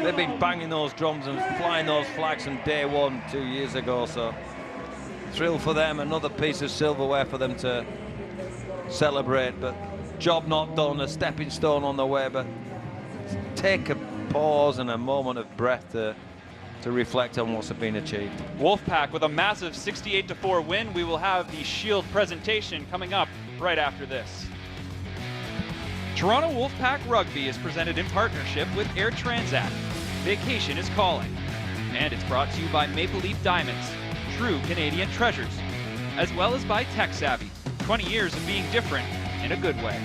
they've been banging those drums and flying those flags from day one 2 years ago. So thrill for them, another piece of silverware for them to celebrate. But job not done, a stepping stone on the way. But take a pause and a moment of breath to reflect on what's been achieved.
Wolfpack with a massive 68-4 win. We will have the Shield presentation coming up right after this. Toronto Wolfpack Rugby is presented in partnership with Air Transat. Vacation is calling. And it's brought to you by Maple Leaf Diamonds, true Canadian treasures, as well as by Tech Savvy, 20 years of being different in a good way.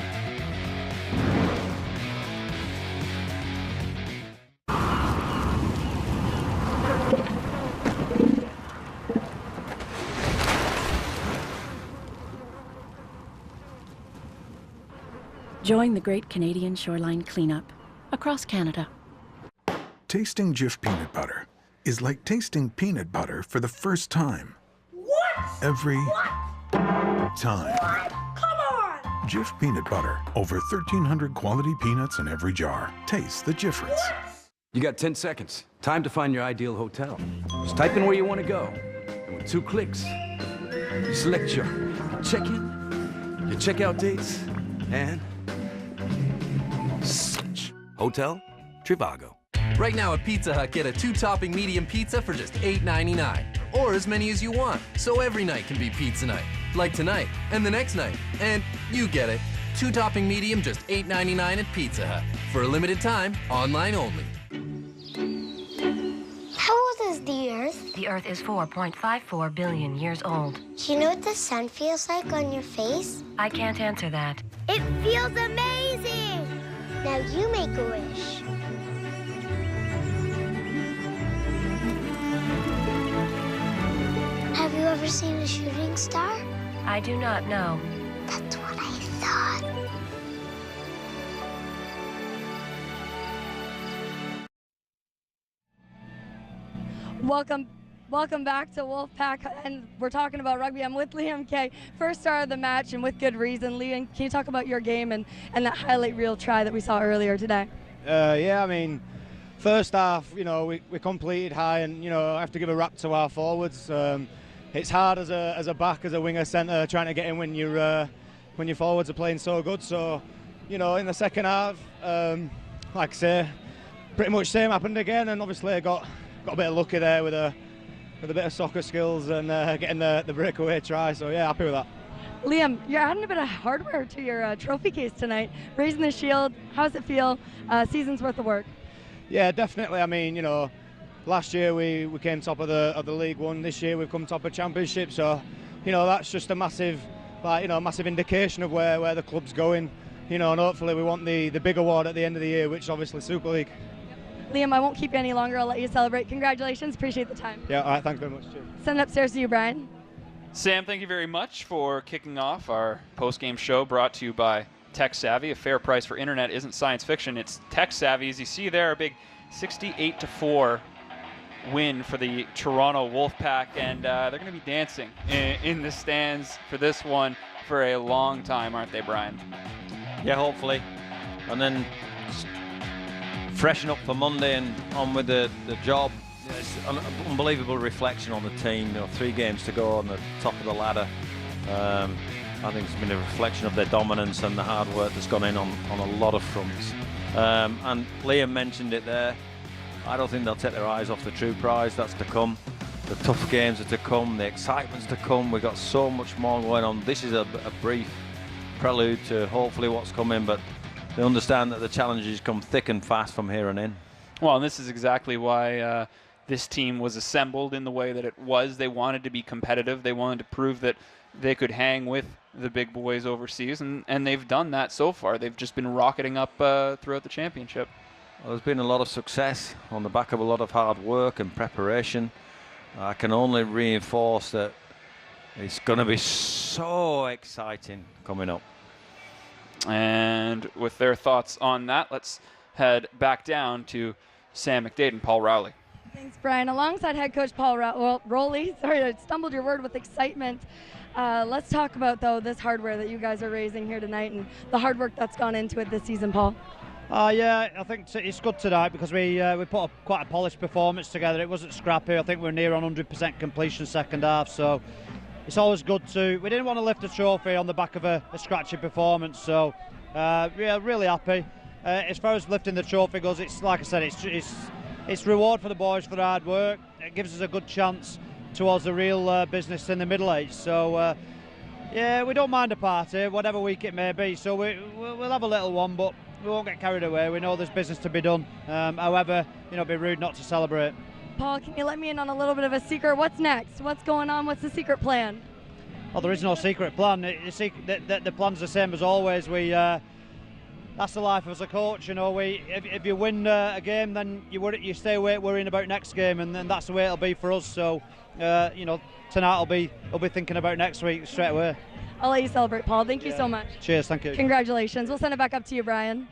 Join the Great Canadian Shoreline Cleanup across Canada.
Tasting Jif peanut butter is like tasting peanut butter for the first time.
What?
Every time.
What? Come on!
Jif peanut butter. Over 1,300 quality peanuts in every jar. Taste the Jifference.
You got 10 seconds. Time to find your ideal hotel. Just type in where you want to go. And with 2 clicks, you select your check-in, your checkout dates, and search. Hotel Trivago.
Right now at Pizza Hut, get a 2-topping medium pizza for just $8.99. Or as many as you want, so every night can be pizza night. Like tonight, and the next night, and you get it. 2-topping medium, just $8.99 at Pizza Hut. For a limited time, online only.
How old is the Earth?
The Earth is 4.54 billion years old.
Do you know what the sun feels like on your face?
I can't answer that.
It feels amazing! Now you make a wish. Have you ever seen a shooting star?
I do not know.
That's what I thought.
Welcome back to Wolfpack, and we're talking about rugby. I'm with Liam Kay, first star of the match, and with good reason. Liam, can you talk about your game and that highlight reel try that we saw earlier today?
Yeah, I mean, first half, you know, we completed high, and you know, I have to give a rap to our forwards. It's hard as a back, as a winger centre, trying to get in when your forwards are playing so good. So, you know, in the second half, like I say, pretty much same happened again, and obviously I got a bit of lucky there with a bit of soccer skills and getting the breakaway try. So yeah, happy with that.
Liam, you're adding a bit of hardware to your trophy case tonight. Raising the shield, how does it feel? Season's worth of work.
Yeah, definitely. I mean, you know, last year we came top of the League One. This year we've come top of Championship. So, you know, that's just a massive, massive indication of where the club's going. You know, and hopefully we want the big award at the end of the year, which is obviously Super League.
Liam, I won't keep you any longer. I'll let you celebrate. Congratulations. Appreciate the time.
Yeah, all right. Thanks very much. Cheers.
Send it upstairs to you, Brian.
Sam, thank you very much for kicking off our post-game show brought to you by Tech Savvy. A fair price for internet isn't science fiction. It's Tech Savvy. As you see there, a big 68-4 win for the Toronto Wolfpack, and they're going to be dancing in the stands for this one for a long time, aren't they, Brian?
Yeah, hopefully. And then freshen up for Monday and on with the job. It's an unbelievable reflection on the team. You know, 3 games to go on the top of the ladder. I think it's been a reflection of their dominance and the hard work that's gone in on a lot of fronts. And Liam mentioned it there. I don't think they'll take their eyes off the true prize. That's to come. The tough games are to come. The excitement's to come. We've got so much more going on. This is a brief prelude to hopefully what's coming, but they understand that the challenges come thick and fast from here on in.
Well, and this is exactly why this team was assembled in the way that it was. They wanted to be competitive. They wanted to prove that they could hang with the big boys overseas, and they've done that so far. They've just been rocketing up throughout the championship.
Well, there's been a lot of success on the back of a lot of hard work and preparation. I can only reinforce that it's going to be so exciting coming up.
And with their thoughts on that, let's head back down to Sam McDade and Paul Rowley.
Thanks, Brian. Alongside head coach Paul Rowley, sorry, I stumbled your word with excitement. Let's talk about, though, this hardware that you guys are raising here tonight and the hard work that's gone into it this season, Paul.
Yeah, I think it's good tonight because we put quite a polished performance together. It wasn't scrappy. I think we're near on 100% completion second half, so it's always good to. We didn't want to lift a trophy on the back of a scratchy performance, so yeah, really happy. As far as lifting the trophy goes, it's like I said, it's reward for the boys for their hard work. It gives us a good chance towards the real business in the middle age. So yeah, we don't mind a party, whatever week it may be. So we'll have a little one, but we won't get carried away. We know there's business to be done. However, it'd be rude not to celebrate.
Paul, can you let me in on a little bit of a secret? What's next? What's going on? What's the secret plan?
Oh, there is no secret plan. The plan's the same as always. That's the life as a coach. You know, if you win a game, then you stay awake worrying about next game, and then that's the way it'll be for us. So, you know, tonight I'll be thinking about next week straight away.
I'll let you celebrate, Paul. Thank you so much.
Cheers, thank you.
Congratulations. We'll send it back up to you, Brian.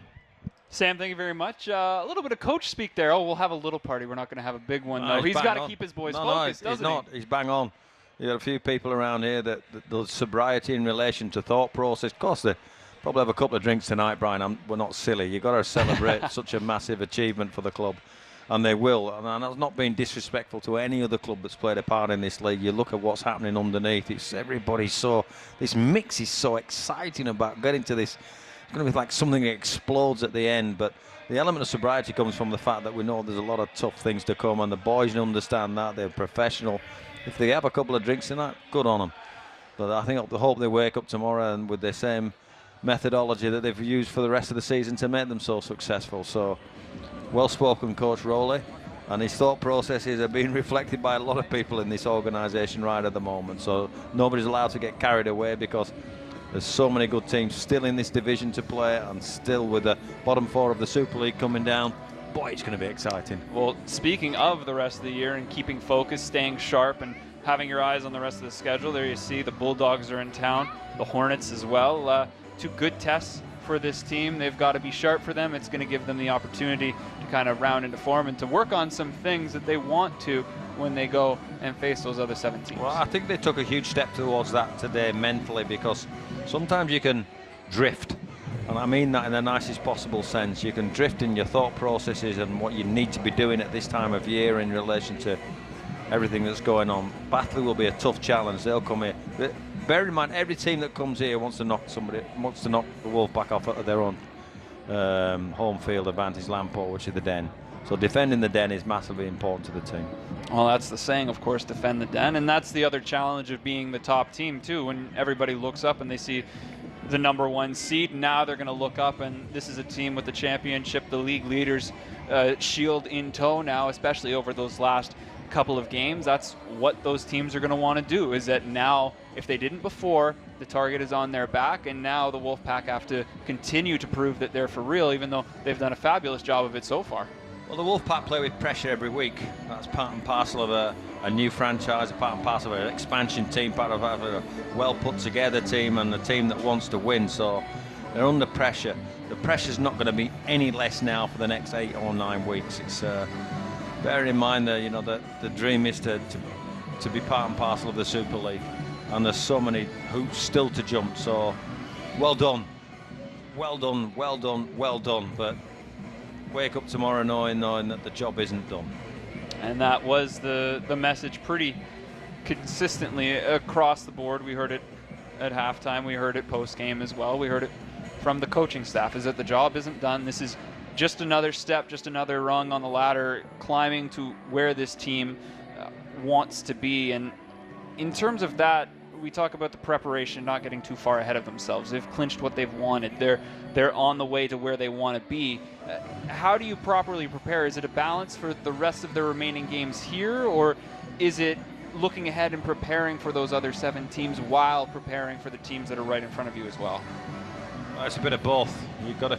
Sam, thank you very much. A little bit of coach speak there. Oh, we'll have a little party. We're not going to have a big one, though. He's got to keep his boys focused, doesn't he?
He's bang on. You got a few people around here that the sobriety in relation to thought process. Of course, they probably have a couple of drinks tonight, Brian. We're not silly. You've got to celebrate such a massive achievement for the club. And they will. And that's not being disrespectful to any other club that's played a part in this league. You look at what's happening underneath. It's everybody's so. This mix is so exciting about getting to this. It's going to be like something that explodes at the end. But the element of sobriety comes from the fact that we know there's a lot of tough things to come. And the boys understand that. They're professional. If they have a couple of drinks tonight, good on them. But I hope they wake up tomorrow and with the same methodology that they've used for the rest of the season to make them so successful. So, well spoken, Coach Rowley, and his thought processes are being reflected by a lot of people in this organisation right at the moment. So nobody's allowed to get carried away because there's so many good teams still in this division to play, and still with the bottom four of the Super League coming down. Boy, it's going to be exciting.
Well, speaking of the rest of the year and keeping focus, staying sharp, and having your eyes on the rest of the schedule, there you see the Bulldogs are in town, the Hornets as well. Two good tests for this team. They've got to be sharp for them. It's going to give them the opportunity to kind of round into form and to work on some things that they want to when they go and face those other 7 teams.
Well, I think they took a huge step towards that today mentally, because sometimes you can drift, and I mean that in the nicest possible sense. You can drift in your thought processes and what you need to be doing at this time of year in relation to everything that's going on. Batley will be a tough challenge. They'll come here. Bear in mind, every team that comes here wants to knock the Wolfpack off at their own home field advantage, Lamport, which is the Den. So defending the Den is massively important to the team.
Well, that's the saying, of course, defend the Den, and that's the other challenge of being the top team too. When everybody looks up and they see the #1 seed, now they're going to look up, and this is a team with the championship, the league leaders shield in tow now, especially over those last couple of games. That's what those teams are going to want to do, is that now, if they didn't before, the target is on their back, and now the Wolfpack have to continue to prove that they're for real, even though they've done a fabulous job of it so far.
Well, the Wolfpack play with pressure every week. That's part and parcel of a new franchise, part and parcel of an expansion team, part of a well put together team, and a team that wants to win. So they're under pressure. The pressure's not going to be any less now for the next 8 or 9 weeks. It's bearing in mind that, you know, the dream is to be part and parcel of the Super League, and there's so many hoops still to jump. So well done, well done, well done, well done. But wake up tomorrow knowing that the job isn't done.
And that was the message pretty consistently across the board. We heard it at halftime. We heard it post-game as well. We heard it from the coaching staff, is that the job isn't done. This is just another step, just another rung on the ladder, climbing to where this team wants to be. And in terms of that, we talk about the preparation, not getting too far ahead of themselves. They've clinched what they've wanted. They're on the way to where they want to be. How do you properly prepare? Is it a balance for the rest of the remaining games here, or is it looking ahead and preparing for those other 7 teams while preparing for the teams that are right in front of you as well?
It's a bit of both. You've got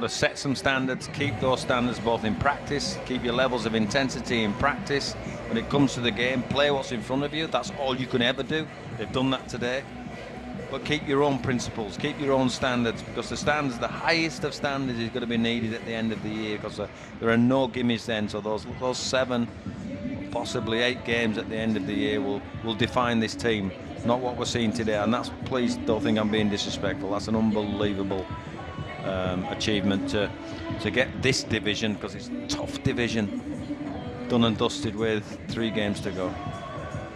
to set some standards, keep those standards both in practice, keep your levels of intensity in practice. When it comes to the game, play what's in front of you. That's all you can ever do. They've done that today. But keep your own principles, keep your own standards, because the highest of standards is going to be needed at the end of the year, because there are no gimmies then. So those 7, possibly 8 games at the end of the year will define this team. Not what we're seeing today, and please don't think I'm being disrespectful. That's an unbelievable achievement to get this division, because it's a tough division, done and dusted with 3 games to go.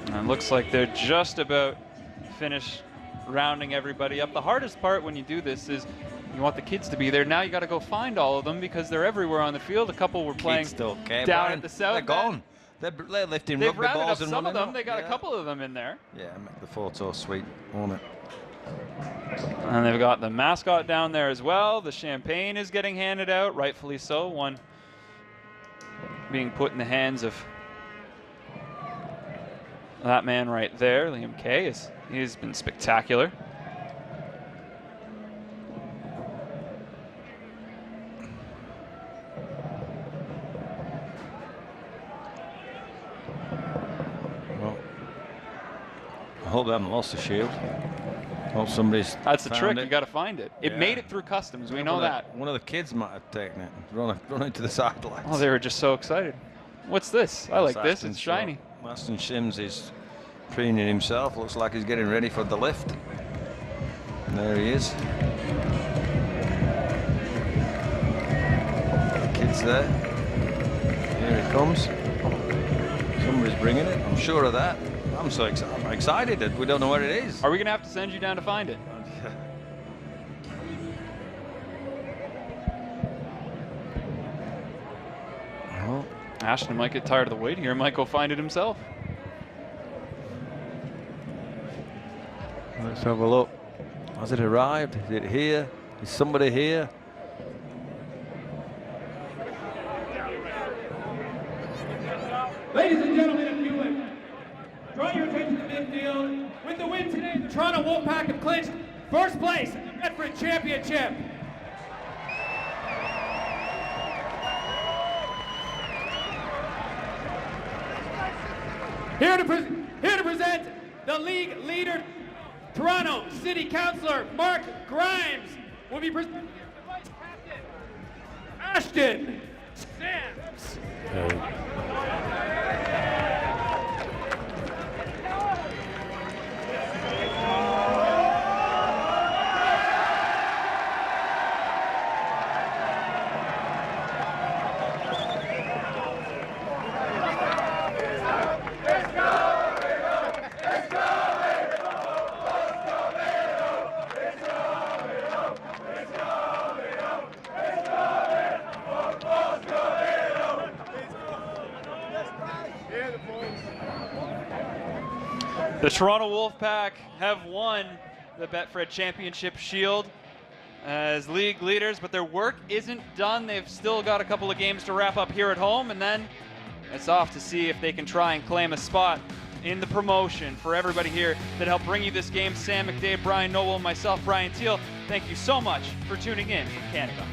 And it looks like they're just about finished rounding everybody up. The hardest part when you do this is you want the kids to be there. Now you got to go find all of them because they're everywhere on the field. A couple were playing down at the south.
They're gone. They're lifting
They've
rugby balls
rounded up
and
some of
running
them. They got a couple of them in there.
Yeah, make the photo sweet, won't it?
And they've got the mascot down there as well. The champagne is getting handed out, rightfully so. One being put in the hands of that man right there, Liam Kay. He's been spectacular.
I hope they haven't lost the shield. Hope somebody's
That's the trick.
it.
You got to find it. It made it through customs. We know that.
One of the kids might have taken it and run into the sidelines.
Oh, they were just so excited. What's this? I like this. It's shiny.
Aston Shims is preening himself. Looks like he's getting ready for the lift. And there he is. The kid's there. Here he comes. Somebody's bringing it. I'm sure of that. I'm so I'm excited that we don't know where it is.
Are we going to have to send you down to find it?
Well,
Ashton might get tired of the wait here. Might go find it himself.
Let's have a look. Has it arrived? Is it here? Is somebody here?
Ladies and gentlemen, if you would draw your attention to midfield. With the win today, the Toronto Wolfpack have clinched first place in the Bedford Championship. Here to present the league leader, Toronto City Councillor Mark Grimes, will be presented by Vice Captain Ashton Sams.
The Toronto Wolfpack have won the Betfred Championship Shield as league leaders, but their work isn't done. They've still got a couple of games to wrap up here at home, and then it's off to see if they can try and claim a spot in the promotion. For everybody here that helped bring you this game, Sam McDade, Brian Noble, and myself, Brian Teal, thank you so much for tuning in from Canada.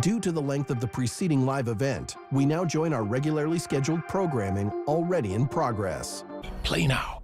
Due to the length of the preceding live event, we now join our regularly scheduled programming already in progress.
Play now.